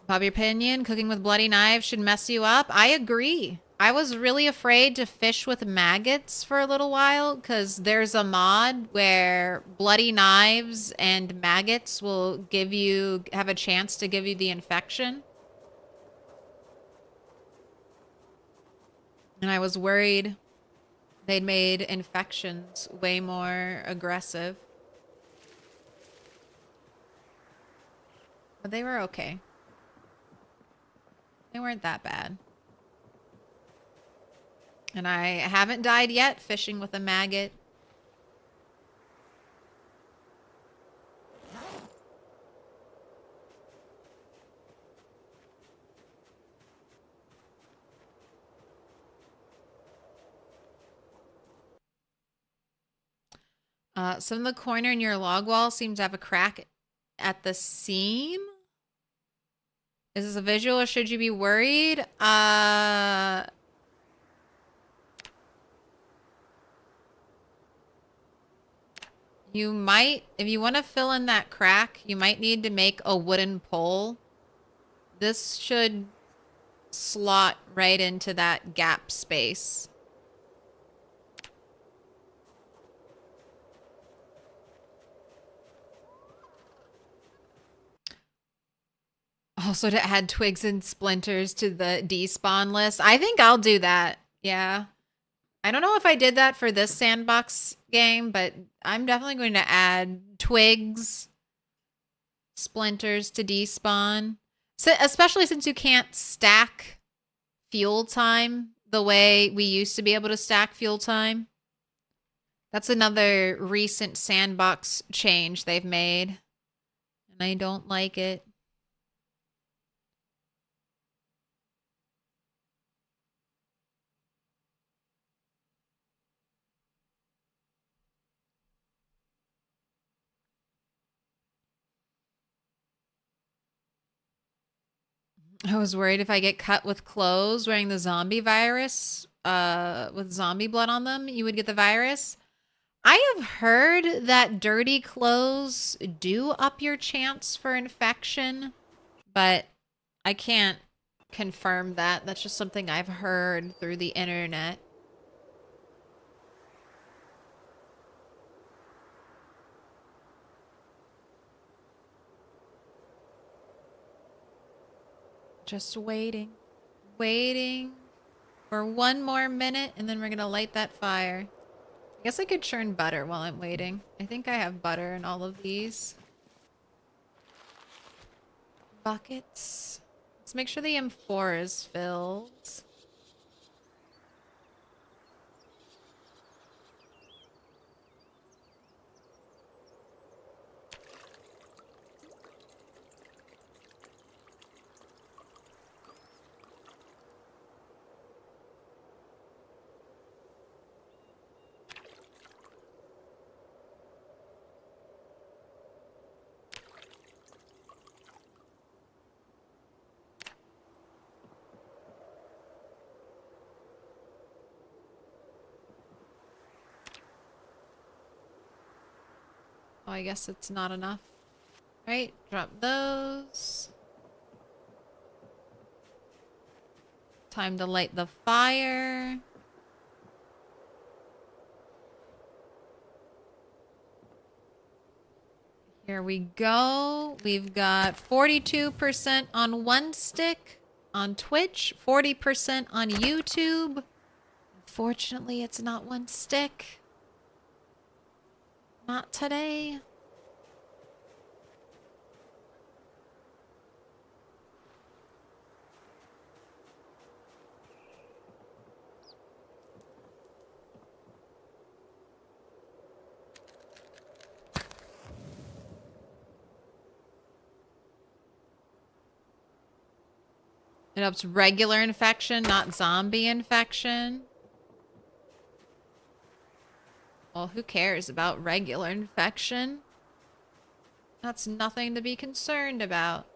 S3: Bobby Opinion, cooking with bloody knives should mess you up. I agree. I was really afraid to fish with maggots for a little while because there's a mod where bloody knives and maggots will have a chance to give you the infection. And I was worried they'd made infections way more aggressive. But they were okay. They weren't that bad. And I haven't died yet fishing with a maggot. Some of the corner in your log wall seems to have a crack at the seam. Is this a visual or should you be worried? You might, if you want to fill in that crack, you might need to make a wooden pole. This should slot right into that gap space. Also to add twigs and splinters to the despawn list. I think I'll do that. Yeah. I don't know if I did that for this sandbox game, but I'm definitely going to add twigs, splinters to despawn. So, especially since you can't stack fuel time the way we used to be able to stack fuel time. That's another recent sandbox change they've made. And I don't like it. I was worried if I get cut with clothes wearing the zombie virus, with zombie blood on them, you would get the virus. I have heard that dirty clothes do up your chance for infection, but I can't confirm that. That's just something I've heard through the internet. Just waiting for 1 more minute, and then we're gonna light that fire. I guess I could churn butter while I'm waiting. I think I have butter in all of these buckets. Let's make sure the M4 is filled. Oh, I guess it's not enough. Right, drop those. Time to light the fire. Here we go. We've got 42% on one stick on Twitch, 40% on YouTube. Unfortunately, it's not one stick. Not today. It ups regular infection, not zombie infection. Well, who cares about regular infection? That's nothing to be concerned about.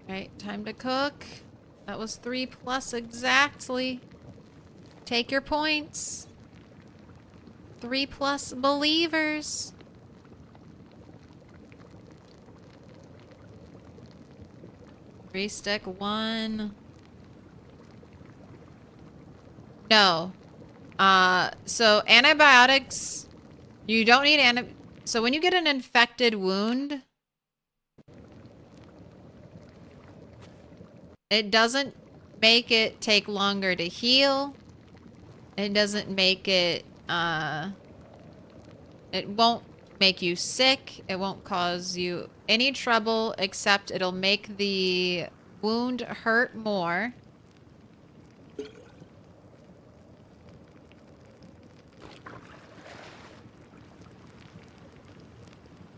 S3: Right, time to cook. That was 3+ exactly. Take your points. 3+ believers. Three stick 1. No. So antibiotics, you don't need so when you get an infected wound, it doesn't make it take longer to heal. It doesn't make it, it won't make you sick. It won't cause you any trouble, except it'll make the wound hurt more.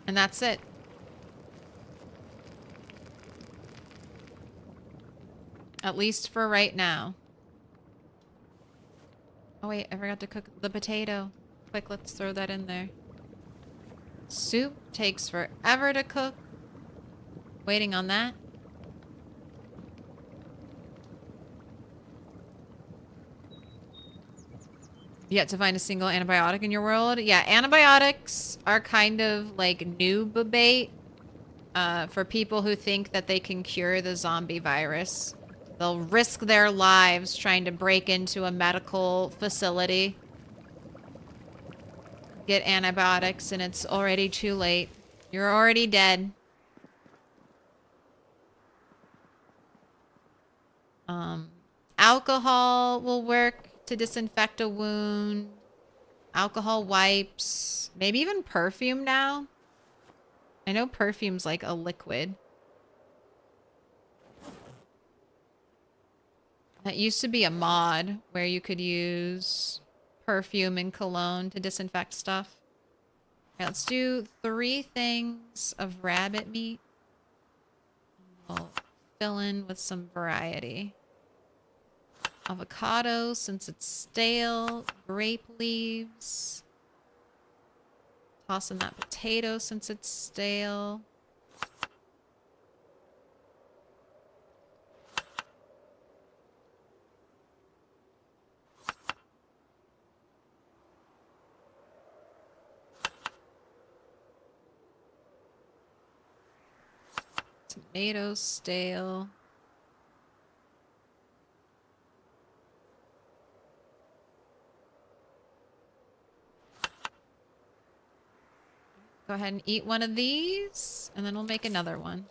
S3: And that's it. At least for right now. Oh wait, I forgot to cook the potato. Quick, let's throw that in there. Soup takes forever to cook. Waiting on that. Yet to find a single antibiotic in your world? Yeah, antibiotics are kind of like noob bait for people who think that they can cure the zombie virus. They'll risk their lives trying to break into a medical facility, get antibiotics, and it's already too late. You're already dead. Alcohol will work to disinfect a wound. Alcohol wipes. Maybe even perfume now. I know perfume's like a liquid. That used to be a mod where you could use perfume and cologne to disinfect stuff. Okay, let's do 3 things of rabbit meat. We'll fill in with some variety. Avocado, since it's stale. Grape leaves. Toss in that potato since it's stale. Tomatoes stale. Go ahead and eat one of these, and then we'll make another one.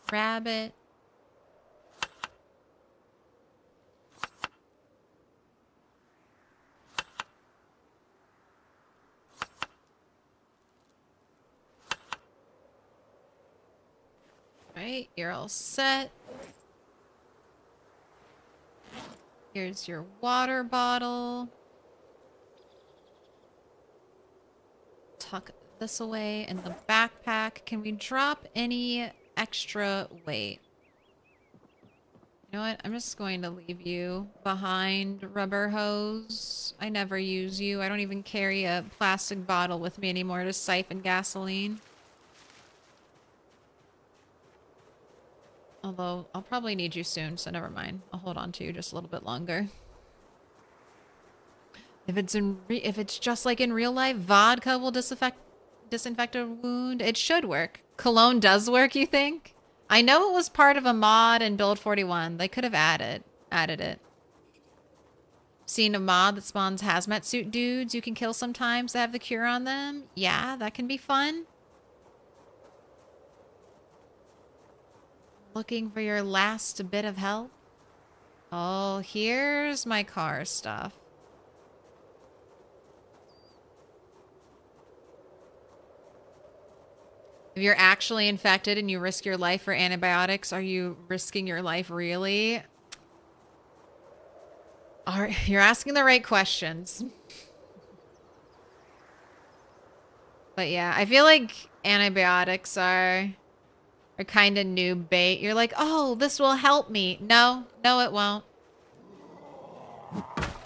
S3: Rabbit. Right, you're all set. Here's your water bottle. Tuck this away in the backpack. Can we drop any extra weight? You know what? I'm just going to leave you behind, rubber hose. I never use you. I don't even carry a plastic bottle with me anymore to siphon gasoline. Although, I'll probably need you soon, so never mind. I'll hold on to you just a little bit longer. If it's just like in real life, vodka will disinfect a wound. It should work. Cologne does work, you think? I know it was part of a mod in Build 41. They could have added it. Seen a mod that spawns hazmat suit dudes you can kill sometimes that have the cure on them. Yeah, that can be fun. Looking for your last bit of help? Oh, here's my car stuff. If you're actually infected and you risk your life for antibiotics, are you risking your life really? You're asking the right questions. But yeah, I feel like antibiotics are kind of noob bait. You're like, oh, this will help me. No, it won't.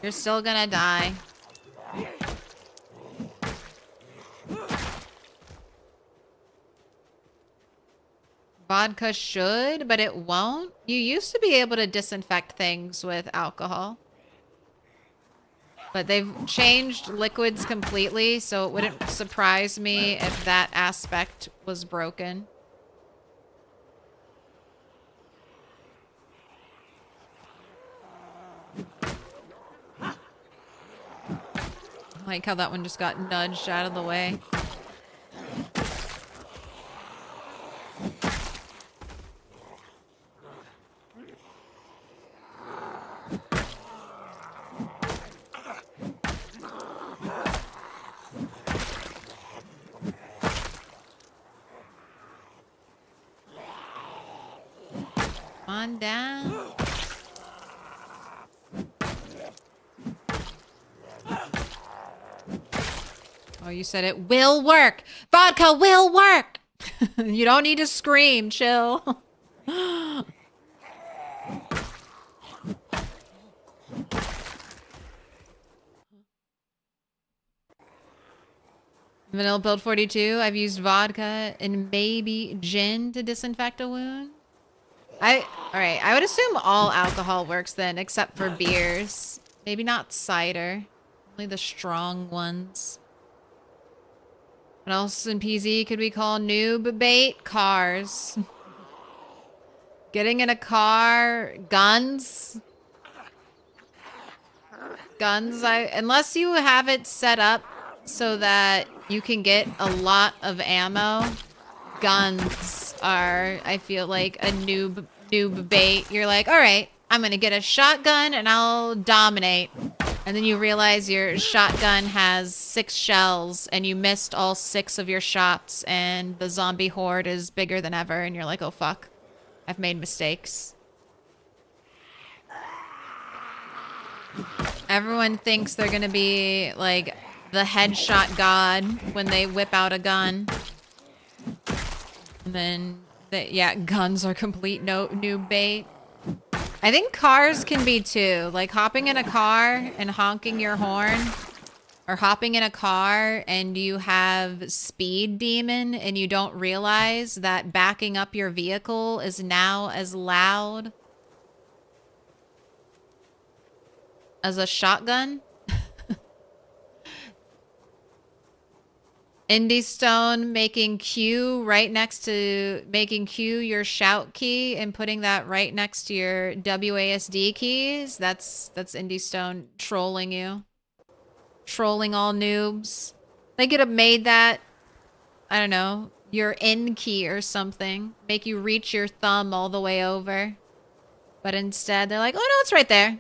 S3: You're still gonna die. Vodka should, but it won't. You used to be able to disinfect things with alcohol. But they've changed liquids completely, so it wouldn't surprise me if that aspect was broken. I like how that one just got nudged out of the way. On down. Oh, you said it will work. Vodka will work. You don't need to scream. Chill. Vanilla Build 42. I've used vodka and maybe gin to disinfect a wound. Alright, I would assume all alcohol works then, except for beers. Maybe not cider. Only the strong ones. What else in PZ could we call noob bait? Cars. Getting in a car. Guns. Guns, unless you have it set up so that you can get a lot of ammo, guns are, I feel like, a noob bait. You're like, all right, I'm gonna get a shotgun and I'll dominate. And then you realize your shotgun has 6 shells and you missed all 6 of your shots and the zombie horde is bigger than ever and you're like, oh fuck, I've made mistakes. Everyone thinks they're gonna be like the headshot god when they whip out a gun. And then, yeah, guns are complete noob bait. I think cars can be too. Like hopping in a car and honking your horn. Or hopping in a car and you have speed demon and you don't realize that backing up your vehicle is now as loud as a shotgun. Indie Stone making Q right next to making Q your shout key and putting that right next to your WASD keys. That's Indie Stone trolling you. Trolling all noobs. They could have made that, I don't know, your N key or something. Make you reach your thumb all the way over. But instead they're like, oh no, it's right there.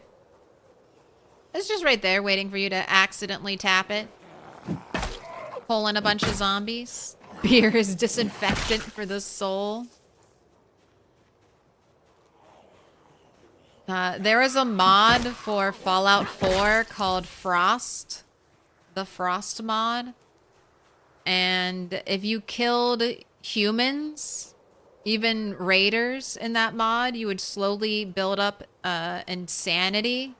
S3: It's just right there waiting for you to accidentally tap it. Pull in a bunch of zombies. Beer is disinfectant for the soul. There is a mod for Fallout 4 called Frost. The Frost mod. And if you killed humans even raiders in that mod, you would slowly build up insanity.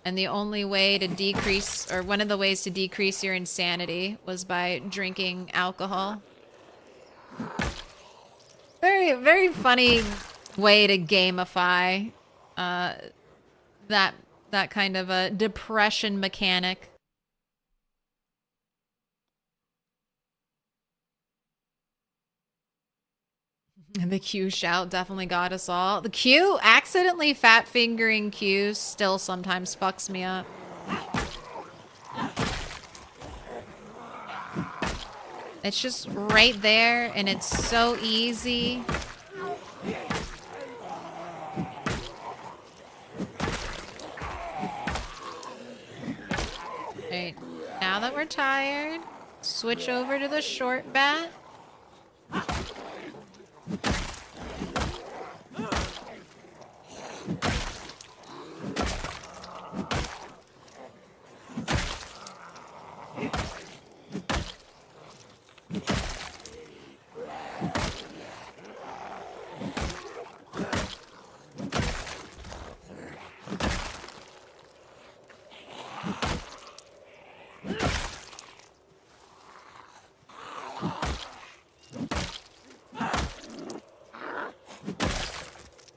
S3: And the only way to decrease, or one of the ways to decrease your insanity was by drinking alcohol. Very, very funny way to gamify that kind of a depression mechanic. And the Q shout definitely got us all. The Q, accidentally fat fingering Q still sometimes fucks me up. It's just right there and it's so easy. Alright, now that we're tired, switch over to the short bat.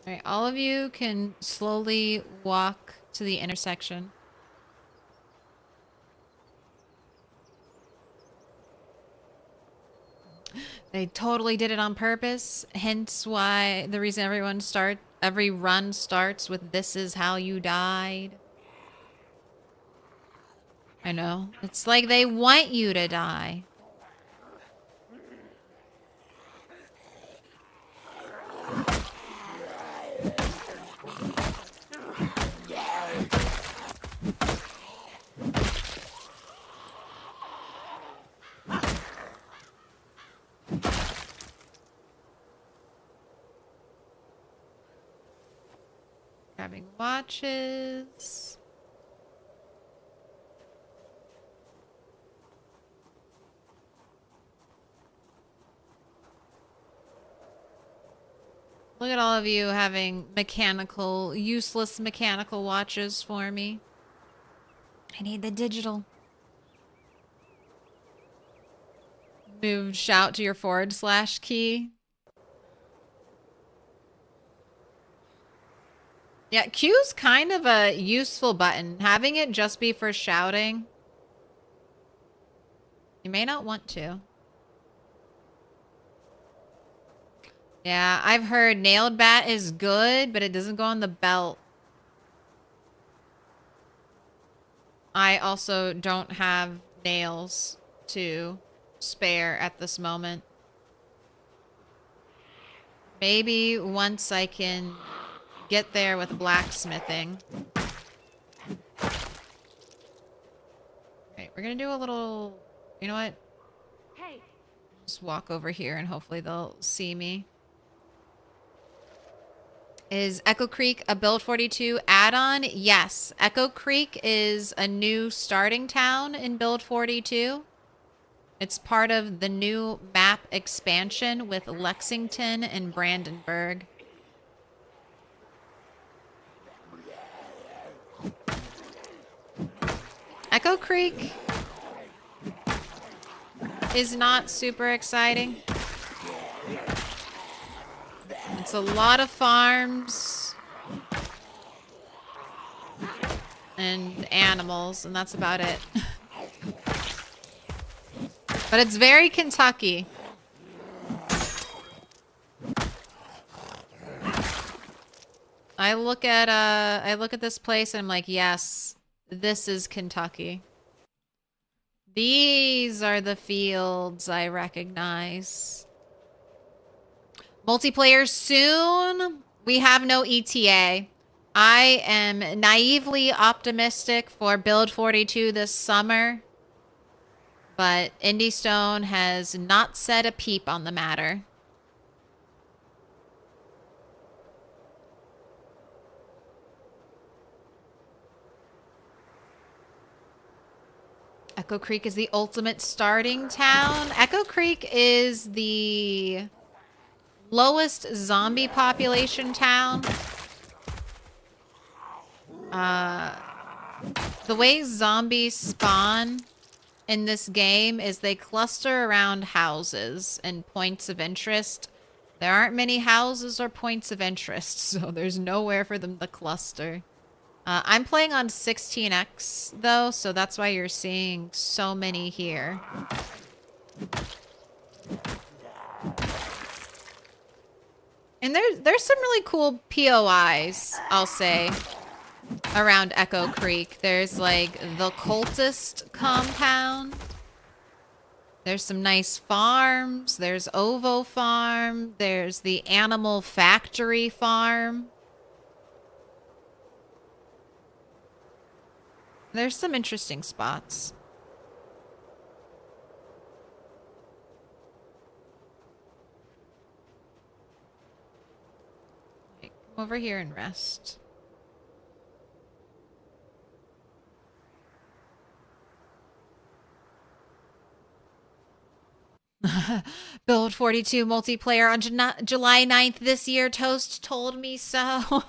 S3: Alright, all of you can slowly walk to the intersection. They totally did it on purpose, hence why the reason every run starts with "This is how you died." I know. It's like they want you to die. Grabbing watches. Look at all of you having useless mechanical watches for me. I need the digital. Move shout to your / key. Yeah, Q's kind of a useful button. Having it just be for shouting, you may not want to. Yeah, I've heard nailed bat is good, but it doesn't go on the belt. I also don't have nails to spare at this moment. Maybe once I can get there with blacksmithing. Okay, we're gonna do a little... You know what?
S6: Hey.
S3: Just walk over here and hopefully they'll see me. Is Echo Creek a Build 42 add-on? Yes. Echo Creek is a new starting town in Build 42. It's part of the new map expansion with Lexington and Brandenburg. Echo Creek is not super exciting. It's a lot of farms and animals, and that's about it. But it's very Kentucky. I look at this place and I'm like, yes, this is Kentucky. These are the fields I recognize. Multiplayer soon. We have no ETA. I am naively optimistic for Build 42 this summer, but Indie Stone has not said a peep on the matter. Echo Creek is the ultimate starting town. Echo Creek is the lowest zombie population town. The way zombies spawn in this game is they cluster around houses and points of interest. There aren't many houses or points of interest, so there's nowhere for them to cluster. I'm playing on 16x though, so that's why you're seeing so many here. And there's some really cool POIs, I'll say, around Echo Creek. There's like the cultist compound. There's some nice farms. There's Ovo Farm. There's the Animal Factory Farm. There's some interesting spots. Okay, come over here and rest. Build 42 multiplayer on July 9th this year. Toast told me so.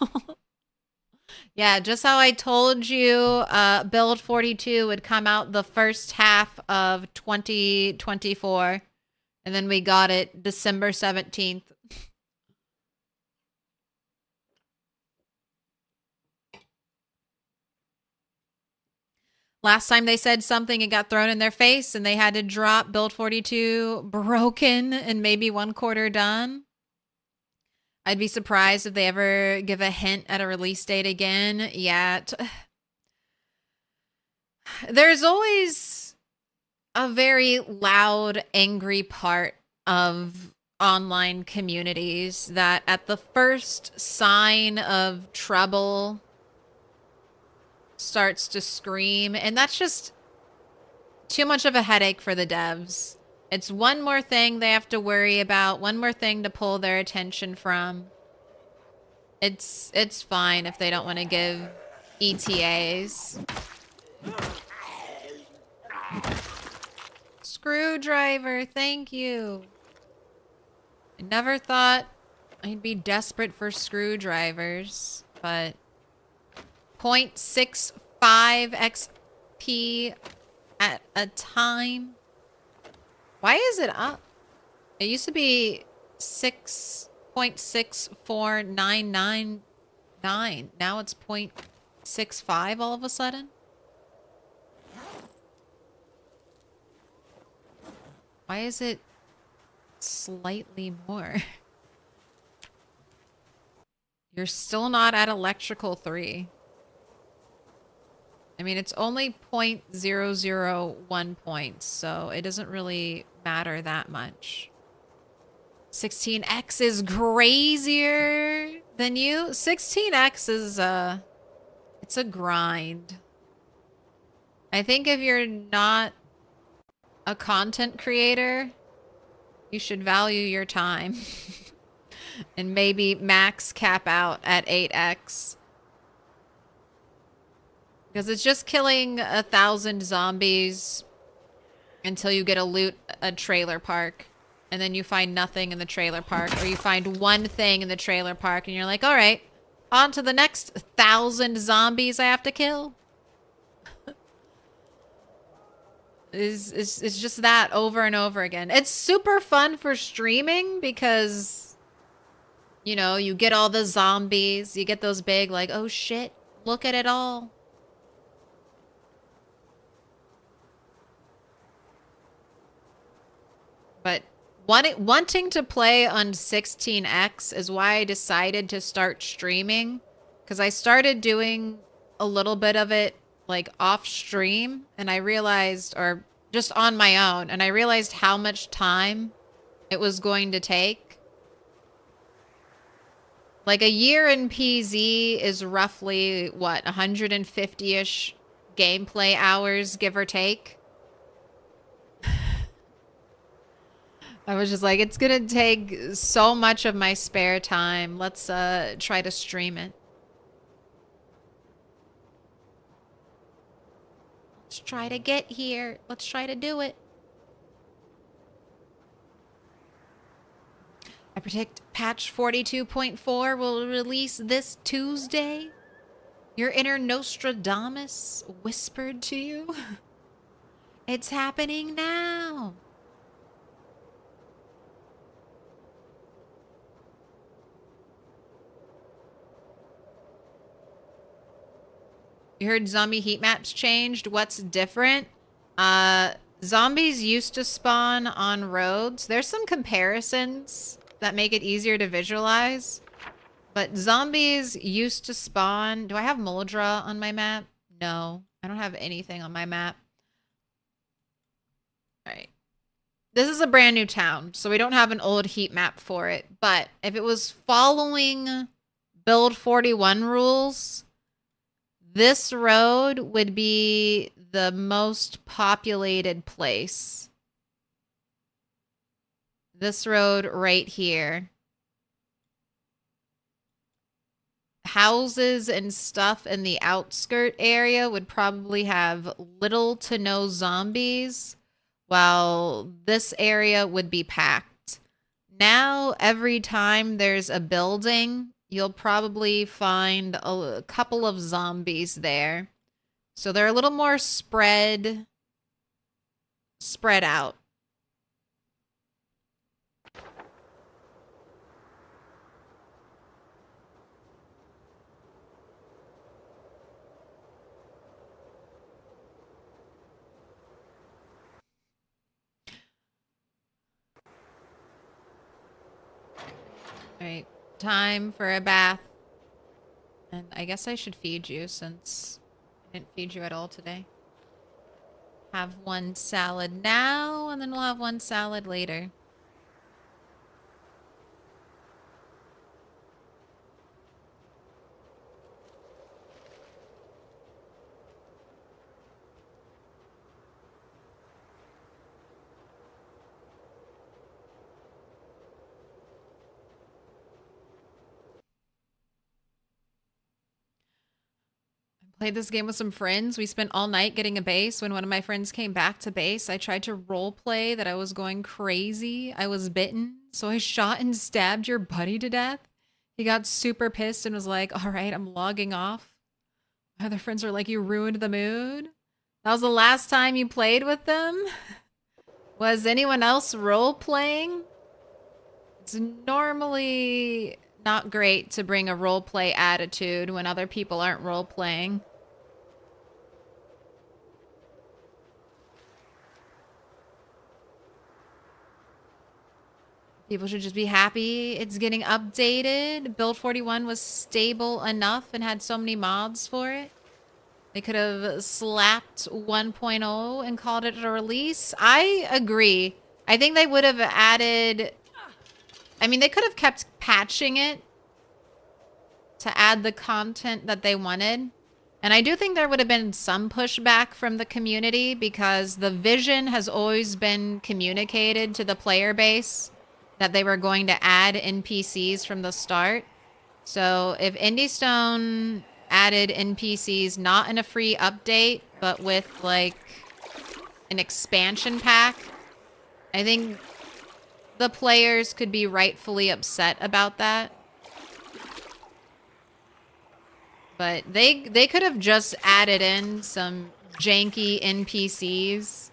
S3: Yeah, just how I told you Build 42 would come out the first half of 2024. And then we got it December 17th. Last time they said something, it got thrown in their face and they had to drop Build 42 broken and maybe 1/4 done. I'd be surprised if they ever give a hint at a release date again yet. There's always a very loud, angry part of online communities that at the first sign of trouble starts to scream, and that's just too much of a headache for the devs. It's one more thing they have to worry about, one more thing to pull their attention from. It's fine if they don't want to give ETAs. Screwdriver, thank you. I never thought I'd be desperate for screwdrivers, but 0.65 XP at a time. Why is it up? It used to be 6.64999. Now it's 0.65 all of a sudden. Why is it slightly more? You're still not at electrical 3. I mean, it's only 0.001 points, so it doesn't really matter that much. 16x is crazier than you. 16x is it's a grind. I think if you're not a content creator, you should value your time and maybe max cap out at 8x. Because it's just killing 1,000 zombies until you get a trailer park. And then you find nothing in the trailer park. Or you find one thing in the trailer park and you're like, all right, on to the next 1,000 zombies I have to kill. It's just that over and over again. It's super fun for streaming because, you know, you get all the zombies. You get those big like, oh shit, look at it all. But wanting to play on 16x is why I decided to start streaming. Because I started doing a little bit of it like off stream. And I realized, or just on my own, and I realized how much time it was going to take. Like a year in PZ is roughly, what, 150-ish gameplay hours, give or take. I was just like, it's gonna take so much of my spare time. Let's try to stream it. Let's try to get here. Let's try to do it. I predict patch 42.4 will release this Tuesday. Your inner Nostradamus whispered to you. It's happening now. You heard zombie heat maps changed. What's different? Zombies used to spawn on roads. There's some comparisons that make it easier to visualize. But zombies used to spawn... Do I have Moldra on my map? No. I don't have anything on my map. Alright. This is a brand new town, so we don't have an old heat map for it. But if it was following Build 41 rules, this road would be the most populated place. This road right here. Houses and stuff in the outskirt area would probably have little to no zombies, while this area would be packed. Now, every time there's a building, you'll probably find a couple of zombies there. So they're a little more spread out. All right, time for a bath. And I guess I should feed you since I didn't feed you at all today. Have one salad now, and then we'll have one salad later. Played this game with some friends. We spent all night getting a base. When one of my friends came back to base, I tried to role play that I was going crazy. I was bitten, so I shot and stabbed your buddy to death. He got super pissed and was like, all right, I'm logging off. My other friends were like, you ruined the mood. That was the last time you played with them? Was anyone else role playing? It's normally not great to bring a role play attitude when other people aren't role playing. People should just be happy it's getting updated. Build 41 was stable enough and had so many mods for it. They could have slapped 1.0 and called it a release. I agree. I think they would have added... I mean, they could have kept patching it to add the content that they wanted. And I do think there would have been some pushback from the community because the vision has always been communicated to the player base that they were going to add NPCs from the start. So if Indiestone added NPCs not in a free update, but with like an expansion pack, I think the players could be rightfully upset about that. But they could have just added in some janky NPCs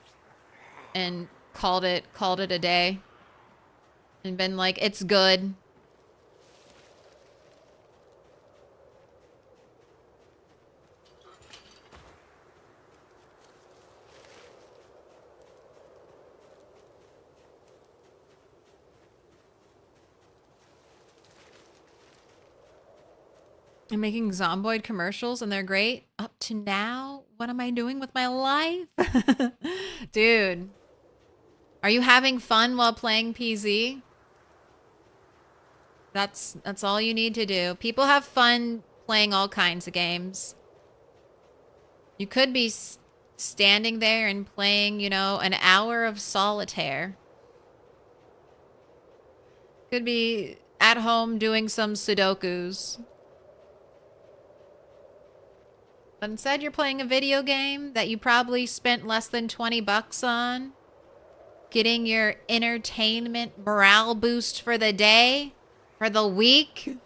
S3: and called it a day. And been like, it's good. I'm making Zomboid commercials and they're great. Up to now, what am I doing with my life? Dude, are you having fun while playing PZ? That's all you need to do. People have fun playing all kinds of games. You could be standing there and playing, you know, an hour of solitaire. Could be at home doing some Sudokus. But instead you're playing a video game that you probably spent less than $20 on. Getting your entertainment morale boost for the day, for the week.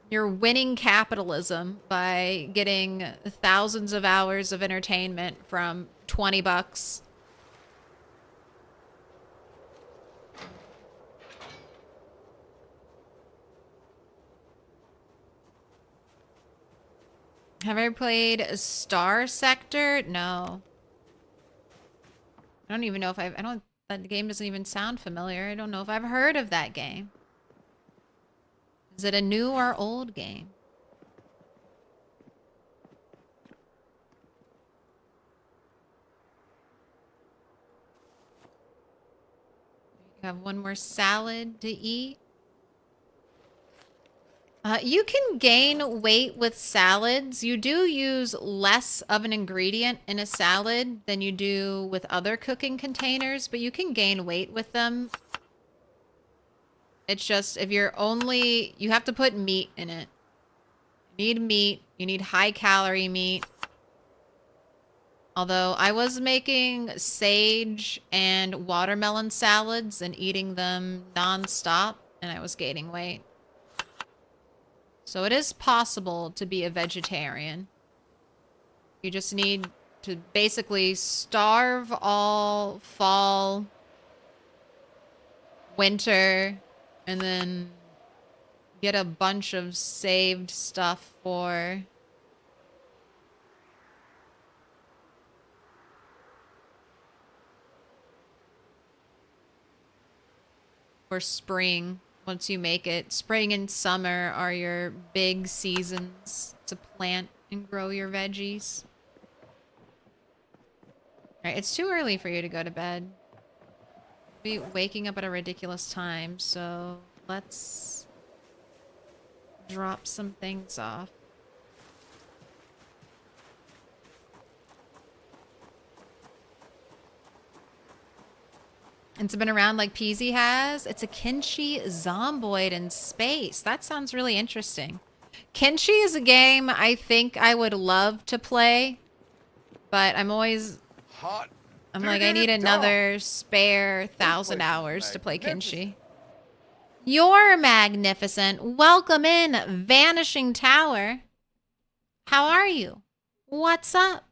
S3: You're winning capitalism by getting thousands of hours of entertainment from $20. Have I ever played Star Sector? No. I don't even know if that game doesn't even sound familiar. I don't know if I've heard of that game. Is it a new or old game? You have one more salad to eat. You can gain weight with salads. You do use less of an ingredient in a salad than you do with other cooking containers, but you can gain weight with them. It's just if you're only, you have to put meat in it. You need meat. You need high calorie meat. Although I was making sage and watermelon salads and eating them non-stop, and I was gaining weight. So it is possible to be a vegetarian. You just need to basically starve all fall, winter, and then get a bunch of saved stuff for spring. Once you make it, spring and summer are your big seasons to plant and grow your veggies. Alright, it's too early for you to go to bed. Be waking up at a ridiculous time, so let's drop some things off. It's been around like Peasy has. It's a Kenshi Zomboid in space. That sounds really interesting. Kenshi is a game I think I would love to play, but I'm always... I'm like, I need another spare 1,000 hours to play Kenshi. You're magnificent. Welcome in, Vanishing Tower. How are you? What's up?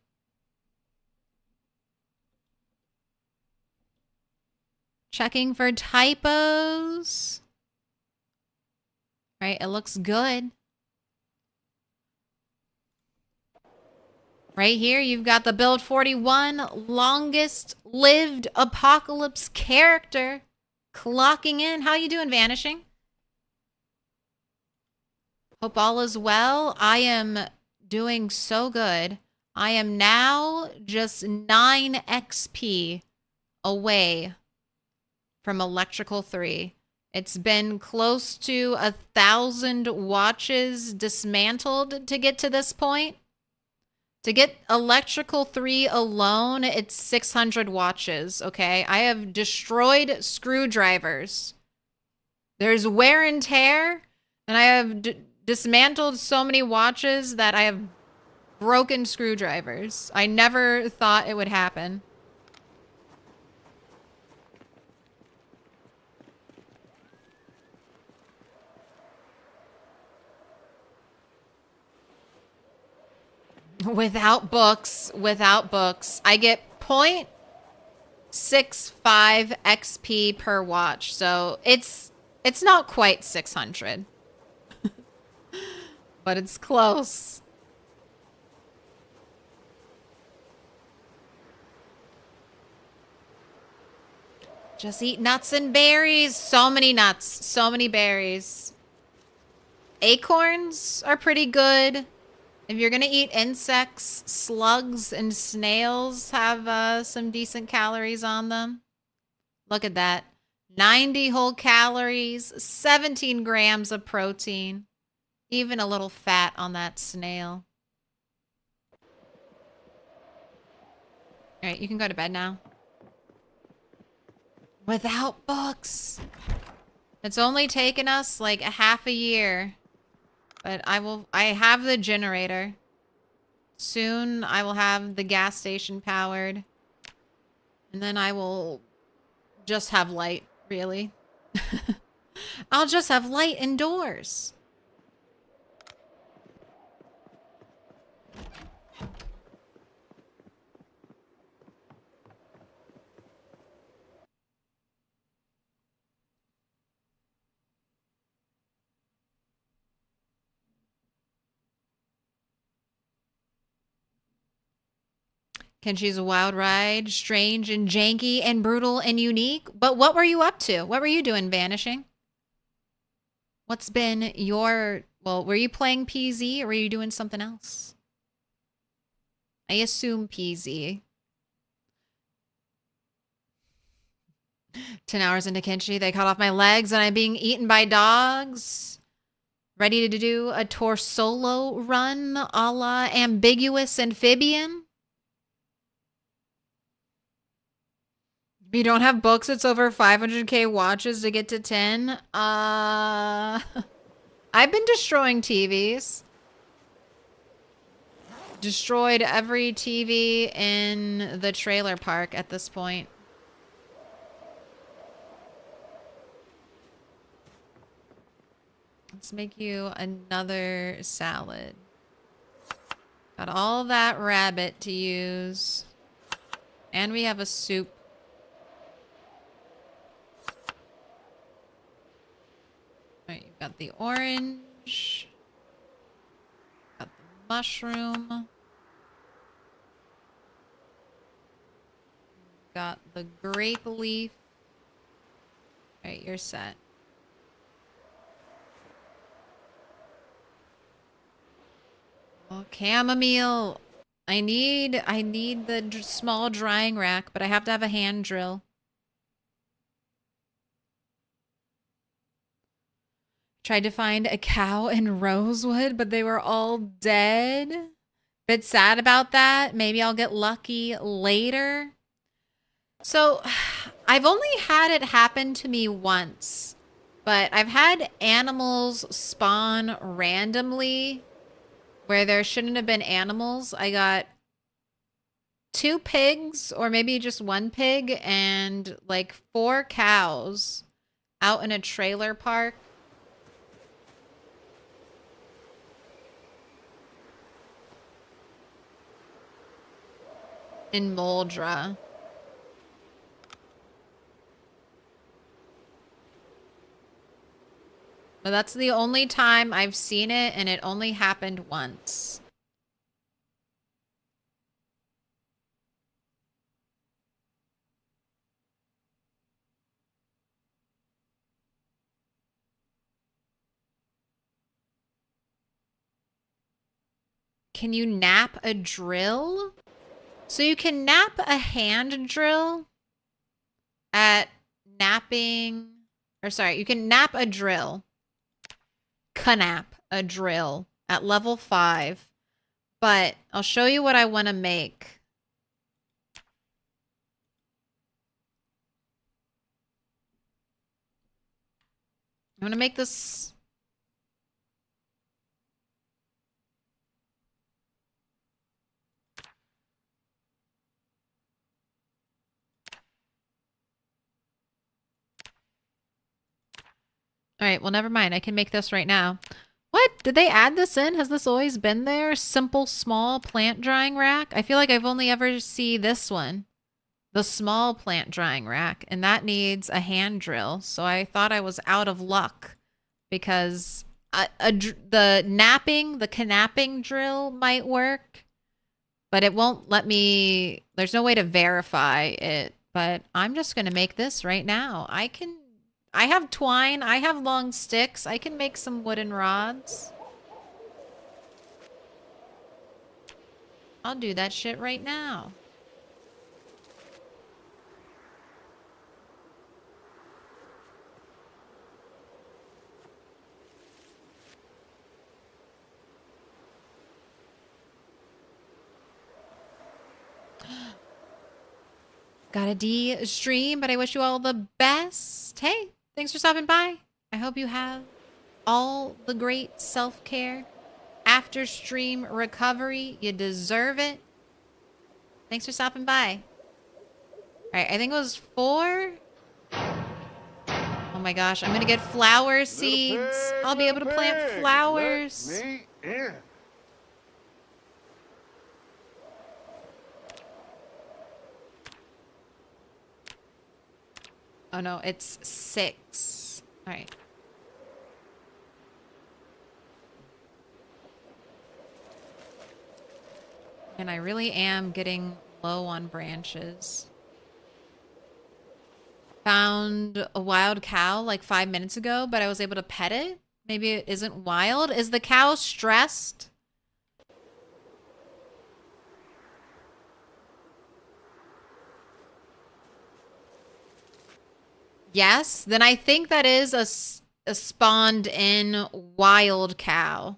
S3: Checking for typos. Right, it looks good. Right here, you've got the Build 41 longest lived apocalypse character clocking in. How you doing, Vanishing? Hope all is well. I am doing so good. I am now just 9 XP away from Electrical 3. It's been close to 1,000 watches dismantled to get to this point. To get Electrical 3 alone, it's 600 watches, okay? I have destroyed screwdrivers. There's wear and tear, and I have dismantled so many watches that I have broken screwdrivers. I never thought it would happen. Without books, I get 0.65 XP per watch, so it's not quite 600. But it's close. Just eat nuts and berries. So many nuts, so many berries. Acorns are pretty good. If you're gonna eat insects, slugs and snails have some decent calories on them. Look at that. 90 whole calories, 17 grams of protein. Even a little fat on that snail. All right, you can go to bed now. Without books. It's only taken us like a half a year. But I have the generator. Soon I will have the gas station powered. And then I will just have light, really. I'll just have light indoors. Kenshi's a wild ride, strange and janky and brutal and unique. But what were you up to? What were you doing, Vanishing? What's been your... Well, were you playing PZ or were you doing something else? I assume PZ. 10 hours into Kenshi, they cut off my legs and I'm being eaten by dogs. Ready to do a torsolo run a la ambiguous amphibian? If you don't have books, it's over 500k watches to get to 10. I've been destroying TVs. Destroyed every TV in the trailer park at this point. Let's make you another salad. Got all that rabbit to use. And we have a soup. Alright, you've got the orange. Got the mushroom. Got the grape leaf. Alright, you're set. Oh, chamomile. I need the small drying rack, but I have to have a hand drill. Tried to find a cow in Rosewood, but they were all dead. Bit sad about that. Maybe I'll get lucky later. So, I've only had it happen to me once, but I've had animals spawn randomly where there shouldn't have been animals. I got 2 pigs, or maybe just 1 pig, and like 4 cows out in a trailer park. In Moldra. But that's the only time I've seen it, and it only happened once. Can you nap a drill? So you can nap a hand drill at napping, or sorry, you can nap a drill. Canap a drill at level 5, but I'll show you what I want to make. I'm going to make this. All right, well, never mind. I can make this right now. What? Did they add this in? Has this always been there? Simple, small plant drying rack? I feel like I've only ever seen this one. The small plant drying rack. And that needs a hand drill. So I thought I was out of luck. Because the canapping drill might work. But it won't let me... There's no way to verify it. But I'm just going to make this right now. I have twine. I have long sticks. I can make some wooden rods. I'll do that shit right now. Got a D stream, but I wish you all the best. Hey, thanks for stopping by. I hope you have all the great self-care after stream recovery. You deserve it. Thanks for stopping by. Alright, I think it was 4. Oh my gosh, I'm gonna get flower seeds. I'll be able to plant flowers.
S5: Let me in.
S3: Oh no, it's 6. Alright. And I really am getting low on branches. Found a wild cow like 5 minutes ago, but I was able to pet it. Maybe it isn't wild. Is the cow stressed? Yes, then I think that is a spawned in wild cow.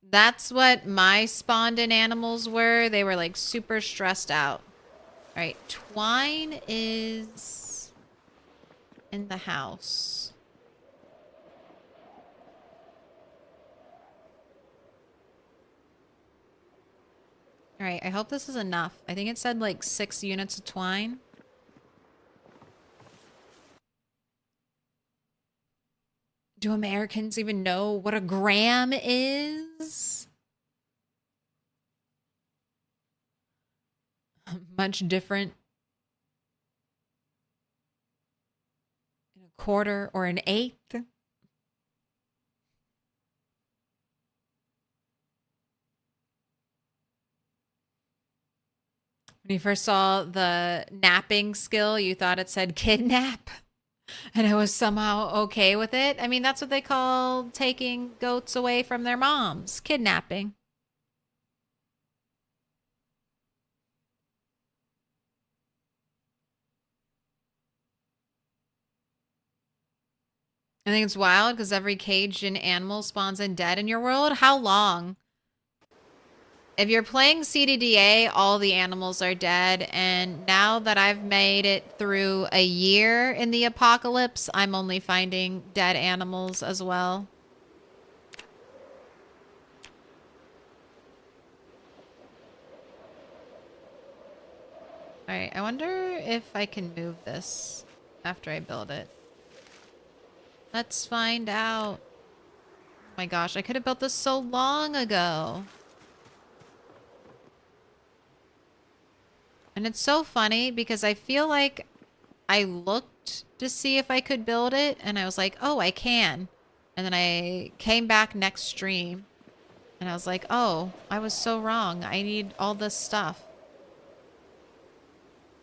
S3: That's what my spawned in animals were. They were like super stressed out. All right, twine is in the house. All right, I hope this is enough. I think it said like 6 units of twine. Do Americans even know what a gram is? Much different in a quarter or an eighth. When you first saw the napping skill, you thought it said kidnap. And I was somehow okay with it. I mean, that's what they call taking goats away from their moms. Kidnapping. I think it's wild because every caged in animal spawns in dead in your world. How long? If you're playing CDDA, all the animals are dead, and now that I've made it through a year in the apocalypse, I'm only finding dead animals as well. Alright, I wonder if I can move this after I build it. Let's find out. Oh my gosh, I could have built this so long ago. And it's so funny because I feel like I looked to see if I could build it and I was like, oh, I can. And then I came back next stream and I was like, oh, I was so wrong. I need all this stuff.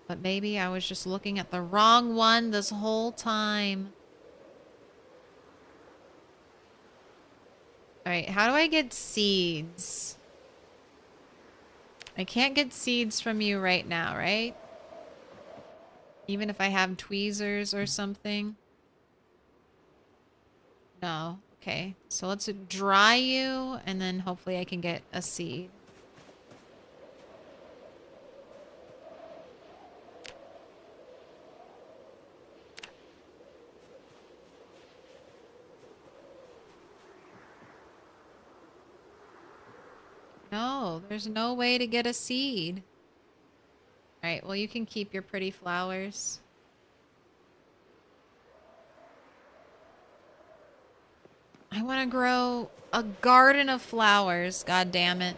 S3: But maybe I was just looking at the wrong one this whole time. All right, how do I get seeds? I can't get seeds from you right now, right? Even if I have tweezers or something? No. Okay, so let's dry you, and then hopefully I can get a seed. No, there's no way to get a seed. Alright, well you can keep your pretty flowers. I want to grow a garden of flowers, god damn it.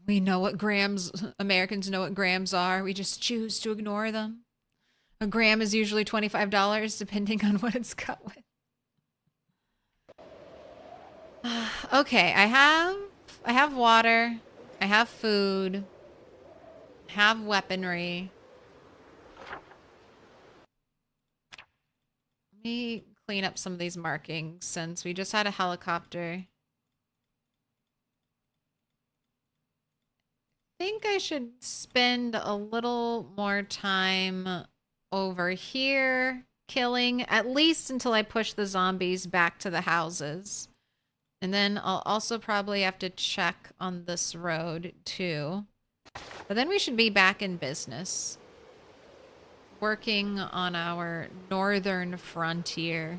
S3: We know what grams, Americans know what grams are. We just choose to ignore them. A gram is usually $25 depending on what it's cut with. Okay, I have water. I have food. I have weaponry. Let me clean up some of these markings since we just had a helicopter. I think I should spend a little more time over here killing, at least until I push the zombies back to the houses. And then I'll also probably have to check on this road too. But then we should be back in business. working on our northern frontier.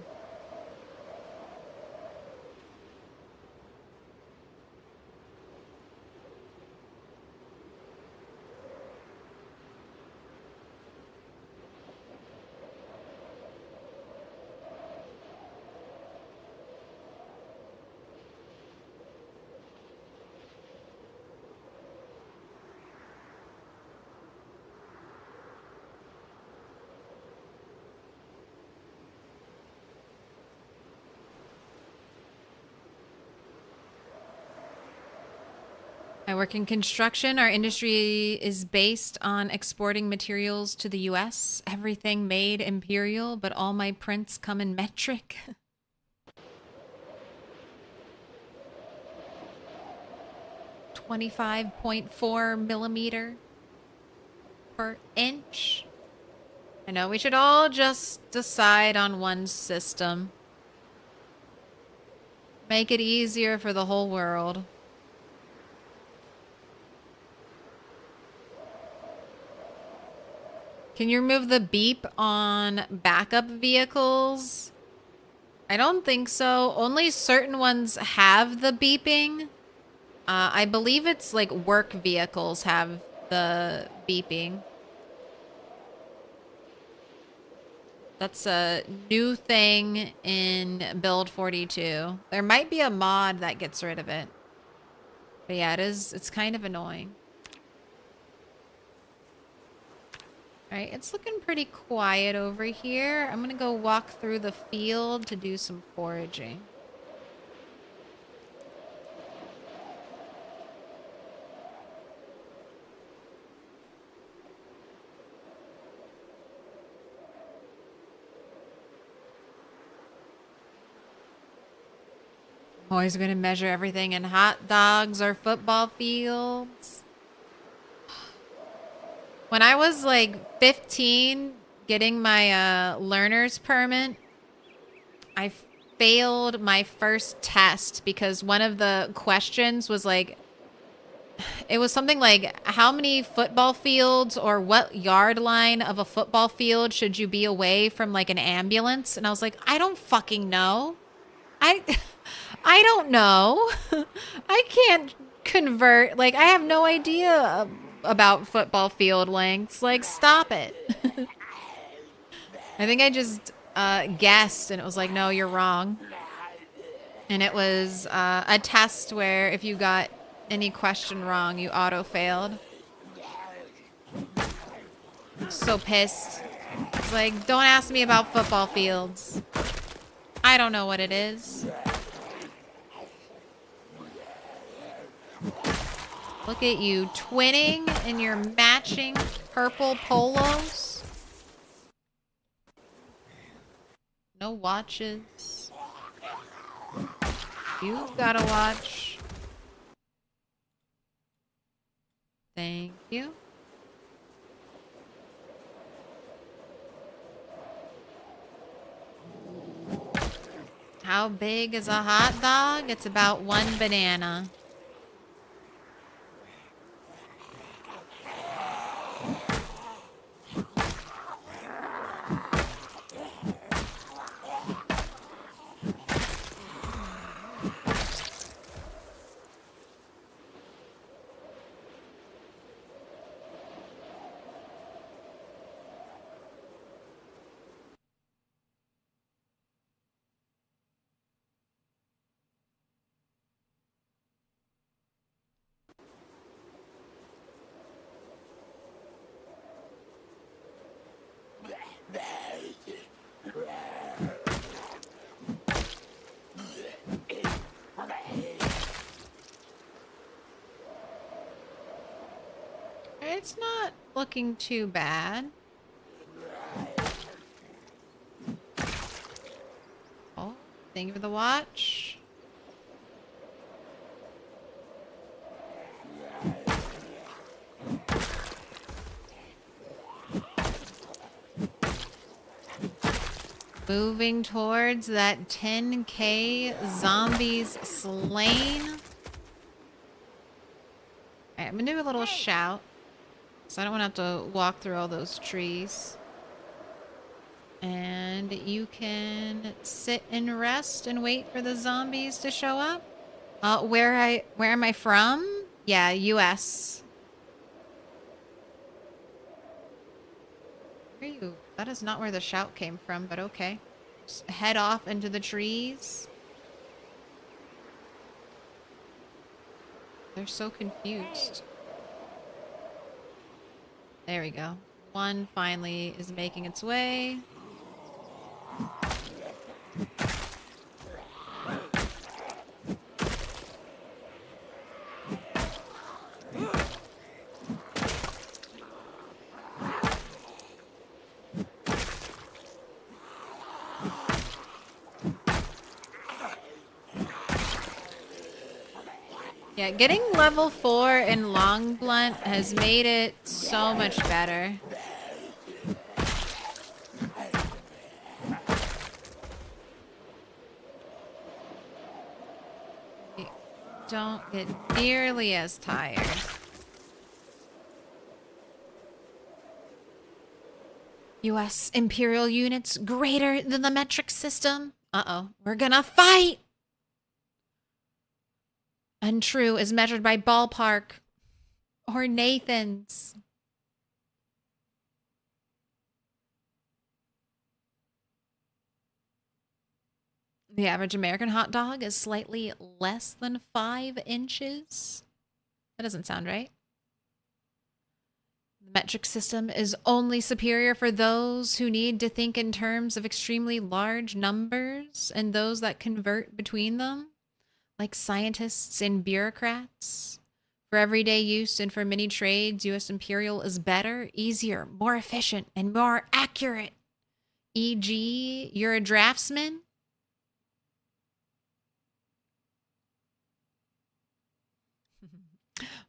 S3: I work in construction. Our industry is based on exporting materials to the US. Everything made imperial, but all my prints come in metric. 25.4 millimeter per inch. I know we should all just decide on one system. Make it easier for the whole world. Can you remove the beep on backup vehicles? I don't think so. Only certain ones have the beeping. I believe it's like work vehicles have the beeping. That's a new thing in build 42. There might be a mod that gets rid of it. But yeah, it's kind of annoying. Alright, it's looking pretty quiet over here. I'm gonna go walk through the field to do some foraging. I'm always gonna measure everything in hot dogs or football fields. When I was like 15 getting my learner's permit, I failed my first test because one of the questions was like, it was something like, how many football fields or what yard line of a football field should you be away from like an ambulance? And I was like, I don't fucking know. I don't know. I can't convert. Like, I have no idea about football field lengths. Like, stop it. I think I just guessed and it was like, no, you're wrong. And it was a test where if you got any question wrong, you auto-failed. So pissed. It's like, don't ask me about football fields. I don't know what it is. Look at you twinning in your matching purple polos. No watches. You've got a watch. Thank you. How big is a hot dog? It's about 1 banana. It's not looking too bad. Oh, thank you for the watch. Moving towards that 10K zombies slain. Alright, I'm gonna do a little shout. So I don't want to have to walk through all those trees. And you can sit and rest and wait for the zombies to show up. Where am I from? Yeah, US. Where are you? That is not where the shout came from, but okay. Just head off into the trees. They're so confused. There we go. One finally is making its way. Yeah, getting level 4 in Long Blunt has made it so much better. You don't get nearly as tired. US Imperial units greater than the metric system. Uh-oh, we're gonna fight! Untrue is measured by ballpark or Nathan's. The average American hot dog is slightly less than 5 inches. That doesn't sound right. The metric system is only superior for those who need to think in terms of extremely large numbers and those that convert between them, like scientists and bureaucrats. For everyday use and for many trades, U.S. Imperial is better, easier, more efficient, and more accurate. E.g., you're a draftsman?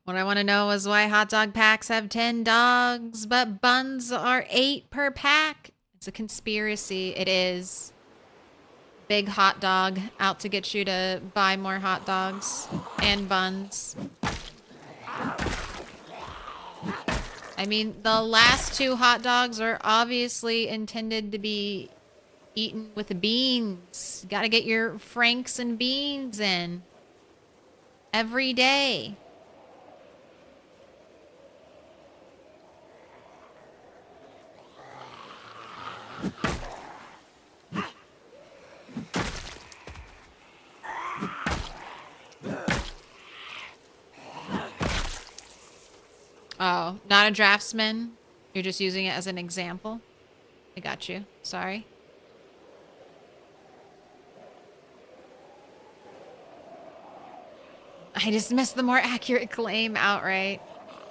S3: What I want to know is why hot dog packs have 10 dogs, but buns are 8 per pack. It's a conspiracy. It is. Big hot dog out to get you to buy more hot dogs and buns. I mean, the last 2 hot dogs are obviously intended to be eaten with beans. Gotta get your Franks and beans in. Every day. Oh, not a draftsman? You're just using it as an example? I got you. Sorry. I dismissed the more accurate claim outright.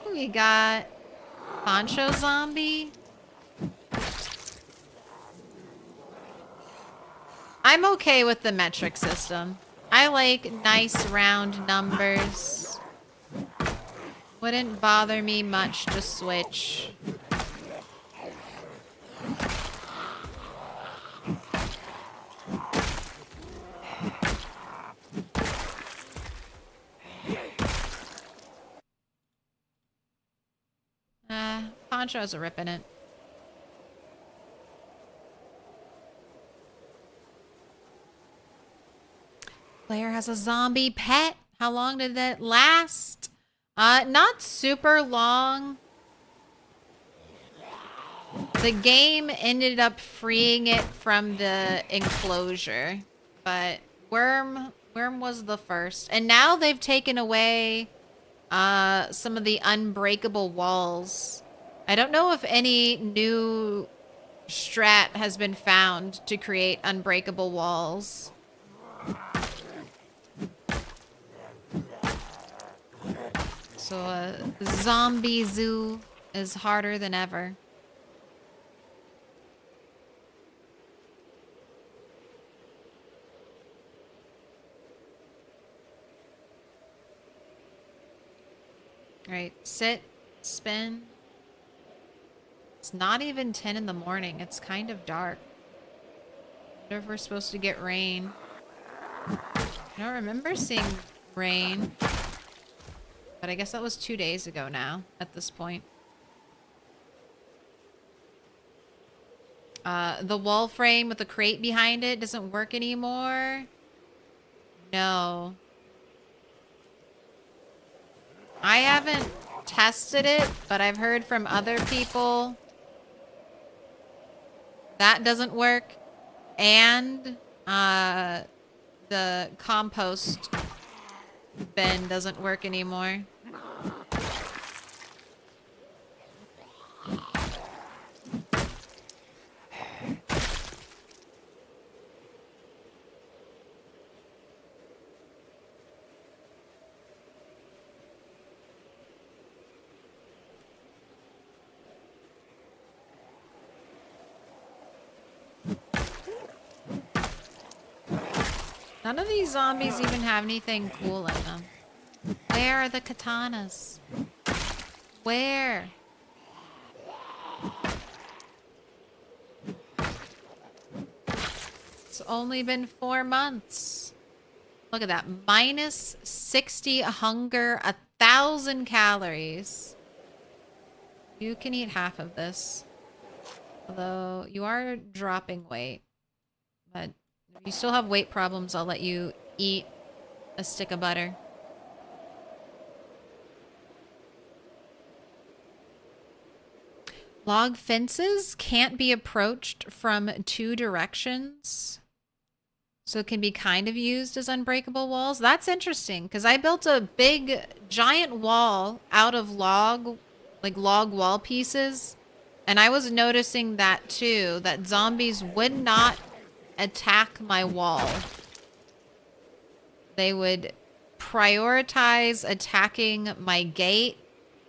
S3: We got Poncho Zombie. I'm okay with the metric system. I like nice round numbers. Wouldn't bother me much to switch. Ponchos are ripping it. Player has a zombie pet. How long did that last? Not super long. The game ended up freeing it from the enclosure, but Worm was the first. And now they've taken away some of the unbreakable walls. I don't know if any new strat has been found to create unbreakable walls. So zombie zoo is harder than ever. All right, sit, spin. It's not even 10 in the morning. It's kind of dark. I wonder if we're supposed to get rain. I don't remember seeing rain. But I guess that was 2 days ago now, at this point. The wall frame with the crate behind it doesn't work anymore. No. I haven't tested it, but I've heard from other people that doesn't work. And the compost bin doesn't work anymore. None of these zombies even have anything cool in them. Where are the katanas? Where? It's only been 4 months. Look at that. Minus 60 hunger, 1,000 calories. You can eat half of this. Although you are dropping weight. But if you still have weight problems, I'll let you eat a stick of butter. Log fences can't be approached from 2 directions. So it can be kind of used as unbreakable walls. That's interesting, because I built a big, giant wall out of log wall pieces. And I was noticing that too, that zombies would not attack my wall. They would prioritize attacking my gate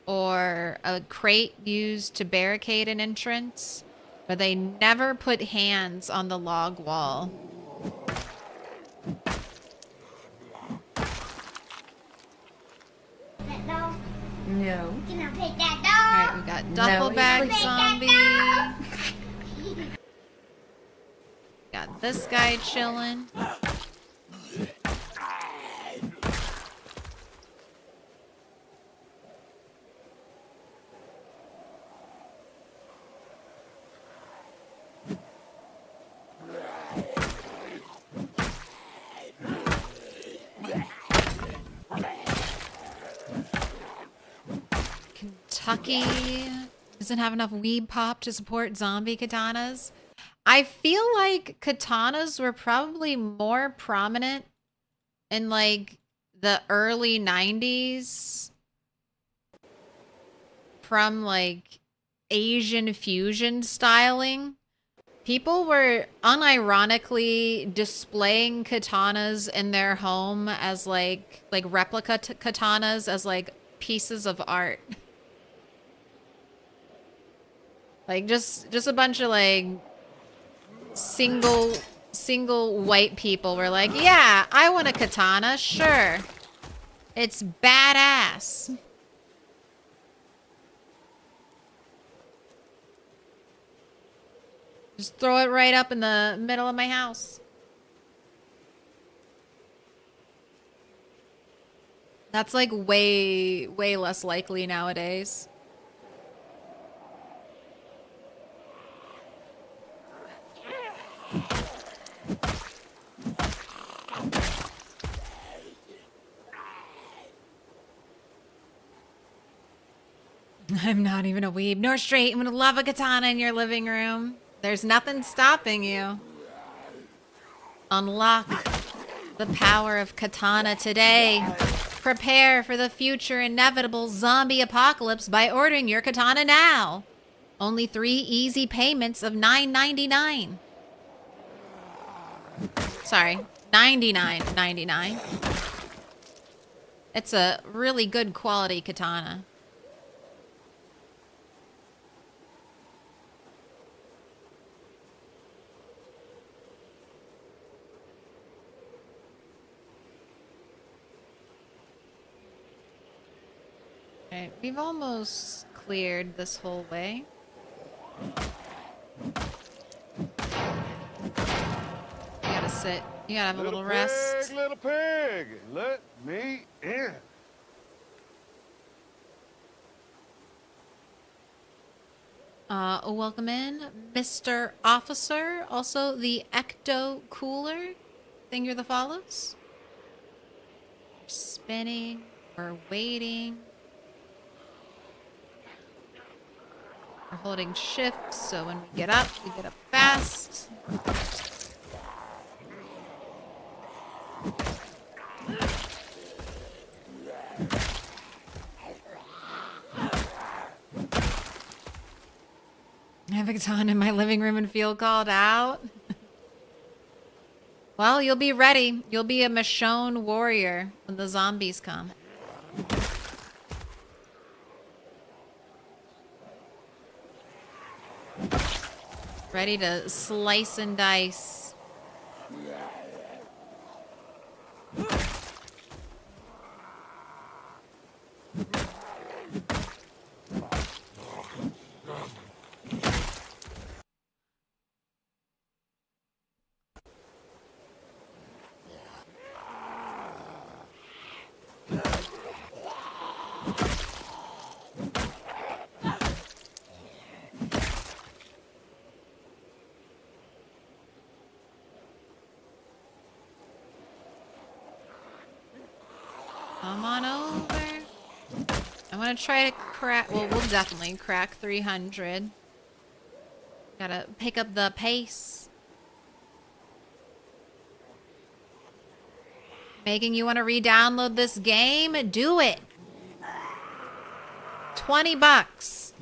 S3: or a crate used to barricade an entrance, but they never put hands on the log wall.
S4: That dog.
S6: No.
S4: Can I pet that
S3: Alright,
S4: dog?
S3: we got duffel
S6: No,
S3: bag
S6: he's
S3: zombie. Got this guy chilling. Kentucky doesn't have enough weed pop to support zombie katanas. I feel like katanas were probably more prominent in like the early 90s from like Asian fusion styling. People were unironically displaying katanas in their home as like replica katanas as like pieces of art. Like just a bunch of like single white people were like, yeah, I want a katana, sure. It's badass. Just throw it right up in the middle of my house. That's like way less likely nowadays. I'm not even a weeb nor straight. I'm gonna love a katana in your living room. There's nothing stopping you. Unlock the power of katana today. Prepare for the future inevitable zombie apocalypse by ordering your katana now. Only 3 easy payments of $9.99. Sorry, $99.99. It's a really good quality katana. Alright, we've almost cleared this whole way. You gotta sit. You gotta have a little rest.
S5: Little pig, let me in.
S3: Welcome in, Mr. Officer. Also, the Ecto Cooler. Think you're the follows? We're spinning. We're waiting. We're holding shift, so when we get up fast. Having time in my living room and feel called out. Well, you'll be ready. You'll be a Michonne warrior when the zombies come. Ready to slice and dice. Come on over. I want to try to crack... Well, we'll definitely crack 300. Gotta pick up the pace. Making you want to re-download this game? Do it. $20.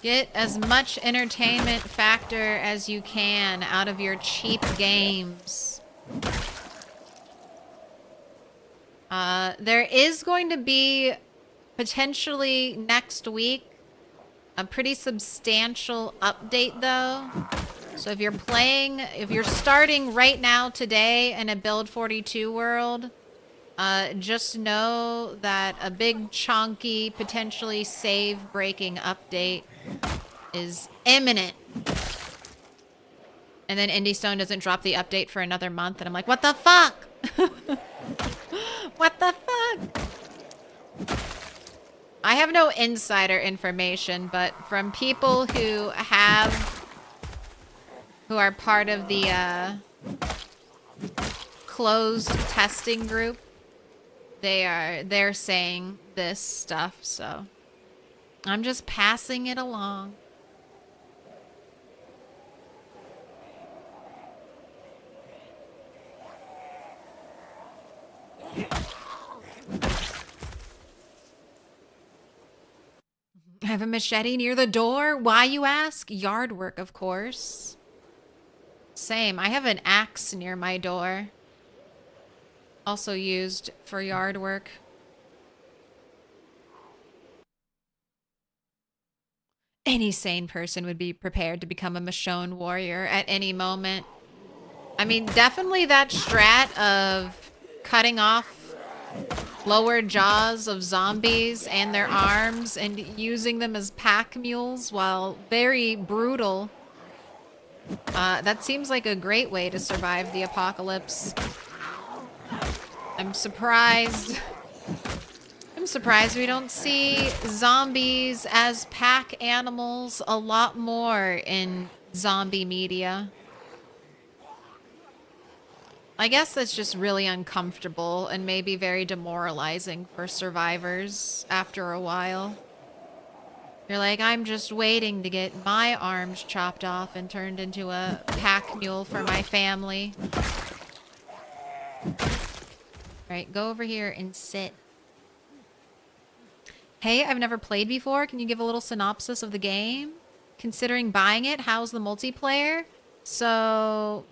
S3: Get as much entertainment factor as you can out of your cheap games. There is going to be potentially next week a pretty substantial update though. So if you're starting right now today in a Build 42 world, just know that a big chunky, potentially save-breaking update is imminent. And then IndieStone doesn't drop the update for another month, and I'm like, what the fuck? What the fuck? I have no insider information, but from people who are part of the closed testing group, they're saying this stuff, so I'm just passing it along. I have a machete near the door. Why, you ask? Yard work, of course. Same. I have an axe near my door. Also used for yard work. Any sane person would be prepared to become a Michonne warrior at any moment. I mean, definitely that strat of cutting off lower jaws of zombies and their arms and using them as pack mules, while very brutal. That seems like a great way to survive the apocalypse. I'm surprised we don't see zombies as pack animals a lot more in zombie media. I guess that's just really uncomfortable and maybe very demoralizing for survivors after a while. You're like, I'm just waiting to get my arms chopped off and turned into a pack mule for my family. Alright, go over here and sit. Hey, I've never played before. Can you give a little synopsis of the game? Considering buying it, how's the multiplayer? So...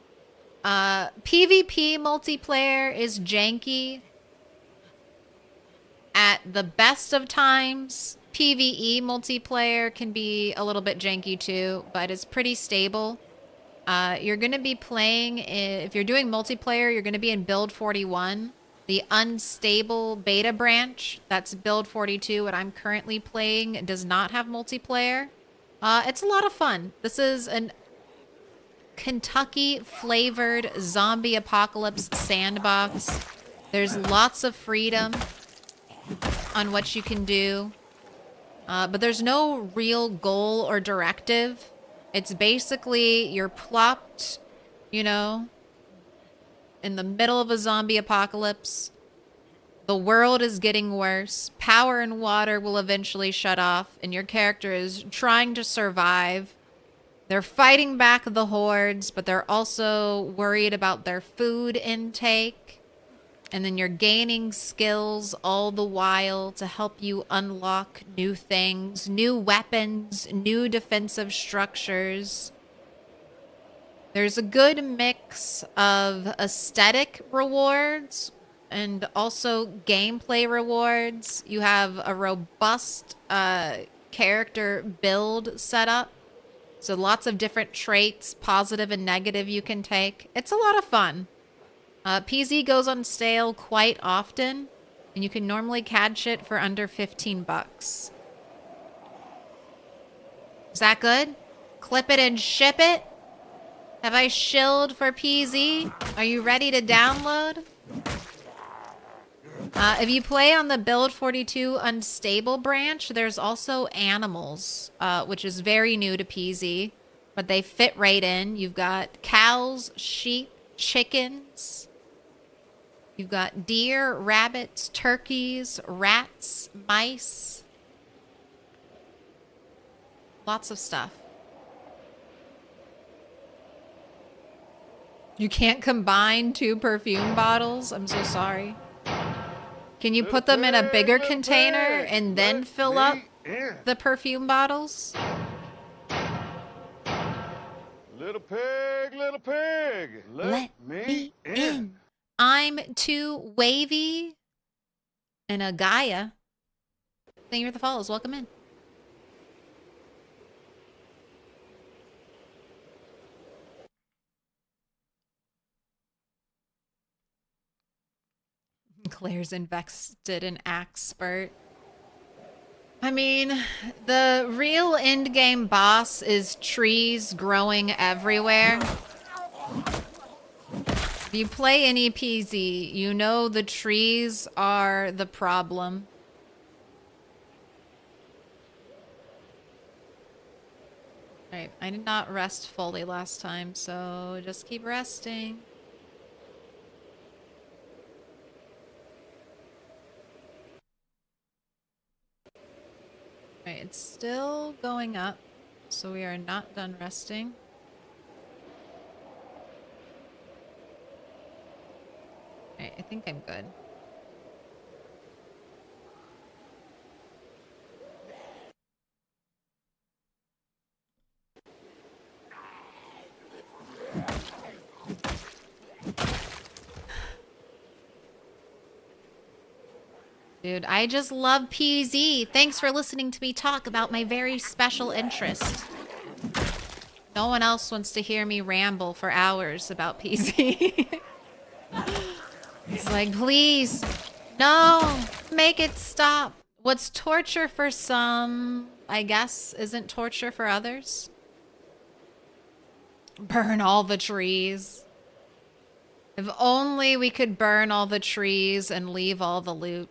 S3: PvP multiplayer is janky at the best of times. PvE multiplayer can be a little bit janky too, but it's pretty stable. You're going to be playing, if you're doing multiplayer, you're going to be in Build 41. The unstable beta branch, that's Build 42, what I'm currently playing, does not have multiplayer. It's a lot of fun. This is an Kentucky flavored zombie apocalypse sandbox. There's lots of freedom on what you can do. But there's no real goal or directive. It's basically you're plopped, you know, in the middle of a zombie apocalypse. The world is getting worse. Power and water will eventually shut off, and your character is trying to survive. They're fighting back the hordes, but they're also worried about their food intake. And then you're gaining skills all the while to help you unlock new things, new weapons, new defensive structures. There's a good mix of aesthetic rewards and also gameplay rewards. You have a robust character build setup. So lots of different traits, positive and negative, you can take. It's a lot of fun. PZ goes on sale quite often, and you can normally catch it for under 15 bucks. Is that good? Clip it and ship it? Have I shilled for PZ? Are you ready to download? If you play on the Build42 unstable branch, there's also animals, which is very new to PZ, but they fit right in. You've got cows, sheep, chickens. You've got deer, rabbits, turkeys, rats, mice. Lots of stuff. You can't combine 2 perfume bottles? I'm so sorry. Can you put them in a bigger container and then fill up the perfume bottles?
S5: Little pig, let me in.
S3: I'm too wavy. And a Gaia. Thank you for the follows. Welcome in. Claire's invested in Axpert. I mean, the real endgame boss is trees growing everywhere. If you play any PZ, you know the trees are the problem. Alright, I did not rest fully last time, so just keep resting. Alright, it's still going up, so we are not done resting. Alright, I think I'm good. Dude, I just love PZ. Thanks for listening to me talk about my very special interest. No one else wants to hear me ramble for hours about PZ. It's like, please, no, make it stop. What's torture for some, I guess, isn't torture for others. Burn all the trees. If only we could burn all the trees and leave all the loot.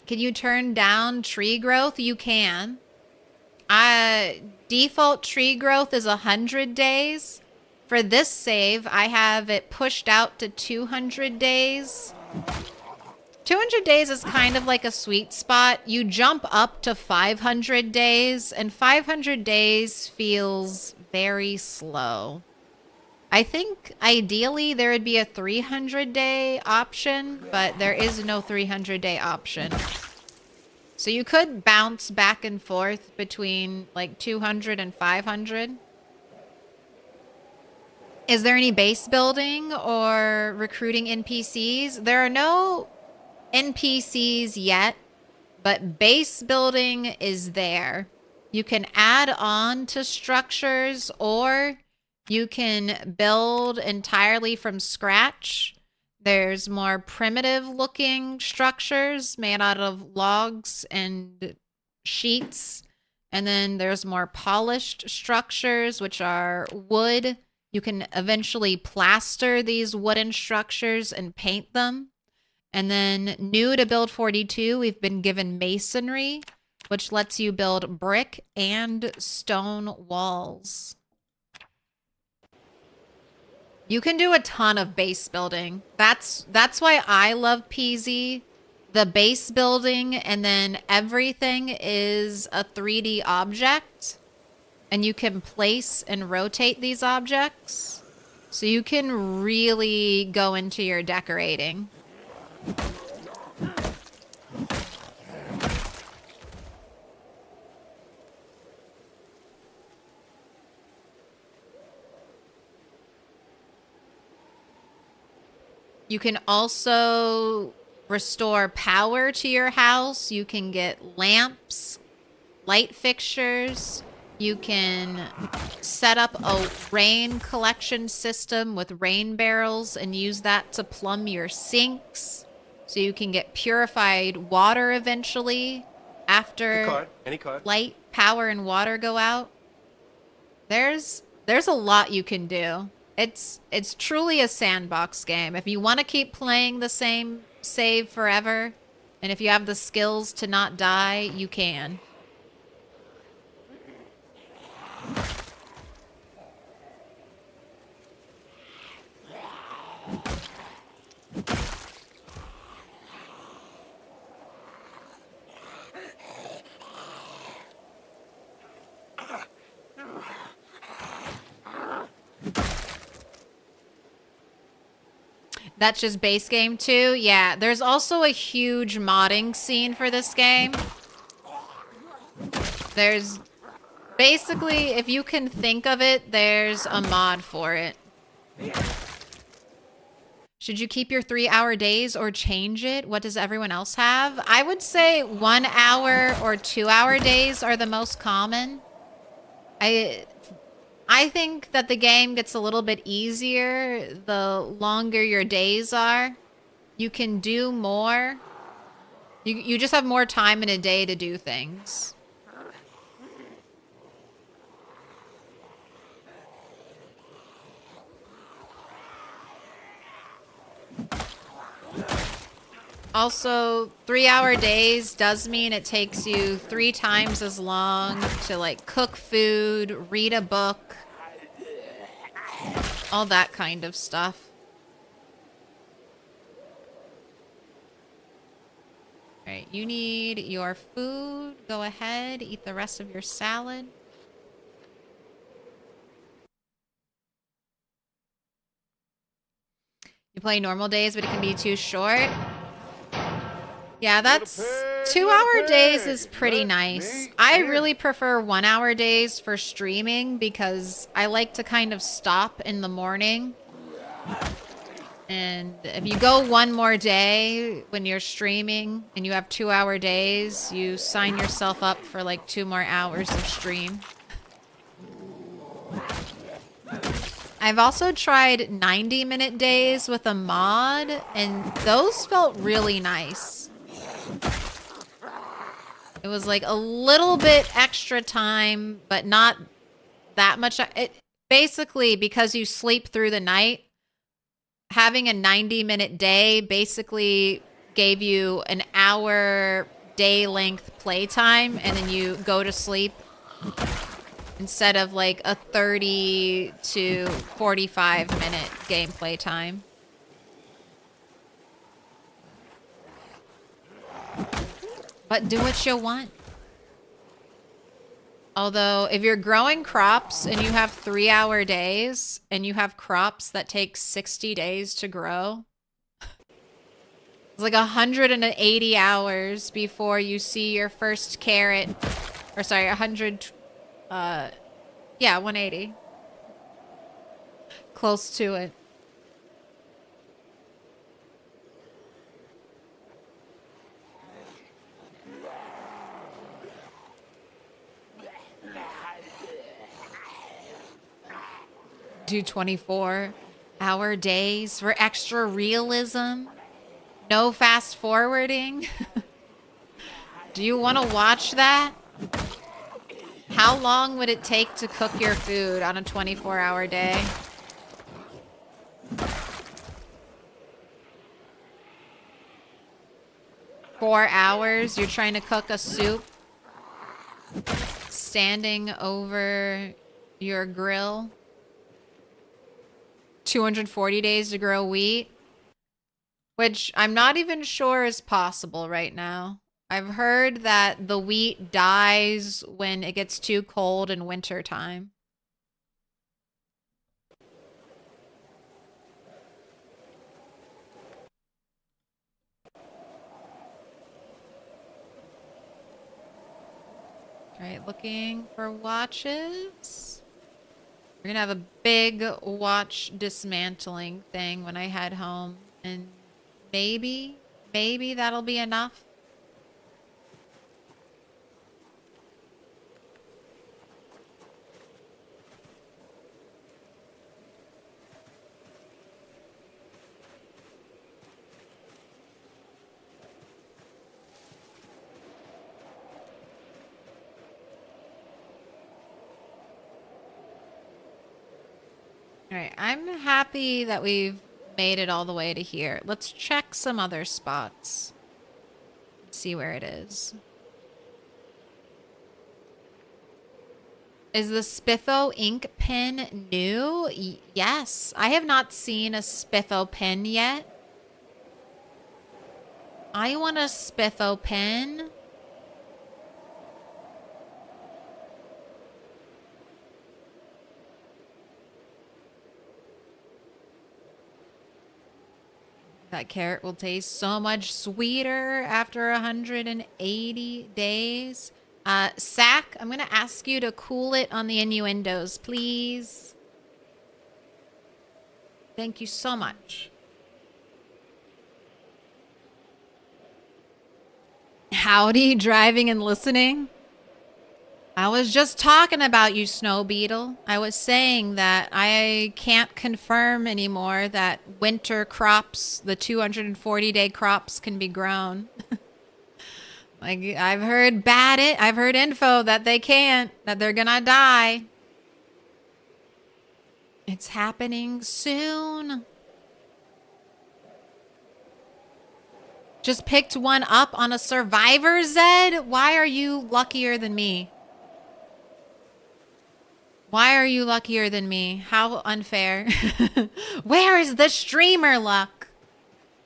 S3: Can you turn down tree growth? You can. Default tree growth is 100 days. For this save, I have it pushed out to 200 days. 200 days is kind of like a sweet spot. You jump up to 500 days, and 500 days feels very slow. I think ideally there would be a 300-day option, but there is no 300-day option. So you could bounce back and forth between like 200 and 500. Is there any base building or recruiting NPCs? There are no NPCs yet, but base building is there. You can add on to structures, or you can build entirely from scratch. There's more primitive looking structures made out of logs and sheets. And then there's more polished structures, which are wood. You can eventually plaster these wooden structures and paint them. And then new to build 42, we've been given masonry, which lets you build brick and stone walls. You can do a ton of base building. That's why I love PZ. The base building and then everything is a 3D object. And you can place and rotate these objects. So you can really go into your decorating. You can also restore power to your house. You can get lamps, light fixtures. You can set up a rain collection system with rain barrels and use that to plumb your sinks. So you can get purified water eventually after
S8: Any card.
S3: light, power, and water go out. There's a lot you can do. It's truly a sandbox game. If you want to keep playing the same save forever, and if you have the skills to not die, you can. That's just base game too? Yeah, there's also a huge modding scene for this game. There's basically, if you can think of it, there's a mod for it. Should you keep your 3-hour days or change it? What does everyone else have? I would say 1 hour or 2-hour days are the most common. I think that the game gets a little bit easier the longer your days are. You can do more. You just have more time in a day to do things. Also, 3-hour days does mean it takes you 3 times as long to like cook food, read a book, all that kind of stuff. All right, you need your food. Go ahead, eat the rest of your salad. You play normal days, but it can be too short. Yeah, that's 2-hour days is pretty nice. I really prefer 1-hour days for streaming because I like to kind of stop in the morning. And if you go one more day when you're streaming and you have 2-hour days, you sign yourself up for like 2 more hours of stream. I've also tried 90-minute days with a mod, and those felt really nice. It was like a little bit extra time, but not that much. Basically, because you sleep through the night, having a 90-minute day basically gave you an hour day length playtime, and then you go to sleep instead of like a 30 to 45 minute gameplay time. But do what you want. Although, if you're growing crops and you have 3-hour days and you have crops that take 60 days to grow, it's like 180 hours before you see your first carrot. Or sorry, 100... yeah, 180. Close to it. Do 24-hour days for extra realism. No fast forwarding. Do you want to watch that? How long would it take to cook your food on a 24-hour day? 4 hours, you're trying to cook a soup standing over your grill. 240 days to grow wheat, which I'm not even sure is possible right now. I've heard that the wheat dies when it gets too cold in winter time. All right, looking for watches. We're gonna have a big watch dismantling thing when I head home, and maybe that'll be enough. All right, I'm happy that we've made it all the way to here. Let's check some other spots. See where it is. Is the Spitho ink pen new? Yes. I have not seen a Spitho pen yet. I want a Spitho pen. That carrot will taste so much sweeter after 180 days. Sack, I'm going to ask you to cool it on the innuendos, please. Thank you so much. Howdy, driving and listening. I was just talking about you, Snow Beetle. I was saying that I can't confirm anymore that winter crops, the 240-day crops, can be grown. Like, I've heard I've heard info that they can't, that they're gonna die. It's happening soon. Just picked one up on a survivor, Zed? Why are you luckier than me? Why are you luckier than me? How unfair. Where is the streamer luck?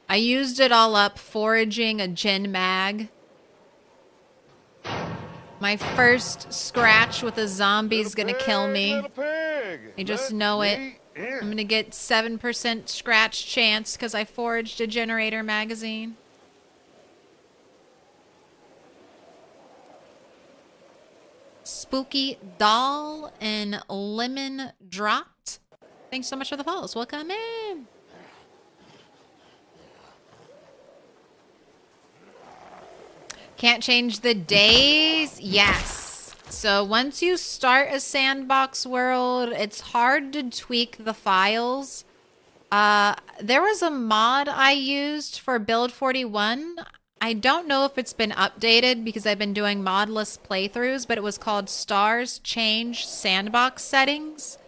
S3: I used it all up foraging a Gen Mag. My first scratch with a zombie's gonna kill me. I just know it. I'm gonna get 7% scratch chance because I foraged a generator magazine. Spooky Doll and Lemon dropped. Thanks so much for the follows. Welcome in. Can't change the days? Yes. So once you start a sandbox world, it's hard to tweak the files. There was a mod I used for build 41. I don't know if it's been updated because I've been doing modless playthroughs, but it was called Stars Change Sandbox Settings.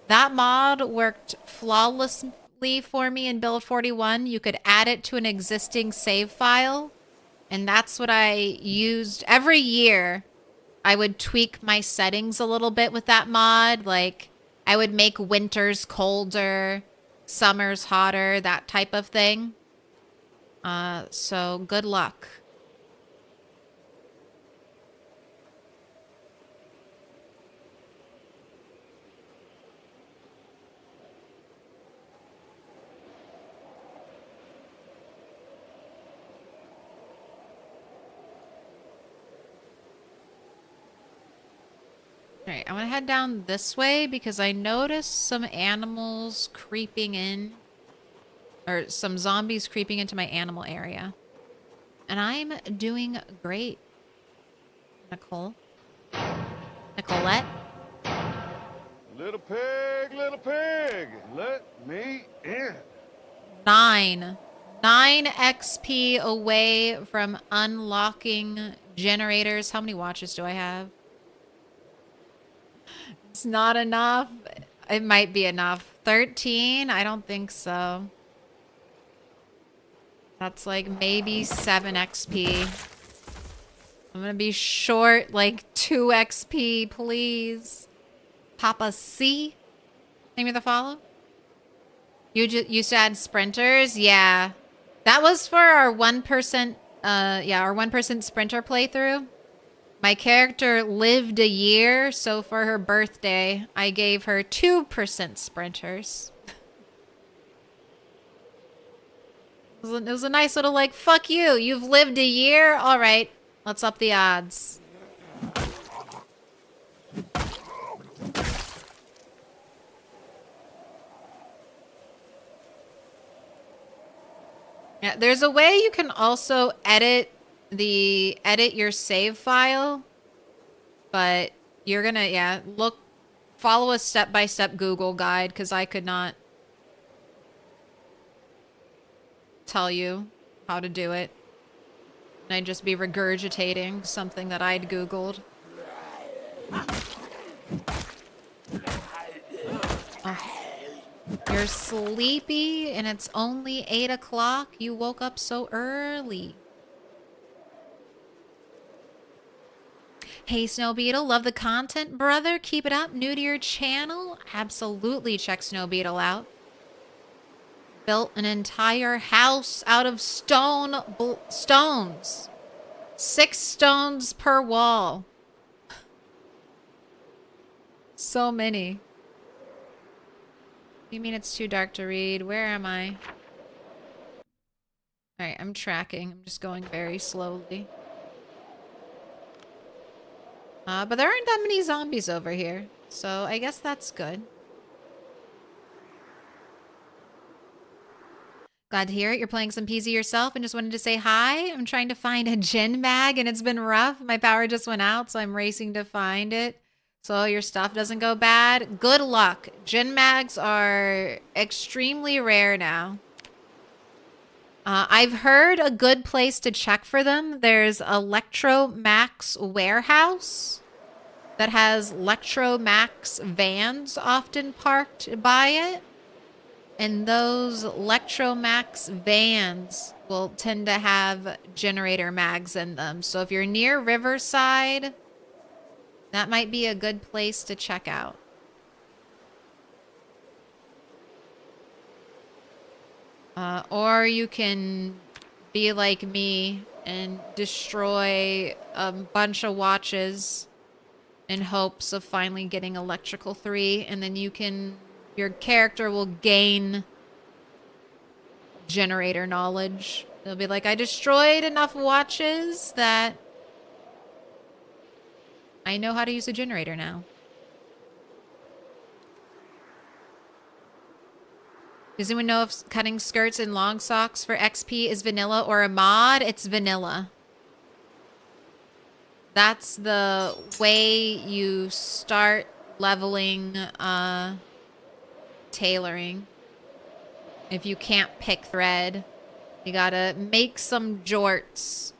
S3: That mod worked flawlessly for me in build 41. You could add it to an existing save file, and that's what I used. Every year, I would tweak my settings a little bit with that mod. Like, I would make winters colder, summers hotter, that type of thing. So good luck. All right, I'm gonna head down this way because I noticed some animals creeping in. Or some zombies creeping into my animal area. And I'm doing great. Nicole. Nicolette.
S5: Little pig, let me in.
S3: 9 XP away from unlocking generators. How many watches do I have? It's not enough. It might be enough. 13? I don't think so. That's like maybe 7 XP. I'm gonna be short like 2 XP, please. Papa C. Name me the follow. You used to add sprinters? Yeah. That was for our 1%, our 1% sprinter playthrough. My character lived a year, so for her birthday, I gave her 2% sprinters. It was a nice little like, fuck you, you've lived a year? All right, let's up the odds. Yeah, there's a way you can also edit your save file, but you're gonna, follow a step-by-step Google guide, because I could not tell you how to do it. And I'd just be regurgitating something that I'd Googled. Oh. You're sleepy and it's only 8 o'clock? You woke up so early. Hey, Snow Beetle, love the content, brother. Keep it up. New to your channel? Absolutely check Snow Beetle out. Built an entire house out of stones. 6 stones per wall. So many. You mean it's too dark to read? Where am I? Alright, I'm tracking. I'm just going very slowly. But there aren't that many zombies over here. So I guess that's good. Glad to hear it. You're playing some PZ yourself and just wanted to say hi. I'm trying to find a gen mag and it's been rough. My power just went out, so I'm racing to find it. So your stuff doesn't go bad. Good luck. Gen mags are extremely rare now. I've heard a good place to check for them. There's Electromax Warehouse that has Electromax vans often parked by it. And those Electromax vans will tend to have generator mags in them. So if you're near Riverside, that might be a good place to check out. Or you can be like me and destroy a bunch of watches in hopes of finally getting Electrical 3, and then your character will gain generator knowledge. They'll be like, I destroyed enough watches that I know how to use a generator now. Does anyone know if cutting skirts and long socks for XP is vanilla or a mod? It's vanilla. That's the way you start leveling tailoring. If you can't pick thread, you gotta make some jorts.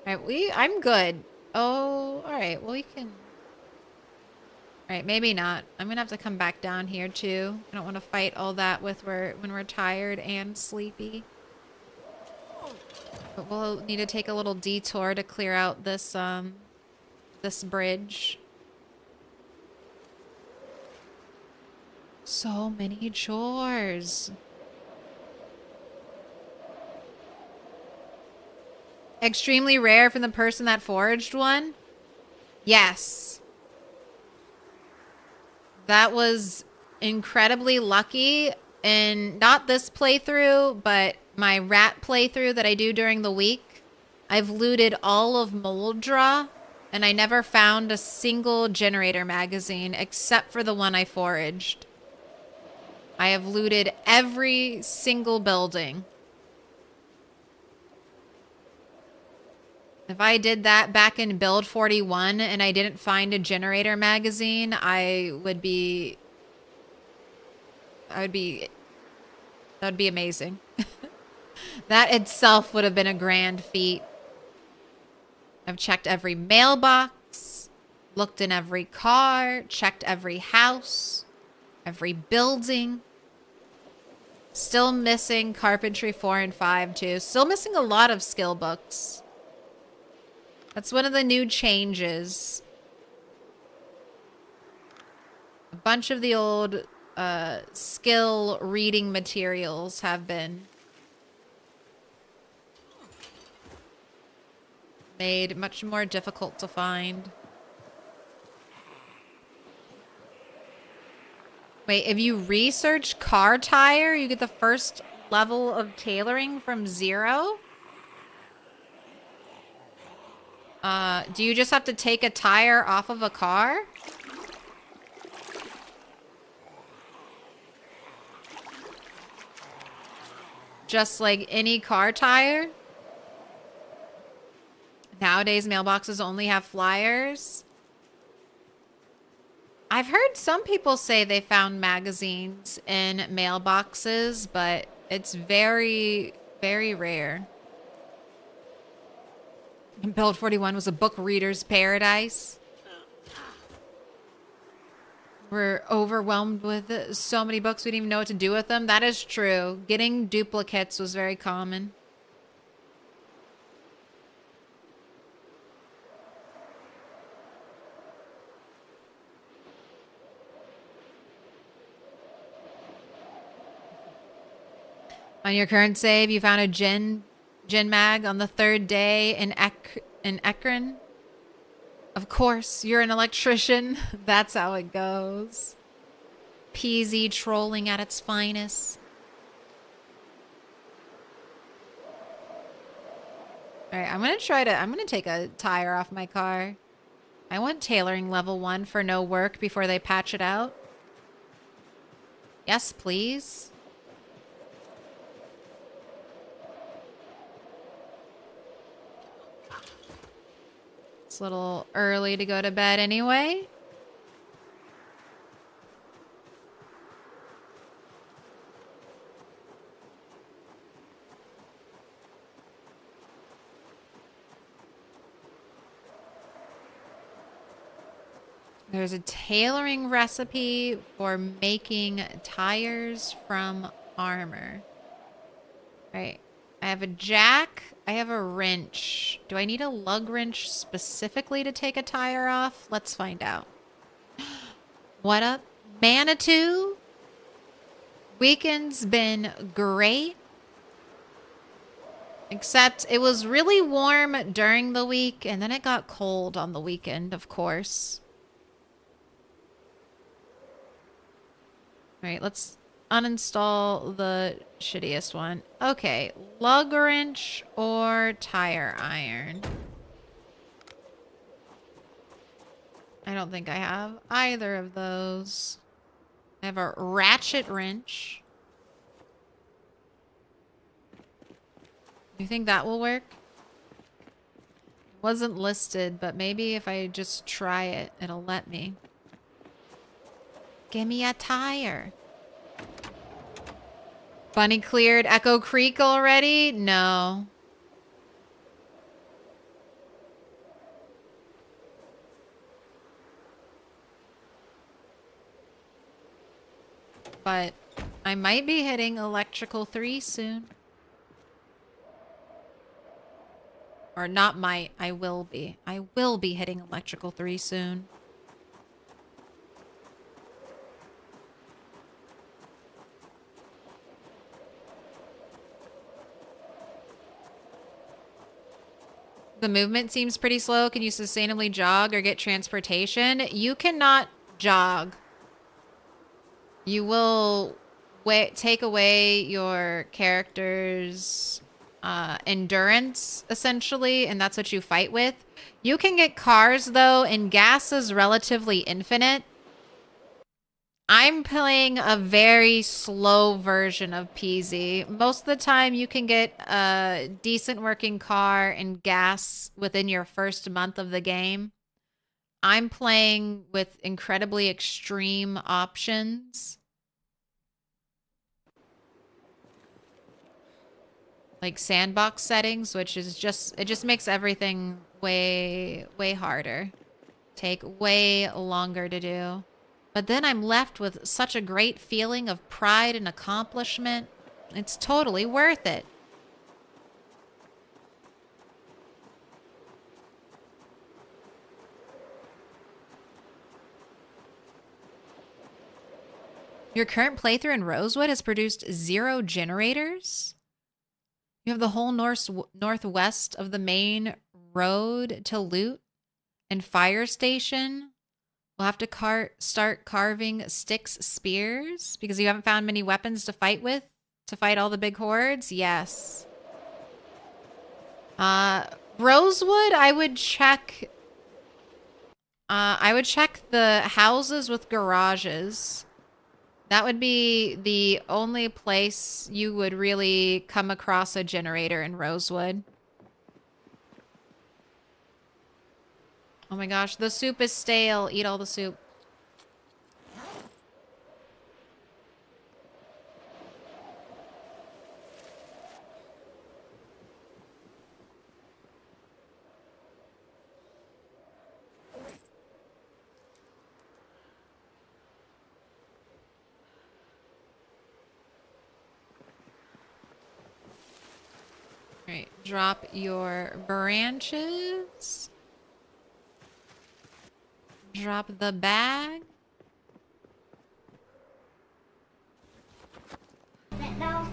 S3: Alright, I'm good. Oh, alright, well we can... Alright, maybe not. I'm gonna have to come back down here too. I don't want to fight all that when we're tired and sleepy. But we'll need to take a little detour to clear out this this bridge. So many chores. Extremely rare from the person that foraged one? Yes. That was incredibly lucky, and not this playthrough, but my rat playthrough that I do during the week. I've looted all of Moldra, and I never found a single generator magazine except for the one I foraged. I have looted every single building. If I did that back in build 41 and I didn't find a generator magazine, that would be amazing. That itself would have been a grand feat. I've checked every mailbox, looked in every car, checked every house, every building. Still missing Carpentry 4 and 5 too. Still missing a lot of skill books. That's one of the new changes. A bunch of the old skill reading materials have been made much more difficult to find. Wait, if you research car tire, you get the first level of tailoring from 0? Do you just have to take a tire off of a car? Just like any car tire? Nowadays, mailboxes only have flyers. I've heard some people say they found magazines in mailboxes, but it's very, very rare. And Build 41 was a book reader's paradise. We're overwhelmed with so many books, we didn't even know what to do with them. That is true. Getting duplicates was very common. On your current save, you found a Gen mag on the 3rd day in Ekron. Of course, you're an electrician. That's how it goes. PZ trolling at its finest. All right, I'm gonna take a tire off my car. I want tailoring level 1 for no work before they patch it out. Yes, please. It's a little early to go to bed anyway. There's a tailoring recipe for making tires from armor. Right. I have a jack. I have a wrench. Do I need a lug wrench specifically to take a tire off? Let's find out. What up? Manitou? Weekend's been great. Except it was really warm during the week, and then it got cold on the weekend, of course. All right, let's uninstall the shittiest one. Okay, lug wrench or tire iron. I don't think I have either of those. I have a ratchet wrench. You think that will work? It wasn't listed, but maybe if I just try it, it'll let me. Give me a tire. Bunny cleared Echo Creek already? No. But I might be hitting Electrical 3 soon. Or not might, I will be. I will be hitting Electrical 3 soon. The movement seems pretty slow. Can you sustainably jog or get transportation? You cannot jog. You will take away your character's endurance, essentially, and that's what you fight with. You can get cars, though, and gas is relatively infinite. I'm playing a very slow version of PZ. Most of the time, you can get a decent working car and gas within your first month of the game. I'm playing with incredibly extreme options. Like sandbox settings, which is it just makes everything way harder. Take way longer to do. But then I'm left with such a great feeling of pride and accomplishment.
S9: It's totally worth it. Your current playthrough in Rosewood has produced 0 generators. You have the whole northwest of the main road to loot and fire station. We'll have to start carving sticks, spears, because you haven't found many weapons to fight with, to fight all the big hordes. Yes. Rosewood, I would check the houses with garages. That would be the only place you would really come across a generator in Rosewood. Oh my gosh, the soup is stale. Eat all the soup. All right, drop your branches. Drop the bag.
S4: That dog.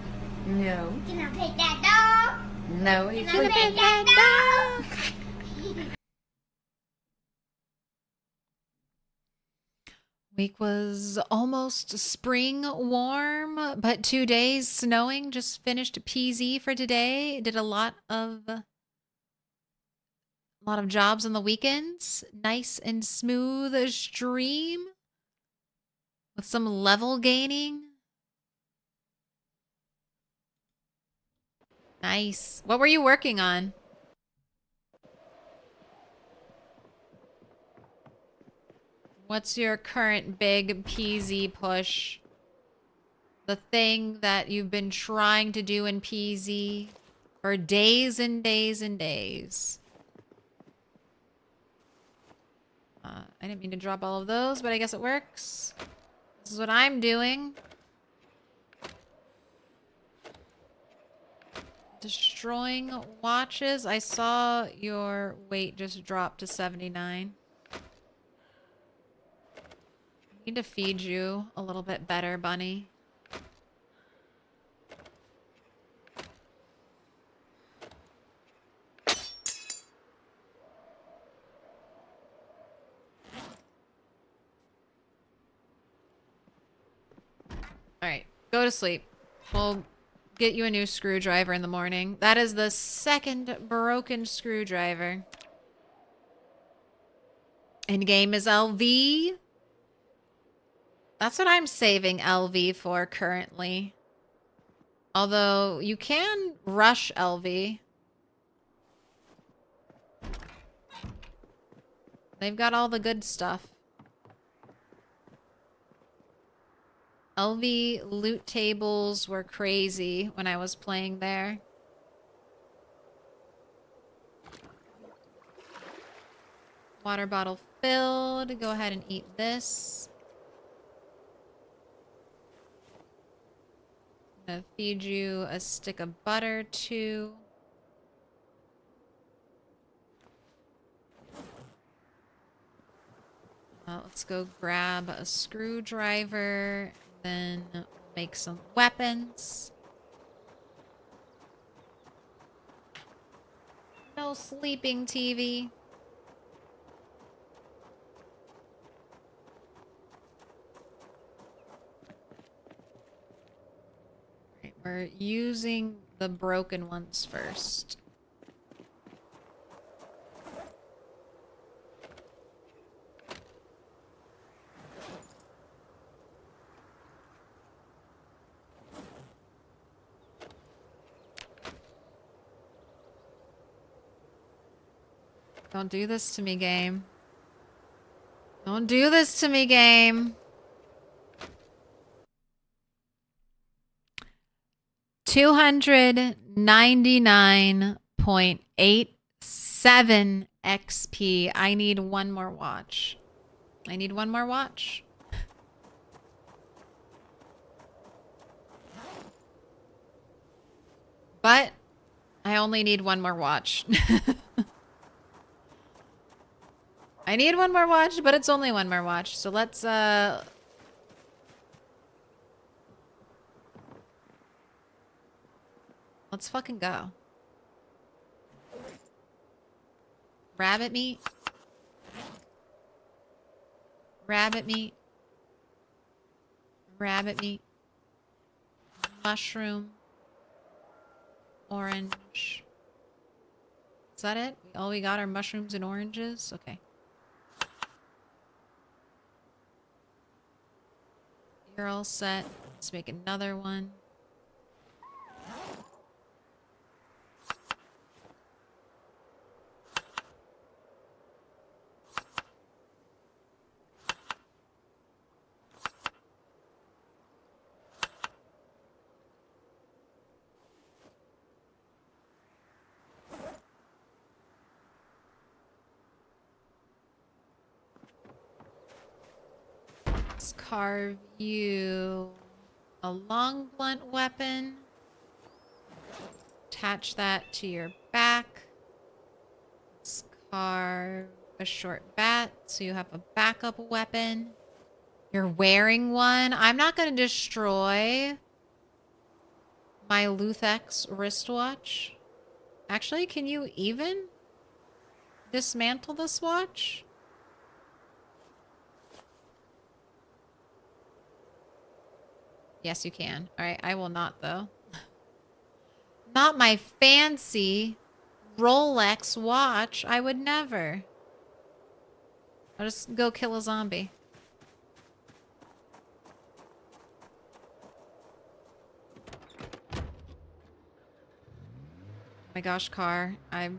S6: No.
S4: Can I pet that dog?
S6: No, he's
S4: Can I pet that dog?
S9: Week was almost spring warm, but 2 days snowing. Just finished PZ for today. Did a lot of jobs on the weekends. Nice and smooth stream with some level gaining. Nice. What were you working on? What's your current big PZ push? The thing that you've been trying to do in PZ for days and days and days. I didn't mean to drop all of those, but I guess it works. This is what I'm doing. Destroying watches. I saw your weight just drop to 79. I need to feed you a little bit better, bunny. All right, go to sleep. We'll get you a new screwdriver in the morning. That is the second broken screwdriver. End game is LV. That's what I'm saving LV for currently. Although you can rush LV. They've got all the good stuff. LV loot tables were crazy when I was playing there. Water bottle filled. Go ahead and eat this. I'm gonna feed you a stick of butter too. Let's go grab a screwdriver. Then make some weapons. No sleeping TV. Right, we're using the broken ones first. Don't do this to me, game. Don't do this to me, game. 299.87 XP. I need one more watch. I need one more watch. But I only need one more watch. I need one more watch, but it's only one more watch. So let's fucking go. Rabbit meat. Rabbit meat. Rabbit meat. Mushroom. Orange. Is that it? All we got are mushrooms and oranges? Okay. You're all set. Let's make another one. Let's carve you a long blunt weapon. Attach that to your back. Let's carve a short bat so you have a backup weapon. You're wearing one. I'm not going to destroy my Luthex wristwatch. Actually, can you even dismantle this watch? Yes, you can. All right, I will not, though. Not my fancy Rolex watch. I would never. I'll just go kill a zombie. Oh my gosh, car. I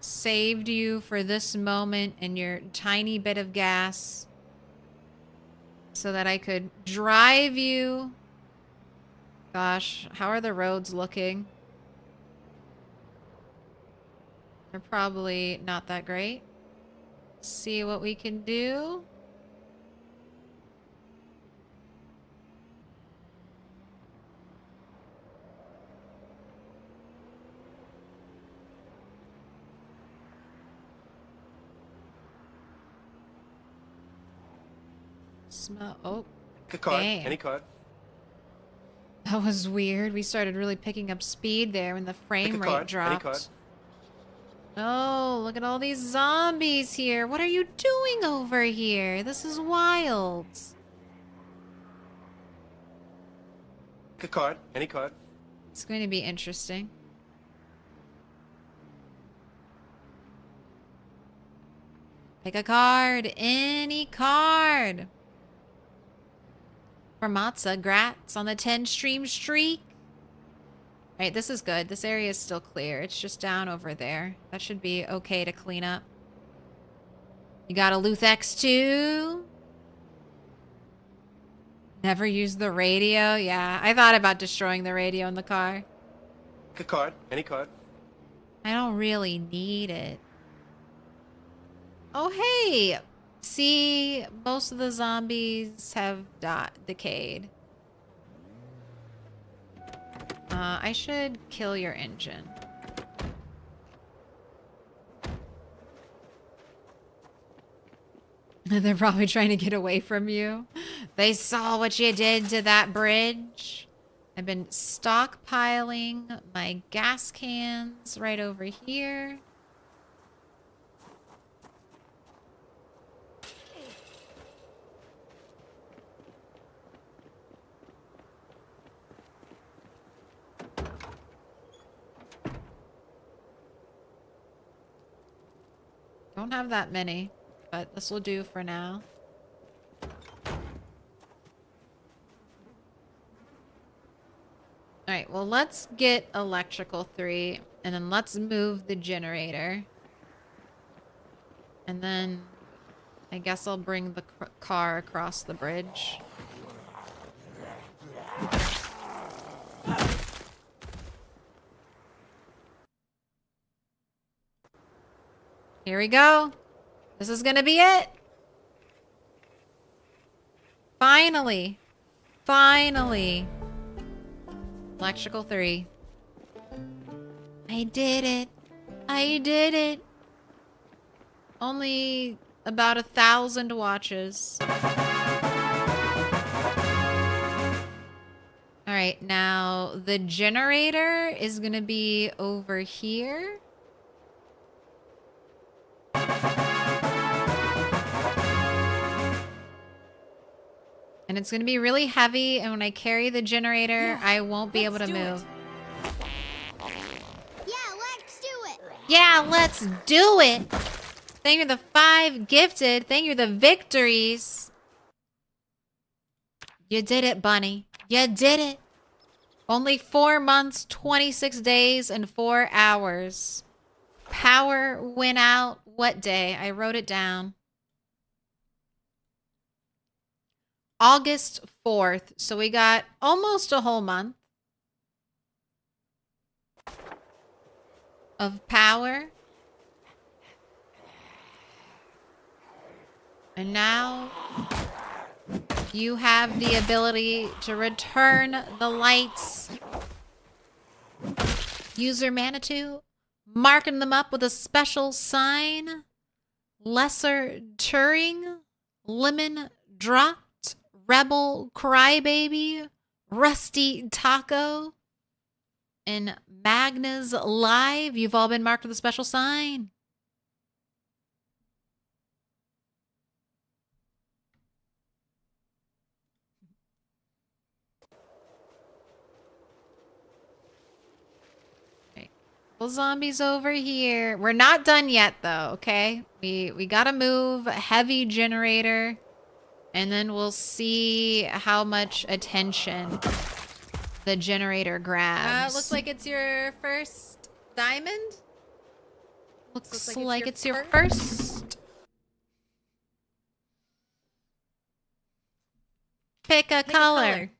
S9: saved you for this moment and your tiny bit of gas so that I could drive you. Gosh, how are the roads looking? They're probably not that great. See what we can do. Smell. Oh,
S8: Pick a card.
S9: damn.
S8: Any card.
S9: That was weird. We started really picking up speed there when the frame rate dropped.
S8: Any card.
S9: Oh, look at all these zombies here. What are you doing over here? This is wild.
S8: Pick a card. Any card.
S9: It's going to be interesting. Pick a card. Any card. For Matza, grats on the 10-stream streak. Alright, this is good. This area is still clear. It's just down over there. That should be okay to clean up. You got a Luthex too? Never used the radio? Yeah, I thought about destroying the radio in the car.
S8: Pick a card. Any card.
S9: I don't really need it. Oh, hey! See, most of the zombies have decayed. I should kill your engine. They're probably trying to get away from you. They saw what you did to that bridge. I've been stockpiling my gas cans right over here. Don't have that many, but this will do for now. Alright, well, let's get electrical 3, and then let's move the generator. And then I guess I'll bring the car across the bridge. Here we go. This is gonna be it. Finally. Finally. Electrical 3. I did it. I did it. Only about 1,000 watches. All right, now the generator is gonna be over here. And it's gonna be really heavy, and when I carry the generator, I won't be able to move.
S4: Yeah, let's do it.
S9: Yeah, let's do it. Thank you the 5 gifted. Thank you the victories. You did it, bunny. You did it. Only 4 months, 26 days, and 4 hours. Power went out. What day? I wrote it down. August 4th. So we got almost a whole month of power. And now you have the ability to return the lights. User Manitou, marking them up with a special sign. Lesser Turing, Lemon Dropped, Rebel Crybaby, Rusty Taco, and Magna's Live. You've all been marked with a special sign. Zombies over here. We're not done yet though, okay? We gotta move heavy generator, and then we'll see how much attention the generator grabs.
S3: Looks like it's your first diamond.
S9: Looks like it's your first. Pick a color.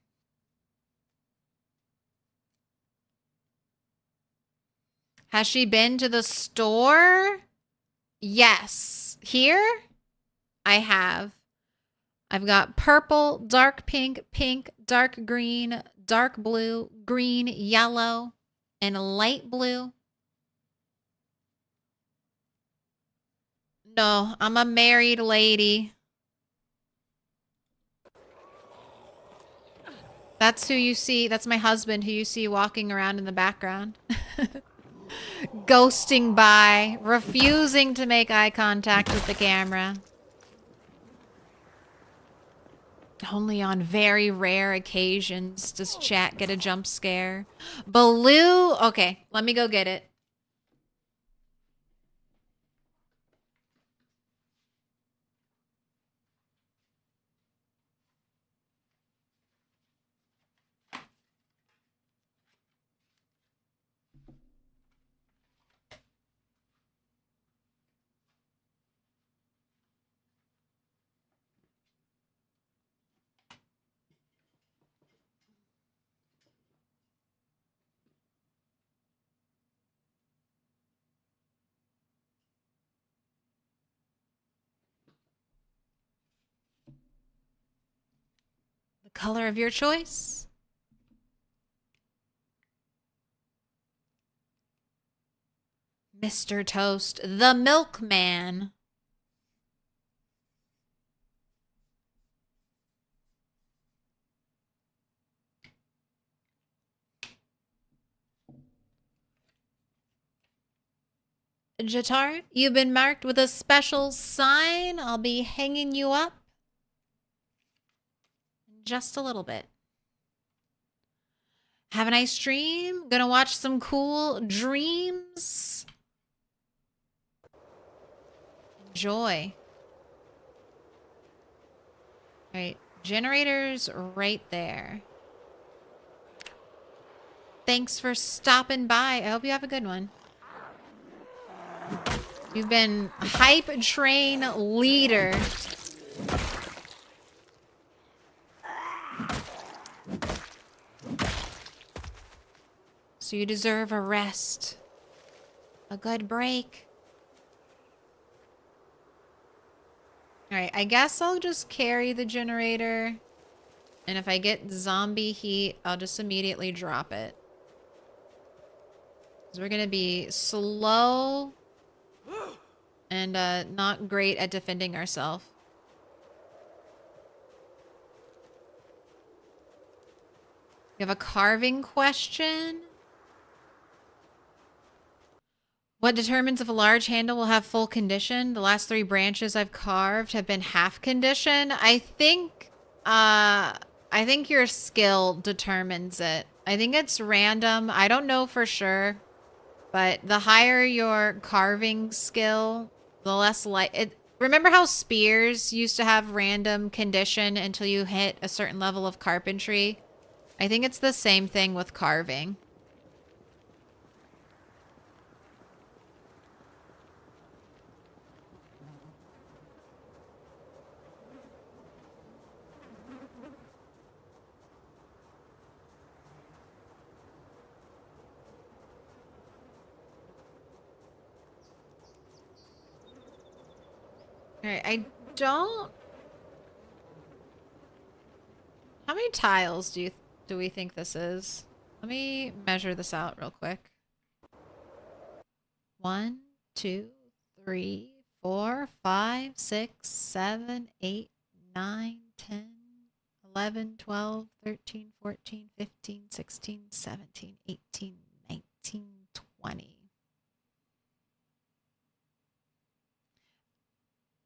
S9: Has she been to the store? Yes. Here? I have. I've got purple, dark pink, pink, dark green, dark blue, green, yellow, and light blue. No, I'm a married lady. That's who you see. That's my husband who you see walking around in the background. Ghosting by, refusing to make eye contact with the camera. Only on very rare occasions does chat get a jump scare. Baloo, okay, let me go get it. The color of your choice. Mr. Toast, the milkman. Jatar, you've been marked with a special sign. I'll be hanging you up in just a little bit. Have a nice stream. Gonna watch some cool dreams. Enjoy. All right, generator's right there. Thanks for stopping by. I hope you have a good one. You've been hype train leader. So you deserve a rest. A good break. Alright, I guess I'll just carry the generator. And if I get zombie heat, I'll just immediately drop it. 'Cause we're gonna be slow and not great at defending ourselves. We have a carving question. What determines if a large handle will have full condition? The last 3 branches I've carved have been half condition. I think your skill determines it. I think it's random. I don't know for sure, but the higher your carving skill, the less it. Remember how spears used to have random condition until you hit a certain level of carpentry? I think it's the same thing with carving. Alright, I don't... How many tiles do we think this is? Let me measure this out real quick. 1, 2, 3, 4, 5, 6, 7, 8, 9, 10, 11, 12, 13, 14, 15, 16, 17, 18, 19, 20.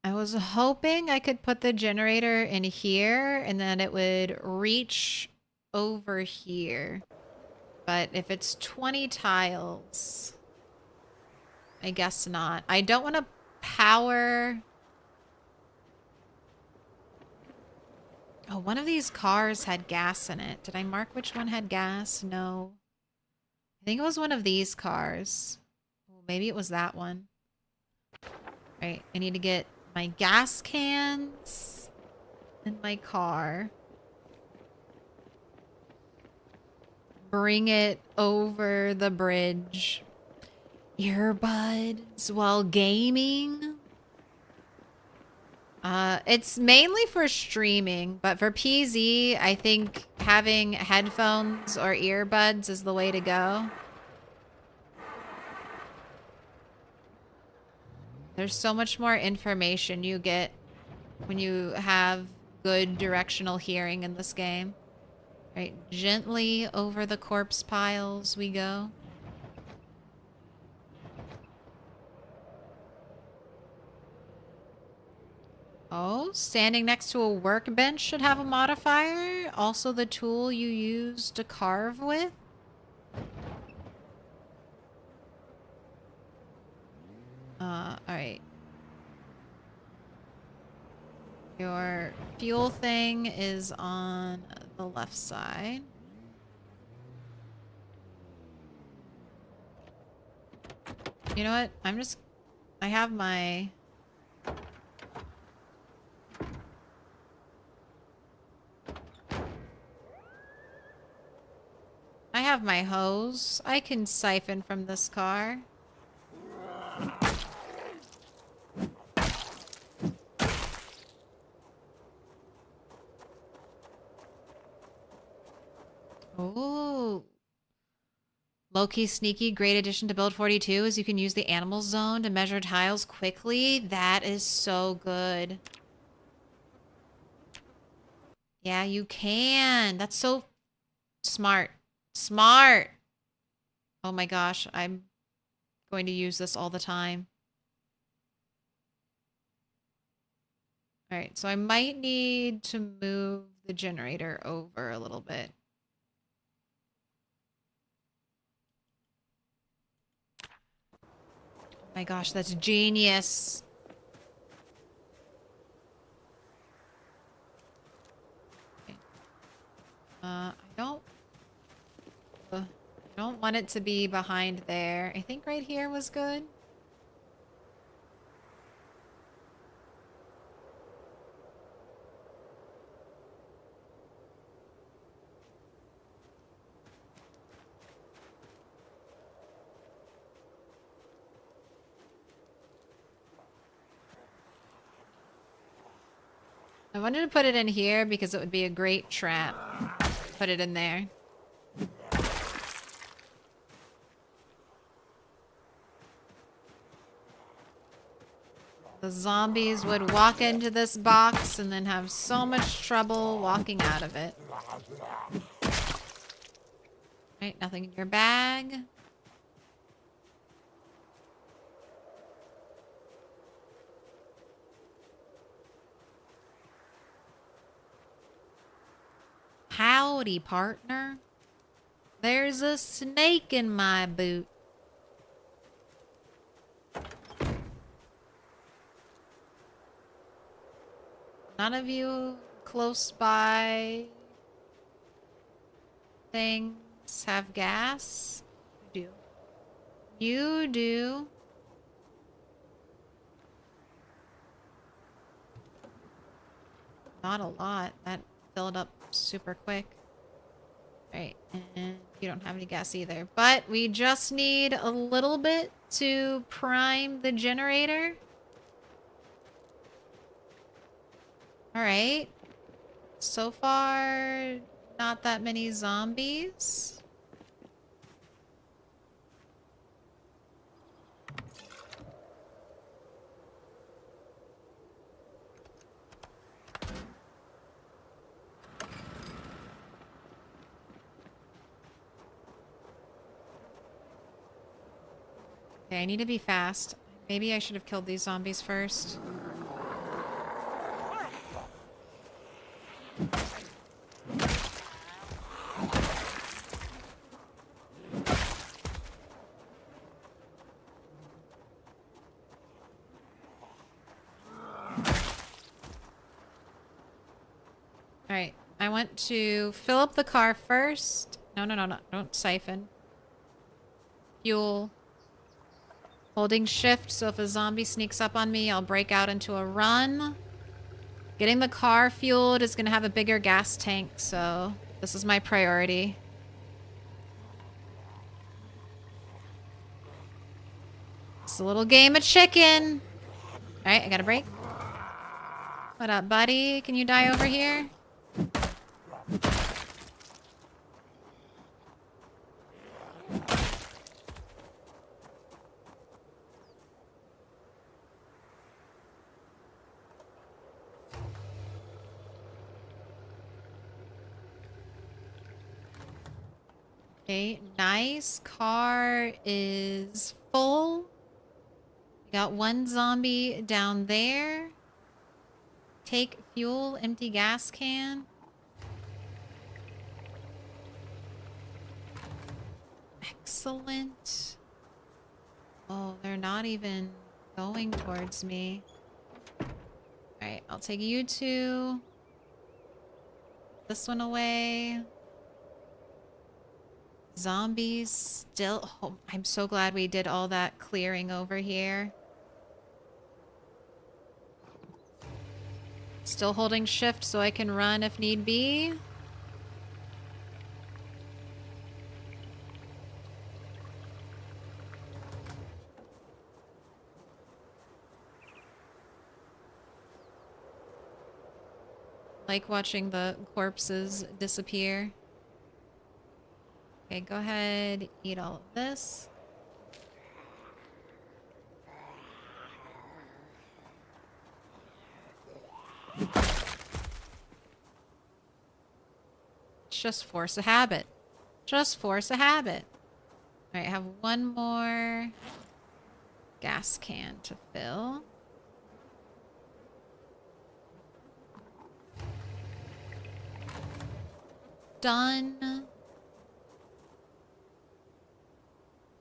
S9: I was hoping I could put the generator in here and then it would reach over here. But if it's 20 tiles, I guess not. I don't want to power... Oh, one of these cars had gas in it. Did I mark which one had gas? No. I think it was one of these cars. Well, maybe it was that one. Right, I need to get my gas cans in my car. Bring it over the bridge. Earbuds while gaming. It's mainly for streaming, but for PZ, I think having headphones or earbuds is the way to go. There's so much more information you get when you have good directional hearing in this game. Right, gently over the corpse piles we go. Oh, standing next to a workbench should have a modifier. Also the tool you use to carve with. Alright. Your fuel thing is on the left side. You know what? I have my... I have my hose. I can siphon from this car. Oh. Low-key sneaky, great addition to build 42 is you can use the animal zone to measure tiles quickly. That is so good. Yeah, you can. That's so smart. Smart. Oh my gosh, I'm going to use this all the time. All right, so I might need to move the generator over a little bit. Oh my gosh, that's genius. Okay. I don't want it to be behind there. I think right here was good. I wanted to put it in here because it would be a great trap. Put it in there. The zombies would walk into this box and then have so much trouble walking out of it. Right, nothing in your bag. Howdy, partner. There's a snake in my boot. None of you close by things have gas? You do. You do. Not a lot. That filled up super quick. Right, and you don't have any gas either. But we just need a little bit to prime the generator. Alright. So far, not that many zombies. Okay, I need to be fast. Maybe I should have killed these zombies first. Alright, I want to fill up the car first. No, don't siphon. Fuel. Holding shift, so if a zombie sneaks up on me, I'll break out into a run. Getting the car fueled is going to have a bigger gas tank, so this is my priority. It's a little game of chicken. Alright, I got a break. What up, buddy? Can you die over here? Okay, nice. Car is full. We got one zombie down there. Take fuel, empty gas can. Excellent. Oh, they're not even going towards me. Alright, I'll take you two. This one away. Zombies still... Oh, I'm so glad we did all that clearing over here. Still holding shift so I can run if need be. Like watching the corpses disappear. Okay, go ahead, eat all of this. It's just force a habit. Just force a habit. Alright, I have one more gas can to fill. Done.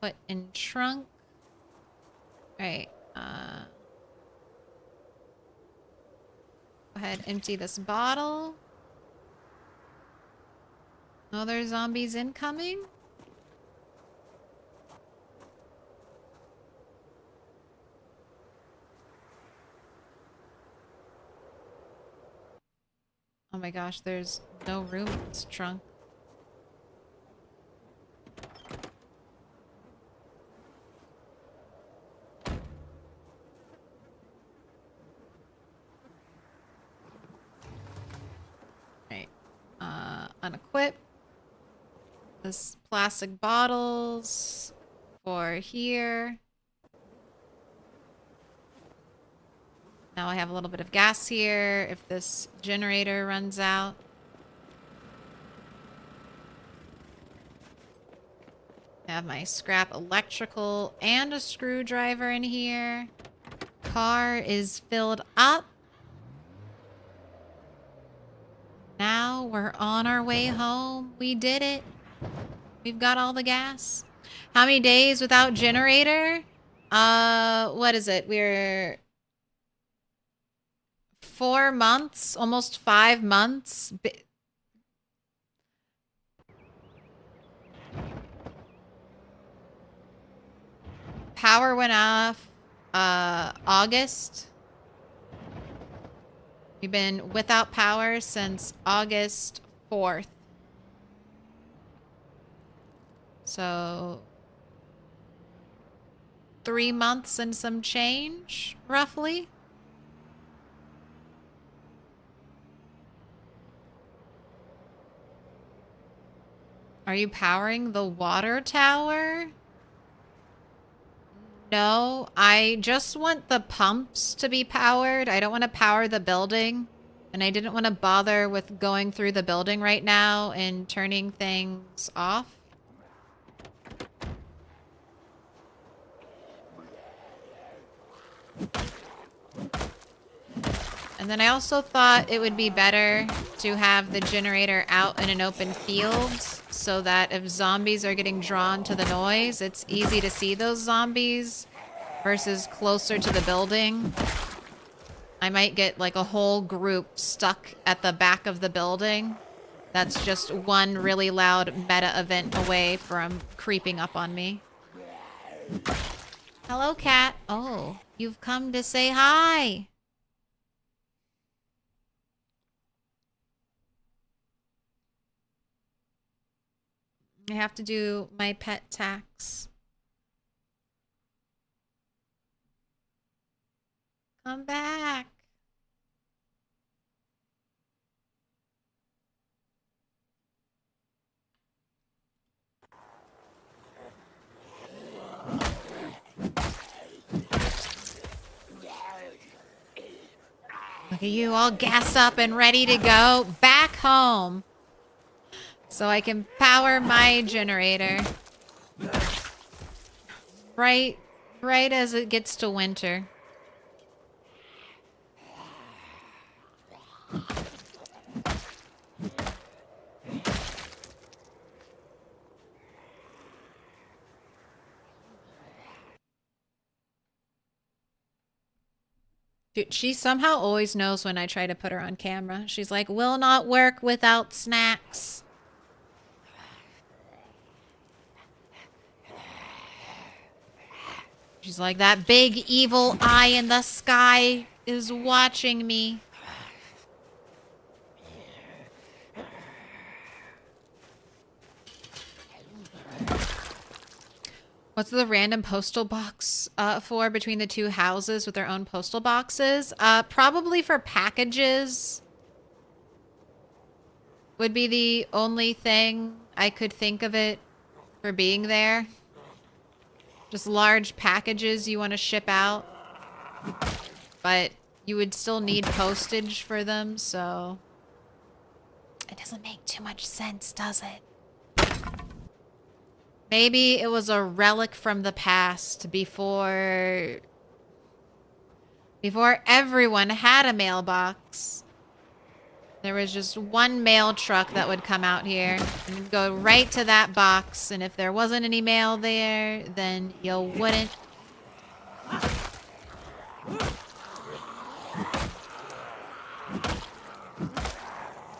S9: Put in trunk. Alright, go ahead, empty this bottle. Other zombies incoming? Oh my gosh, there's no room in this trunk. Right. Unequip. This plastic bottles for here. Now I have a little bit of gas here if this generator runs out. I have my scrap electrical and a screwdriver in here. Car is filled up. Now we're on our way home. We did it. We've got all the gas. How many days without generator? What is it? We're 4 months, almost 5 months. Power went off August. We've been without power since August 4th. So 3 months and some change, roughly. Are you powering the water tower? No, I just want the pumps to be powered. I don't want to power the building. And I didn't want to bother with going through the building right now and turning things off. And then I also thought it would be better to have the generator out in an open field so that if zombies are getting drawn to the noise, it's easy to see those zombies versus closer to the building. I might get like a whole group stuck at the back of the building. That's just one really loud meta event away from creeping up on me. Hello, cat. Oh, you've come to say hi. I have to do my pet tax. Come back. Look at you all gassed up and ready to go back home. So I can power my generator. Right as it gets to winter. Dude, she somehow always knows when I try to put her on camera. She's like, will not work without snacks. She's like, that big evil eye in the sky is watching me. What's the random postal box for between the two houses with their own postal boxes? Probably for packages. Would be the only thing I could think of it for being there. Just large packages you want to ship out. But you would still need postage for them, so... It doesn't make too much sense, does it? Maybe it was a relic from the past before everyone had a mailbox. There was just one mail truck that would come out here and go right to that box. And if there wasn't any mail there, then you wouldn't.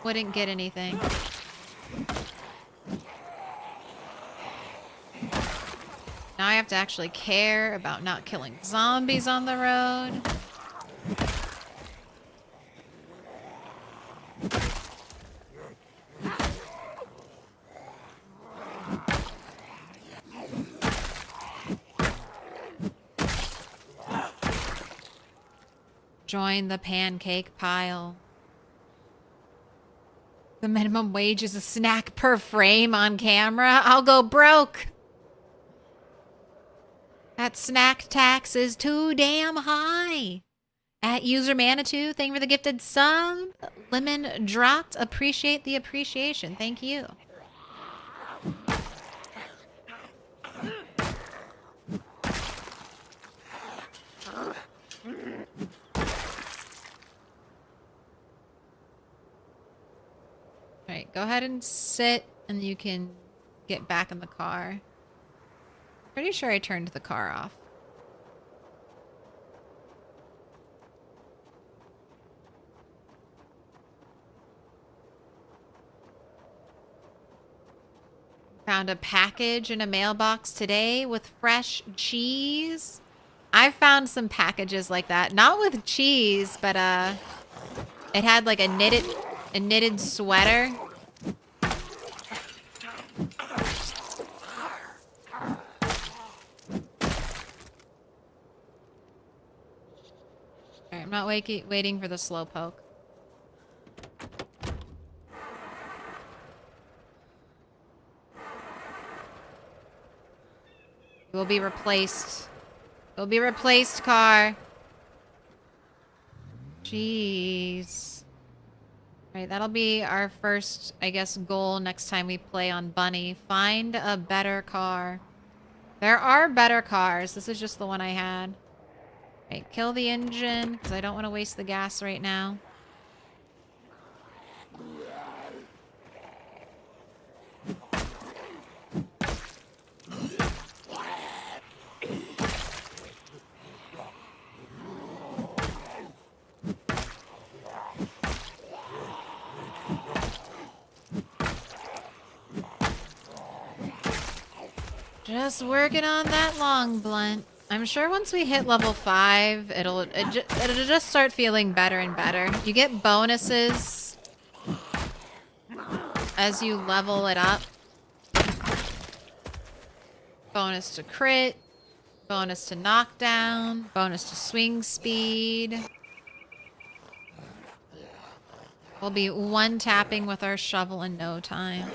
S9: Wouldn't get anything. Now I have to actually care about not killing zombies on the road. Join the pancake pile. The minimum wage is a snack per frame on camera. I'll go broke. That snack tax is too damn high. At User Manitou, thank you for the gifted sub. Lemon dropped. Appreciate the appreciation. Thank you. Alright, go ahead and sit and you can get back in the car. Pretty sure I turned the car off. Found a package in a mailbox today with fresh cheese. I found some packages like that. Not with cheese, but it had like a knitted sweater. Alright, I'm not waiting for the slowpoke. You will be replaced. You'll be replaced, car. Jeez. Alright, that'll be our first, I guess, goal next time we play on Bunny. Find a better car. There are better cars. This is just the one I had. Alright, kill the engine, because I don't want to waste the gas right now. Just working on that long blunt. I'm sure once we hit level 5, it'll just start feeling better and better. You get bonuses as you level it up. Bonus to crit, bonus to knockdown, bonus to swing speed. We'll be one tapping with our shovel in no time.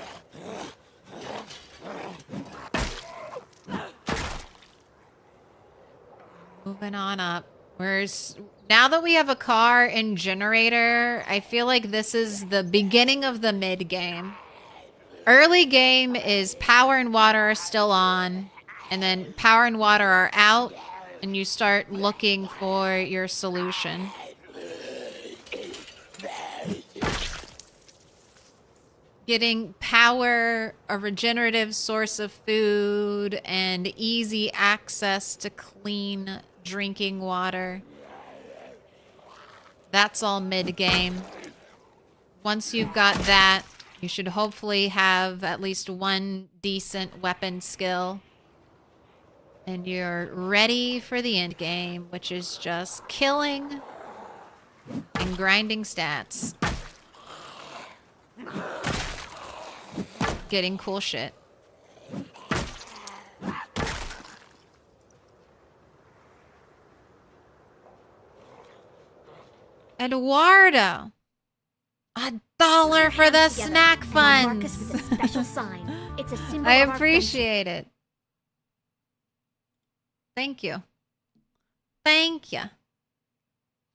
S9: Moving on up. Now that we have a car and generator, I feel like this is the beginning of the mid game. Early game is power and water are still on, and then power and water are out, and you start looking for your solution. Getting power, a regenerative source of food, and easy access to clean drinking water. That's all mid-game. Once you've got that, you should hopefully have at least one decent weapon skill. And you're ready for the end game, which is just killing and grinding stats. Getting cool shit. Eduardo! $1 for the snack funds!
S4: Special sign. It's a symbol
S9: I
S4: of our
S9: appreciate it. Thank you. Thank you.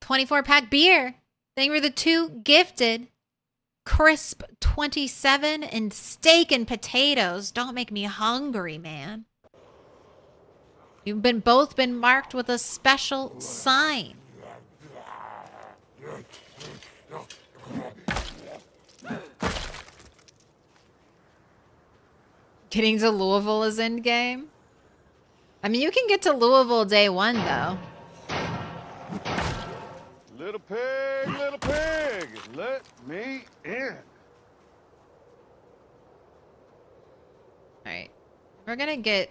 S9: 24-pack beer. Thank you for the 2 gifted. Crisp 27 and steak and potatoes. Don't make me hungry, man. You've both been marked with a special sign. Getting to Louisville is endgame. I mean, you can get to Louisville day 1, though.
S5: Little pig, let me in.
S9: Alright. We're gonna get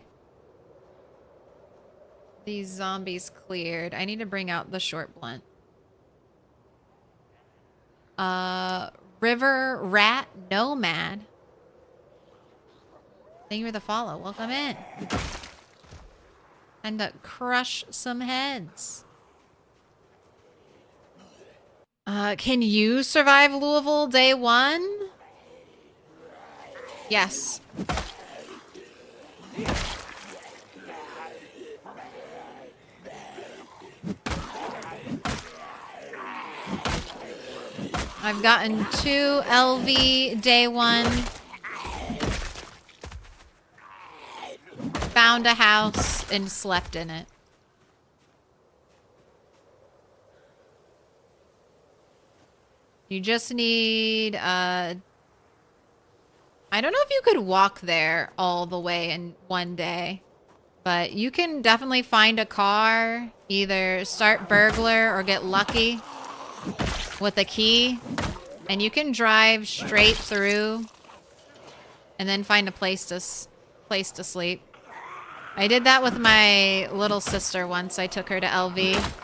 S9: these zombies cleared. I need to bring out the short blunt. River Rat Nomad. Thank you for the follow. Welcome in. And to crush some heads. Can you survive Louisville day 1? Yes. I've gotten 2 LV day 1. Found a house and slept in it. You just need, I don't know if you could walk there all the way in one day, but you can definitely find a car, either start burglar or get lucky with a key, and you can drive straight through and then find a place to sleep. I did that with my little sister once. I took her to LV.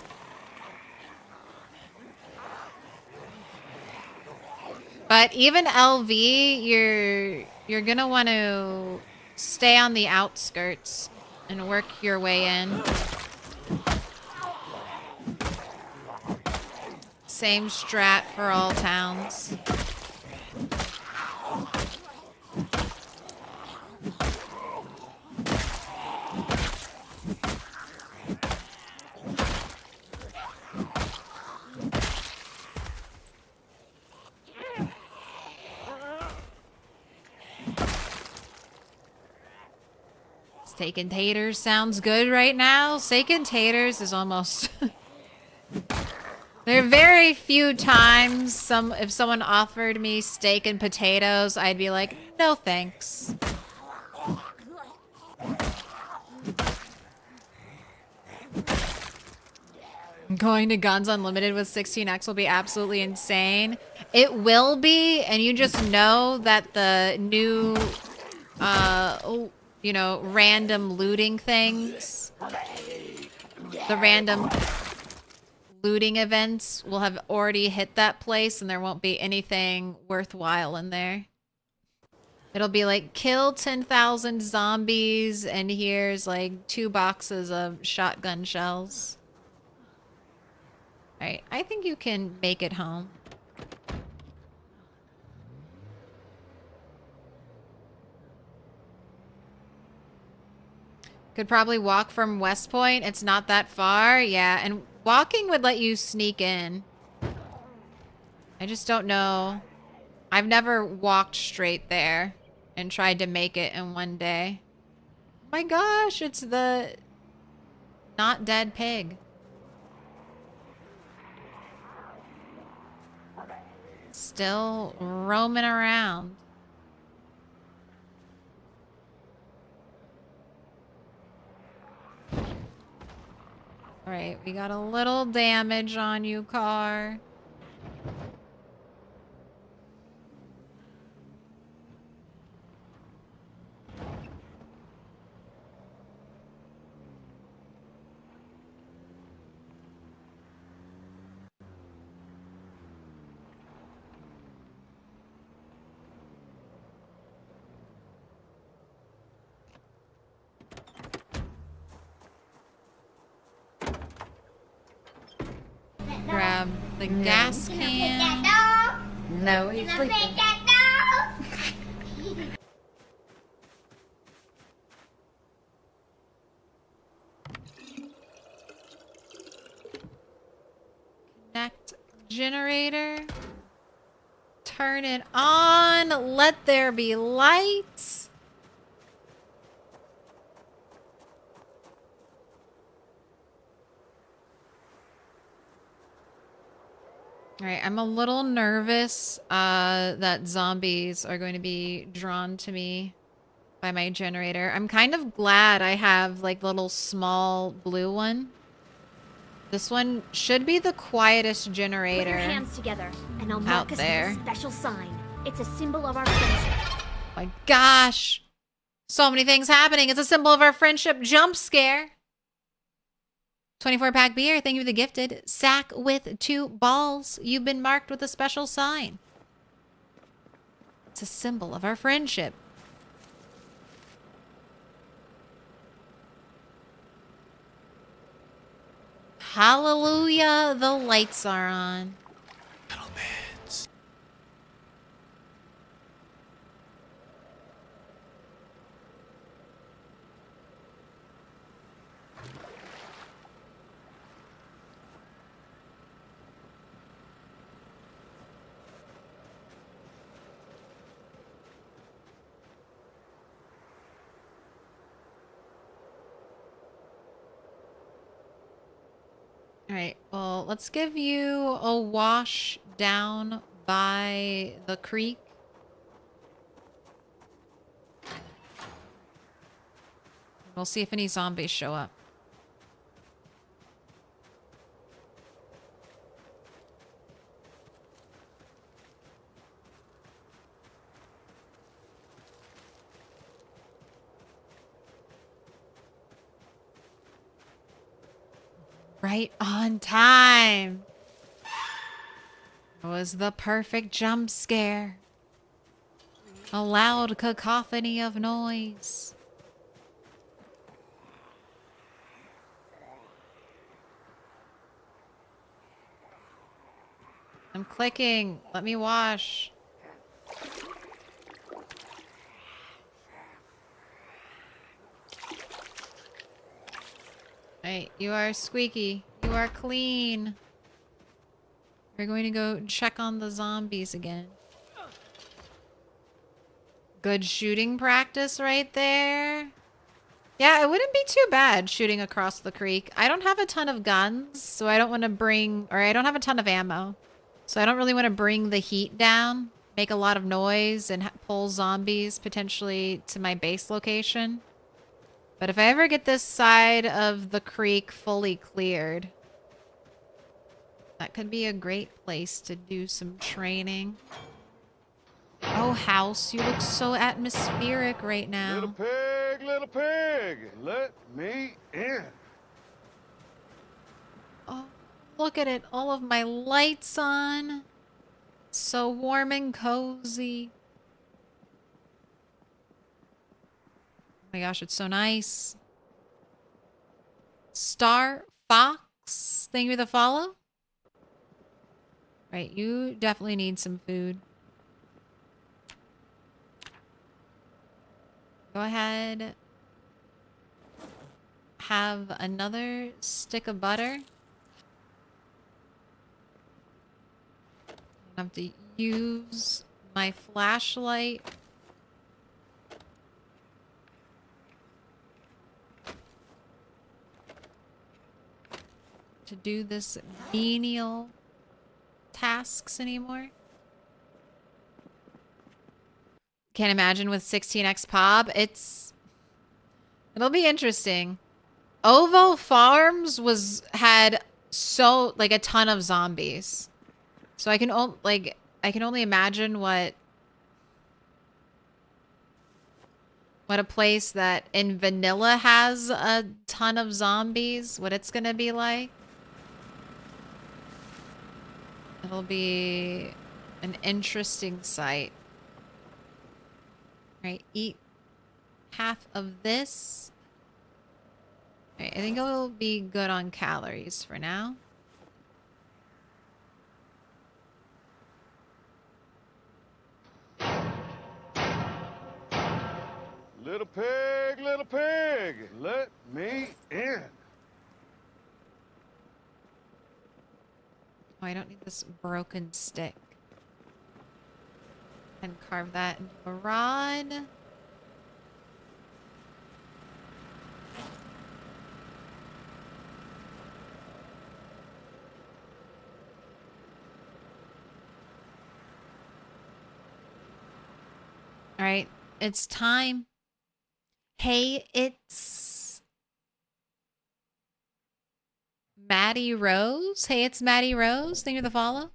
S9: But even LV, you're gonna want to stay on the outskirts and work your way in. Same strat for all towns. Steak and taters sounds good right now. Steak and taters is almost... There are very few times if someone offered me steak and potatoes, I'd be like, no thanks. Going to Guns Unlimited with 16x will be absolutely insane. It will be, and you just know that the new, you know, random looting things, the random looting events will have already hit that place and there won't be anything worthwhile in there. It'll be like, kill 10,000 zombies and here's like 2 boxes of shotgun shells. Alright, I think you can make it home. Could probably walk from West Point. It's not that far. Yeah, and walking would let you sneak in. I just don't know. I've never walked straight there and tried to make it in one day. Oh my gosh, it's the not dead pig. Still roaming around. Alright, we got a little damage on you, car. Grab the gas can.
S6: No, he's sleeping.
S9: Connect generator. Turn it on. Let there be lights. All right, I'm a little nervous that zombies are going to be drawn to me by my generator. I'm kind of glad I have like little small blue one. This one should be the quietest generator.
S4: Put your hands together, and I'll mark us with
S9: there.
S4: a special sign. It's a symbol of our friendship.
S9: My gosh, so many things happening. It's a symbol of our friendship. Jump scare. 24-pack beer, thank you for the gifted. Sack with 2 balls. You've been marked with a special sign. It's a symbol of our friendship. Hallelujah, the lights are on. All right, well, let's give you a wash down by the creek. We'll see if any zombies show up. Right on time. It was the perfect jump scare. A loud cacophony of noise. I'm clicking. Let me wash. Alright, you are squeaky. You are clean. We're going to go check on the zombies again. Good shooting practice right there. Yeah, it wouldn't be too bad shooting across the creek. I don't have a ton of guns, so I don't want to bring... Or I don't have a ton of ammo. So I don't really want to bring the heat down, make a lot of noise, and pull zombies potentially to my base location. But if I ever get this side of the creek fully cleared, that could be a great place to do some training. Oh, house, you look so atmospheric right now.
S5: Little pig, let me in.
S9: Oh, look at it. All of my lights on. So warm and cozy. Oh my gosh, it's so nice. Star Fox, thank you for the follow. Right, you definitely need some food. Go ahead. Have another stick of butter. I have to use my flashlight. To do this menial tasks anymore. Can't imagine with 16x pop. It'll be interesting. Ovo Farms had a ton of zombies. So I can only imagine what a place that in vanilla has a ton of zombies, what it's gonna be like. It'll be an interesting sight. Right, eat half of this. Right, I think it'll be good on calories for now.
S5: Little pig, let me in.
S9: Oh, I don't need this broken stick. And carve that into a rod. All right, it's time. Hey, it's Maddie Rose. Hey, it's Maddie Rose. Thank you for the follow.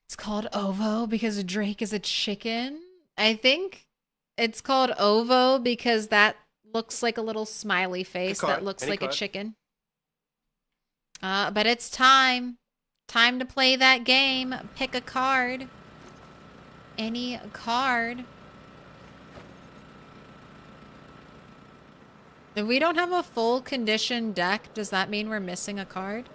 S9: It's called Ovo because Drake is a chicken. I think it's called Ovo because that looks like a little smiley face that looks like a chicken. But it's time. Time to play that game. Pick a card. Any card. If we don't have a full condition deck, does that mean we're missing a card?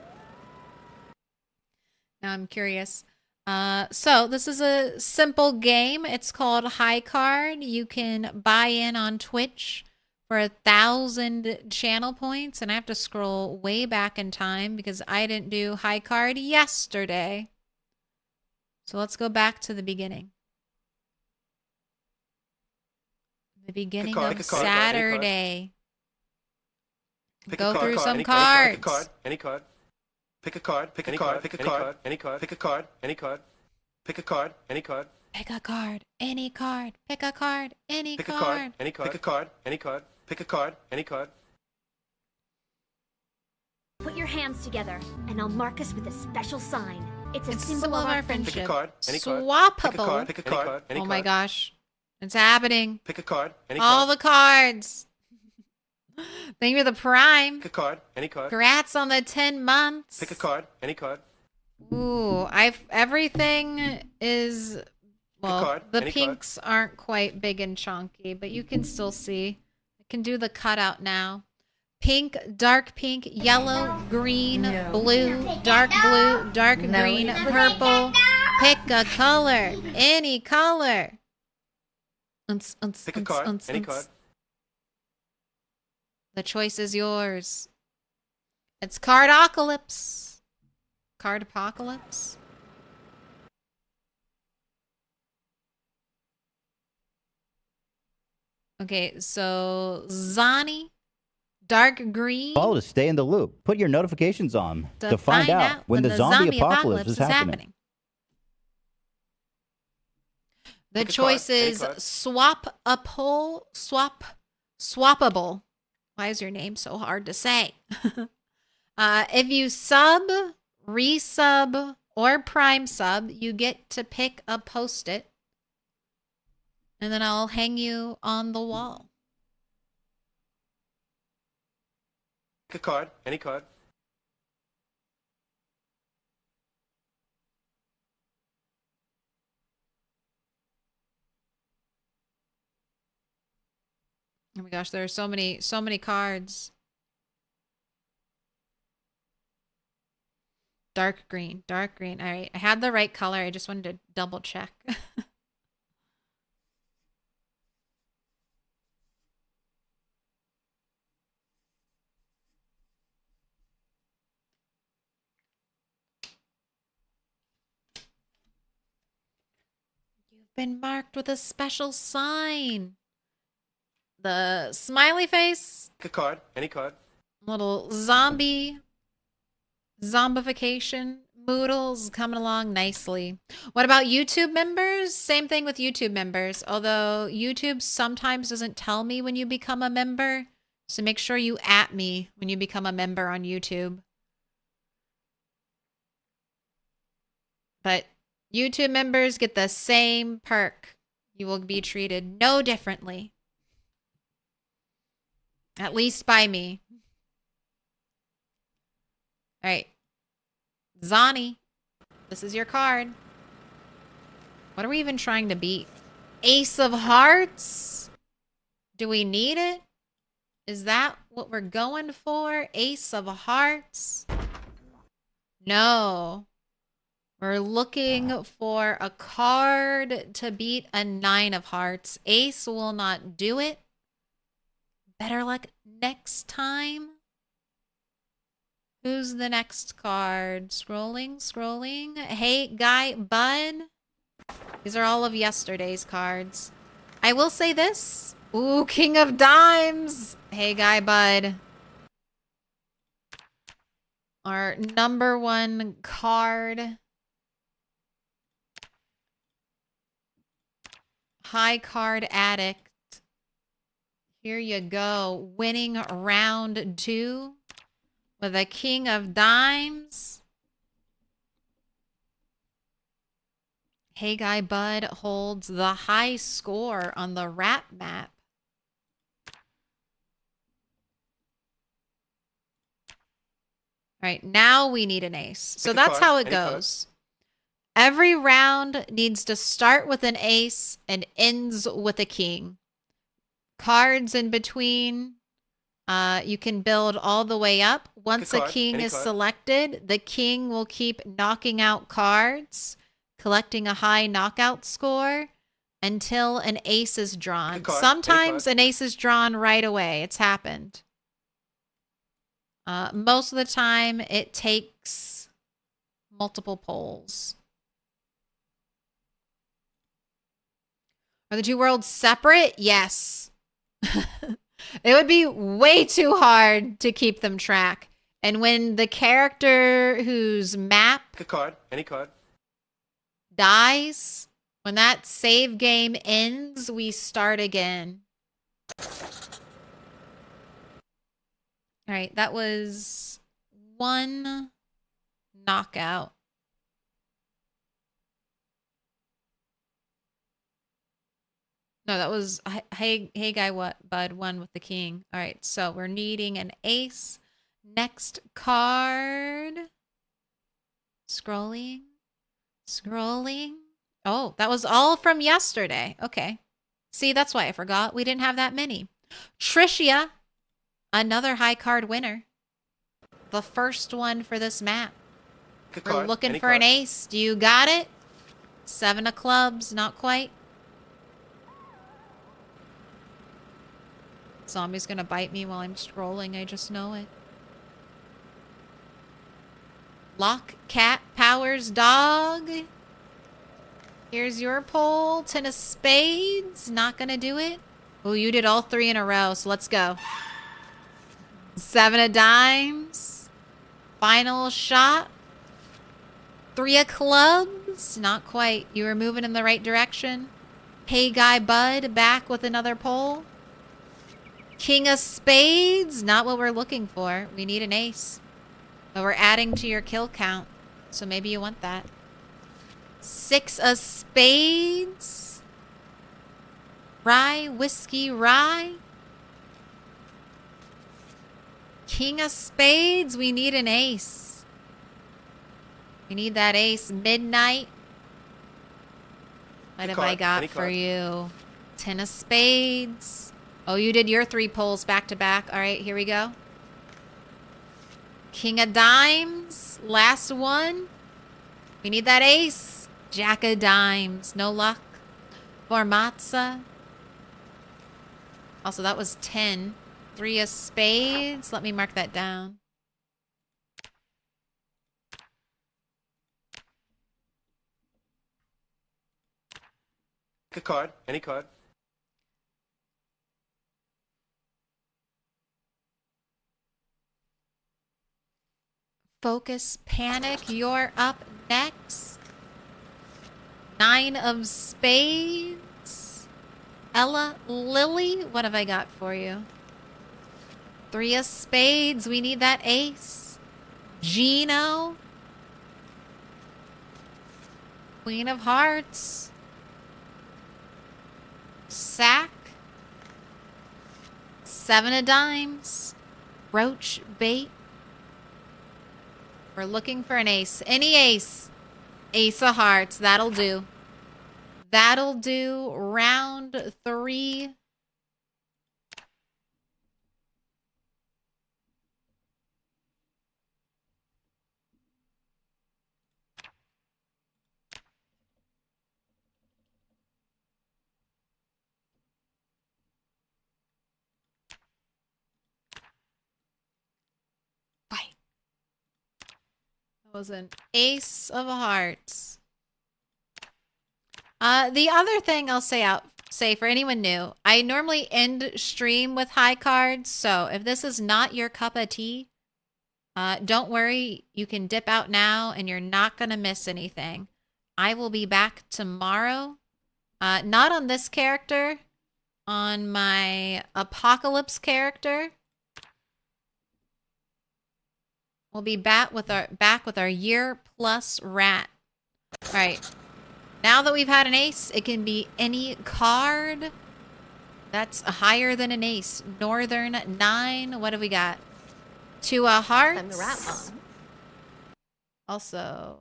S9: Now I'm curious. So this is a simple game. It's called High Card. You can buy in on Twitch for 1,000 channel points. And I have to scroll way back in time because I didn't do High Card yesterday. So let's go back to the beginning. The beginning of Saturday.
S8: Pick
S9: Go
S8: a card,
S9: through some
S8: any
S9: cards.
S8: card, any card. Pick a card, pick a card, pick a card, any card, pick a card, any card. Pick a card, any card.
S9: Pick a card, any card. Pick a card, any
S8: Pick a
S9: card.
S8: card, any card. Pick a card, any card. Pick a card, any card.
S4: Put your hands together, and I'll mark us with a special sign. It's a
S9: It's
S4: symbol of our
S8: Pick
S4: friendship.
S8: a card, any card. Pick a
S9: Swappable.
S8: card, pick a card, any
S9: Oh
S8: card.
S9: my gosh. It's happening.
S8: Pick a card, any
S9: All
S8: card.
S9: the cards. Thank you for the prime.
S8: Pick a card, any card.
S9: Congrats on the 10 months.
S8: Pick a card, any card.
S9: Ooh, everything is, well,
S8: card,
S9: the
S8: any card.
S9: pinks aren't quite big and chunky, but you can still see. I can do the cutout now. Pink, dark pink, yellow, green,
S6: No.
S9: blue, dark
S6: No.
S9: green, purple. Pick a color, any color.
S8: Pick a card, any card.
S9: The choice is yours. It's Cardocalypse. Card Apocalypse. Okay, so Zani, dark green.
S1: Follow to stay in the loop. Put your notifications on to find out when the zombie apocalypse is happening.
S9: The
S8: Pick a
S9: choice
S8: card, any
S9: is
S8: card.
S9: swappable. Why is your name so hard to say? If you sub, resub, or prime sub, you get to pick a post-it. And then I'll hang you on the wall.
S8: Pick a card, any card.
S9: Oh my gosh, there are so many cards. Dark green, dark green. All right, I had the right color. I just wanted to double check. You've been marked with a special sign. The smiley face,
S8: Pick a card, any card.
S9: little zombification, moodles coming along nicely. What about YouTube members? Same thing with YouTube members, although YouTube sometimes doesn't tell me when you become a member. So make sure you @ me when you become a member on YouTube. But YouTube members get the same perk. You will be treated no differently. At least by me. All right. Zani, this is your card. What are we even trying to beat? Ace of Hearts? Do we need it? Is that what we're going for? Ace of Hearts? No. We're looking for a card to beat a 9 of Hearts. Ace will not do it. Better luck next time. Who's the next card? Scrolling. Hey, Guy, Bud. These are all of yesterday's cards. I will say this. Ooh, King of Dimes. Hey, Guy, Bud. Our number 1 card. High card addict. Here you go. Winning round 2 with a King of Dimes. Hey Guy Bud holds the high score on the rap map. All right, now we need an ace. So that's how it goes. Every round needs to start with an ace and ends with a king. Cards in between, you can build all the way up. Once a king is selected, the king will keep knocking out cards, collecting a high knockout score until an ace is drawn. Sometimes an ace is drawn right away. It's happened. Most of the time, it takes multiple polls. Are the two worlds separate? Yes. It would be way too hard to keep them track. And when the character whose map
S8: Pick a card. Any card.
S9: dies, when that save game ends, we start again. All right, that was one knockout. No, that was hey guy what bud one with the king. All right, so we're needing an ace. Next card. Scrolling. Oh, that was all from yesterday. Okay. See, that's why I forgot. We didn't have that many. Tricia, another high card winner. The first one for this map. We're looking for an ace. Do you got it? 7 of clubs, not quite. Zombie's gonna bite me while I'm scrolling, I just know it. Lock, cat, powers, dog. Here's your pull. 10 of spades, not gonna do it. Oh, you did all 3 in a row, so let's go. 7 of dimes. Final shot. 3 of clubs, not quite. You were moving in the right direction. Hey guy bud, back with another pull. King of spades, not what we're looking for. We need an ace. But we're adding to your kill count, so maybe you want that. 6 of spades. Rye, whiskey, rye. King of spades, we need an ace. We need that ace. Midnight. What have I got for you? 10 of spades. Oh, you did your 3 pulls back to back. All right, here we go. King of dimes. Last one. We need that ace. Jack of dimes. No luck. Formatza. Also, that was 10. 3 of spades. Let me mark that down.
S8: Pick a card. Any card.
S9: Focus, panic, you're up next. 9 of spades. Ella, Lily, what have I got for you? 3 of spades, we need that ace. Gino. Queen of hearts. Sack. 7 of dimes. Roach bait. We're looking for an ace. Any ace. Ace of hearts. That'll do. That'll do. Round 3. Was an ace of hearts. The other thing I'll say for anyone new, I normally end stream with high cards, so if this is not your cup of tea, don't worry, you can dip out now and you're not gonna miss anything. I will be back tomorrow. Not on this character, on my Apocalypse character. We'll be back with our year plus rat. All right. Now that we've had an ace, it can be any card that's higher than an ace. Northern 9. What have we got? 2 of hearts.
S6: I'm the rat mom.
S9: Also.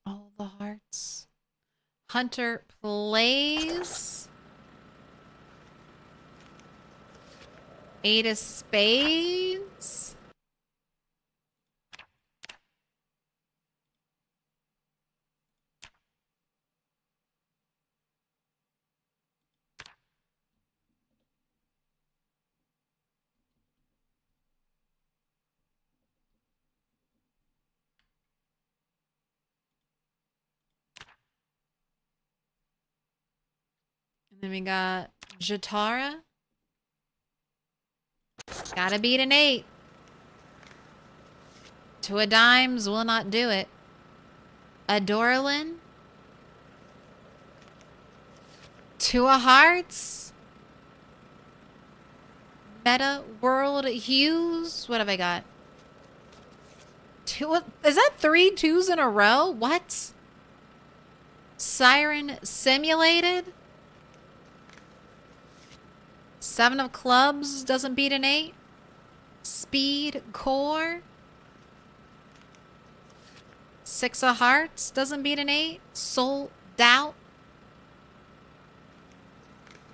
S9: All the hearts. Hunter plays. 8 of spades. Then we got Jatara. Gotta beat an 8. 2 of dimes will not do it. Adorlin. 2 of hearts. Meta World Hughes. What have I got? 2. Is that 3 2s in a row? What? Siren Simulated. 7 of clubs doesn't beat an 8. Speed Core. 6 of hearts doesn't beat an 8. Soul Doubt.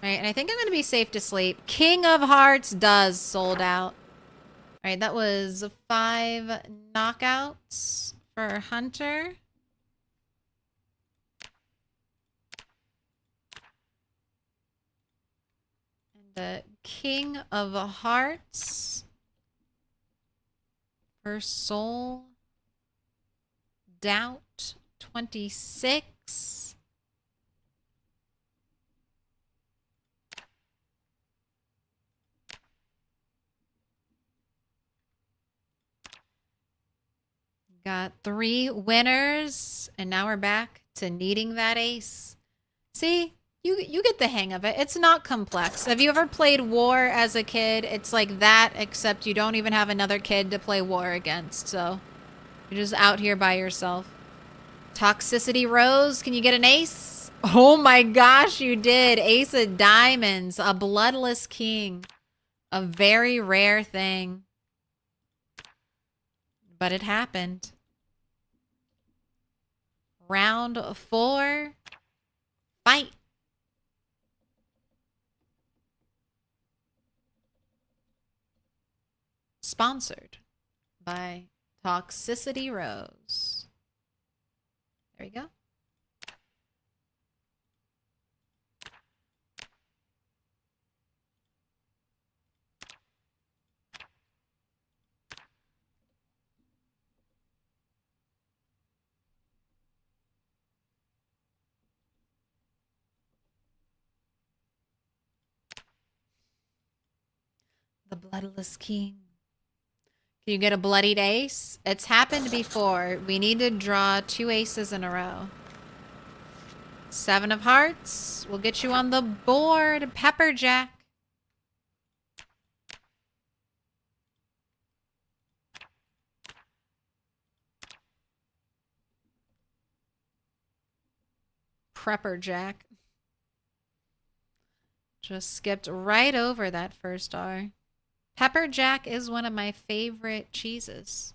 S9: All right, and I think I'm going to be safe to sleep. King of Hearts does sold out. All right, that was 5 knockouts for Hunter. And the King of Hearts for Soul Doubt 26. Got 3 winners, and now we're back to needing that ace. See, you get the hang of it. It's not complex. Have you ever played War as a kid? It's like that, except you don't even have another kid to play War against, so you're just out here by yourself. Toxicity Rose, can you get an ace? Oh my gosh, you did. Ace of Diamonds, a Bloodless King. A very rare thing. But it happened. Round 4. Fight. Sponsored by Toxicity Rose. There we go. The Bloodless King. Can you get a bloodied ace? It's happened before. We need to draw 2 aces in a row. 7 of hearts. We'll get you on the board. Pepperjack. Prepperjack. Just skipped right over that first R. Pepper Jack is one of my favorite cheeses.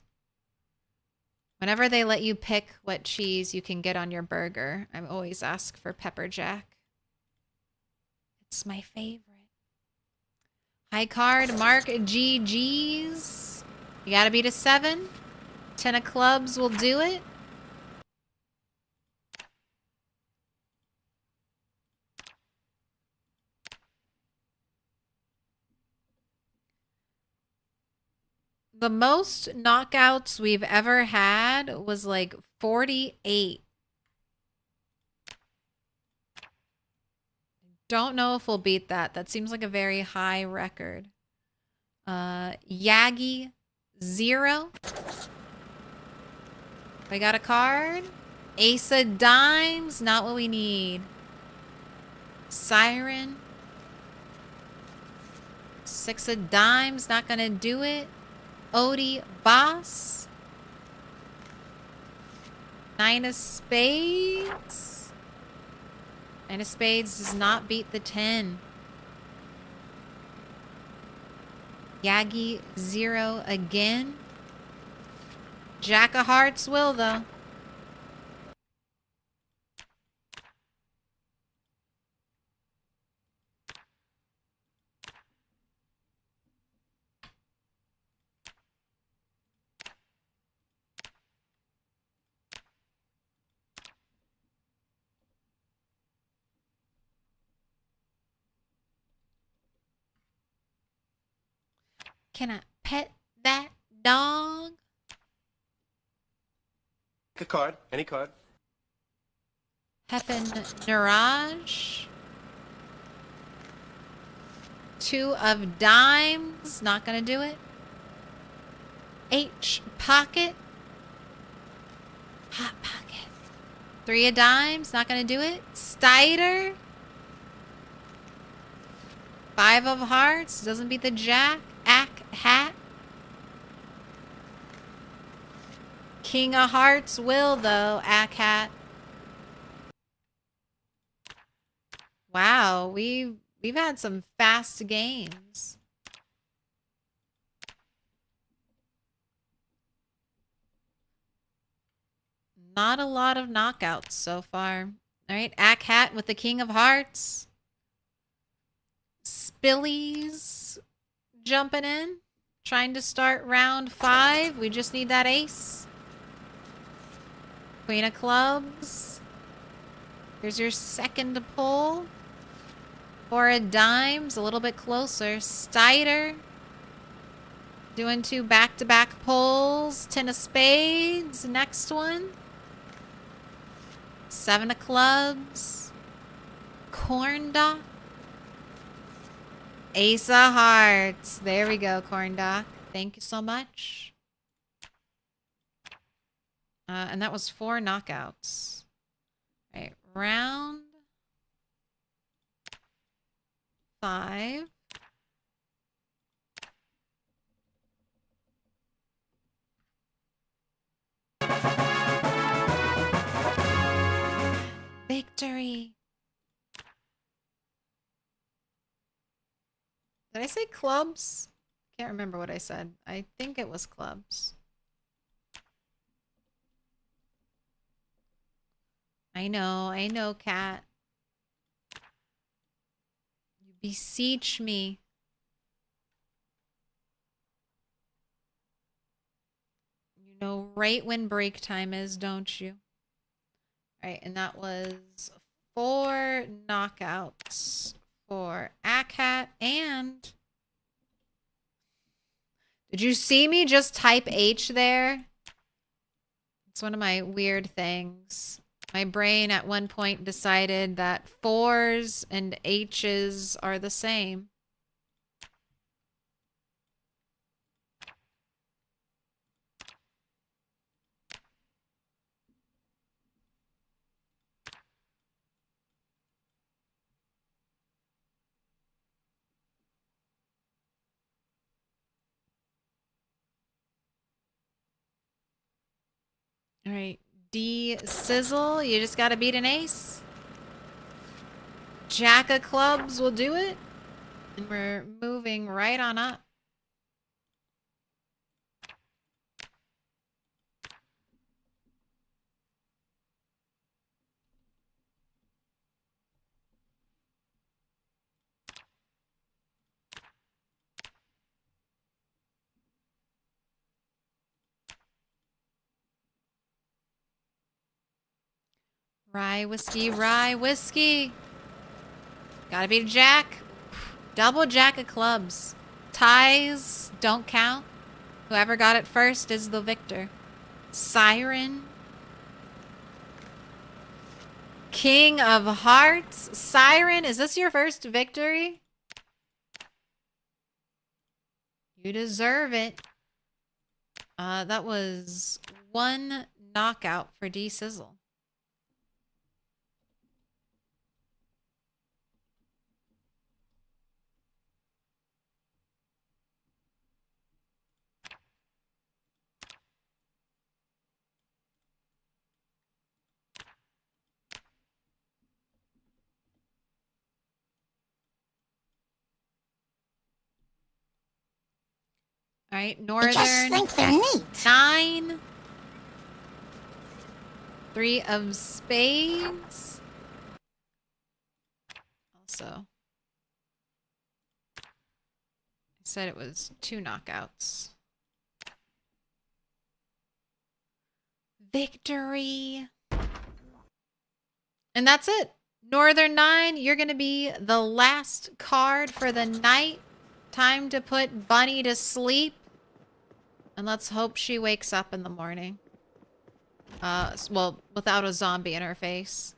S9: Whenever they let you pick what cheese you can get on your burger, I always ask for Pepper Jack. It's my favorite. High card, Mark GG's. You gotta beat a 7. 10 of clubs will do it. The most knockouts we've ever had was like 48. Don't know if we'll beat that. That seems like a very high record. Yagi 0. I got a card. Ace of Dimes, not what we need. Siren. 6 of Dimes, not gonna do it. Odie Boss. 9 of Spades. 9 of Spades does not beat the 10. Yagi 0 again. Jack of Hearts will, though. Can I pet that dog?
S8: Pick a card. Any card.
S9: Heffen Niraj. 2 of dimes. Not gonna do it. H pocket. Hot pocket. 3 of dimes. Not gonna do it. Stider. 5 of hearts. Doesn't beat the jack. Ack hat. King of hearts will though. Ack hat. Wow, we've had some fast games. Not a lot of knockouts so far. All right, Ack hat with the King of Hearts. Spillies jumping in. Trying to start round 5. We just need that ace. Queen of clubs. Here's your second pull. 4 of dimes, a little bit closer. Stider. Doing 2 back-to-back pulls. 10 of spades. Next one. 7 of clubs. Corn dock. Ace of hearts. There we go, corn dock. Thank you so much. And that was 4 knockouts. All right, round 5. Victory. Did I say clubs? Can't remember what I said. I think it was clubs. I know, Cat. You beseech me. You know right when break time is, don't you? Alright, and that was 4 knockouts for Akat and... Did you see me just type H there? It's one of my weird things. My brain at one point decided that 4s and H's are the same. All right, D sizzle. You just gotta beat an ace. Jack of clubs will do it. And we're moving right on up. Rye whiskey, rye whiskey. Gotta beat a jack. Double jack of clubs. Ties don't count. Whoever got it first is the victor. Siren. King of hearts. Siren, is this your first victory? You deserve it. That was 1 knockout for D Sizzle. All right, Northern 9. 3 of spades. Also, I said it was 2 knockouts. Victory. And that's it. Northern 9, you're going to be the last card for the night. Time to put Bunny to sleep. And let's hope she wakes up in the morning. Well, without a zombie in her face.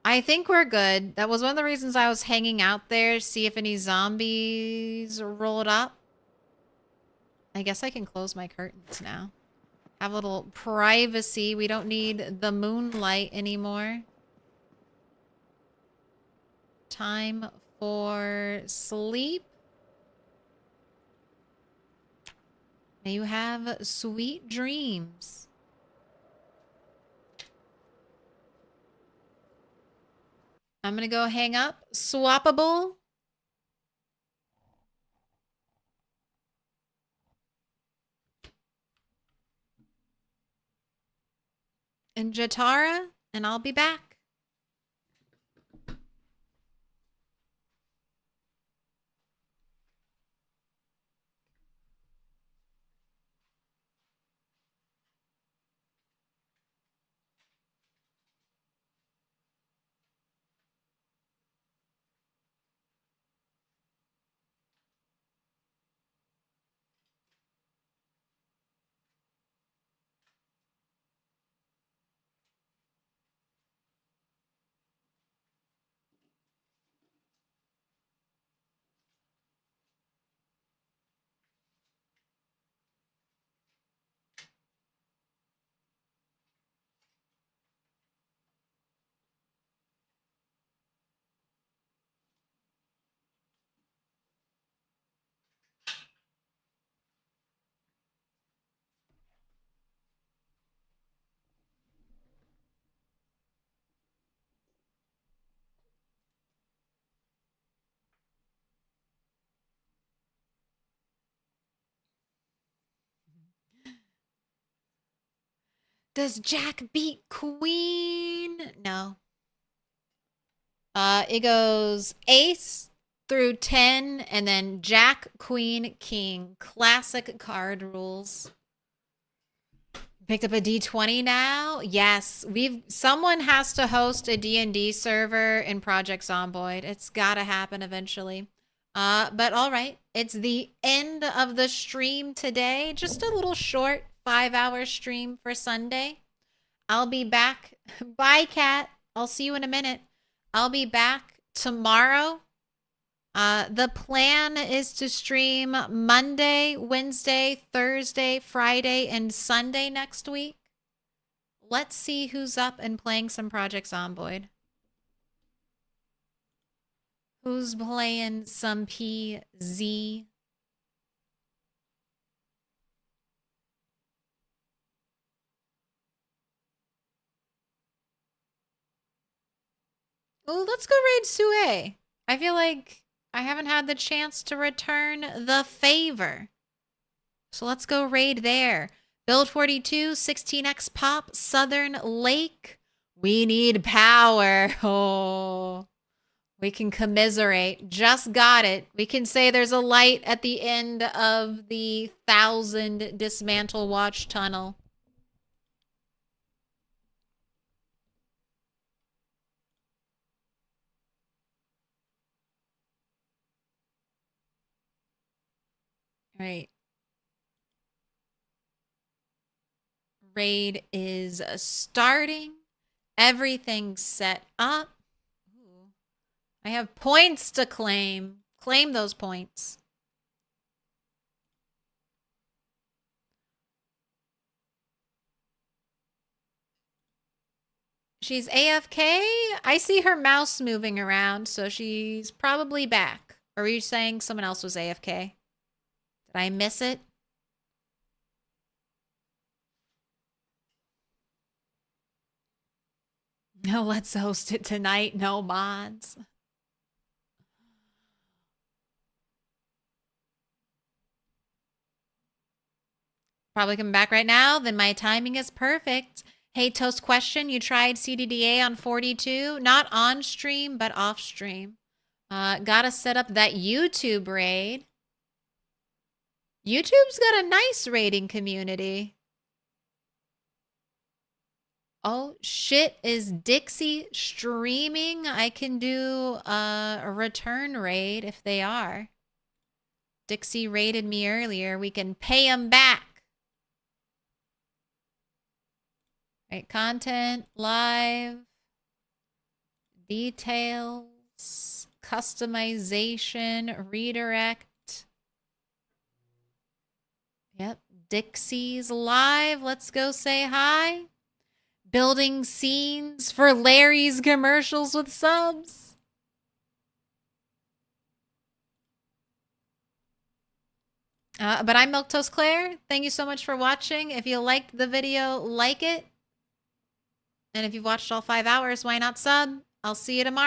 S9: I think we're good. That was one of the reasons I was hanging out there, see if any zombies rolled up. I guess I can close my curtains now. Have a little privacy. We don't need the moonlight anymore. Time for sleep. May you have sweet dreams. I'm gonna go hang up. Swappable. And Jatara, and I'll be back. Does Jack beat Queen? No. It goes ace through 10 and then Jack, Queen, King. Classic card rules. Picked up a D20 now? Yes. Someone has to host a D&D server in Project Zomboid. It's gotta happen eventually. But all right. It's the end of the stream today. Just a little short 5-hour stream for Sunday. I'll be back. Bye, Kat. I'll see you in a minute. I'll be back tomorrow. The plan is to stream Monday, Wednesday, Thursday, Friday, and Sunday next week. Let's see who's up and playing some Project Zomboid. Who's playing some PZ? Oh, let's go raid Sue. I feel like I haven't had the chance to return the favor. So let's go raid there. Build 42, 16x pop, Southern Lake. We need power. Oh, we can commiserate. Just got it. We can say there's a light at the end of the 1,000 dismantle watch tunnel. All right. Raid is starting. Everything's set up. Ooh. I have points to claim. Claim those points. She's AFK? I see her mouse moving around, so she's probably back. Or are you saying someone else was AFK? Did I miss it? No, let's host it tonight. No mods. Probably coming back right now. Then my timing is perfect. Hey, Toast question. You tried CDDA on 42? Not on stream, but off stream. Gotta set up that YouTube raid. YouTube's got a nice raiding community. Oh, shit. Is Dixie streaming? I can do a return raid if they are. Dixie raided me earlier. We can pay them back. Right, content, live.
S3: Details, customization, redirect. Yep, Dixie's live. Let's go say hi. Building scenes for Larry's commercials with subs. But I'm Milquetoast Claire. Thank you so much for watching. If you liked the video, like it. And if you've watched all 5 hours, why not sub? I'll see you tomorrow.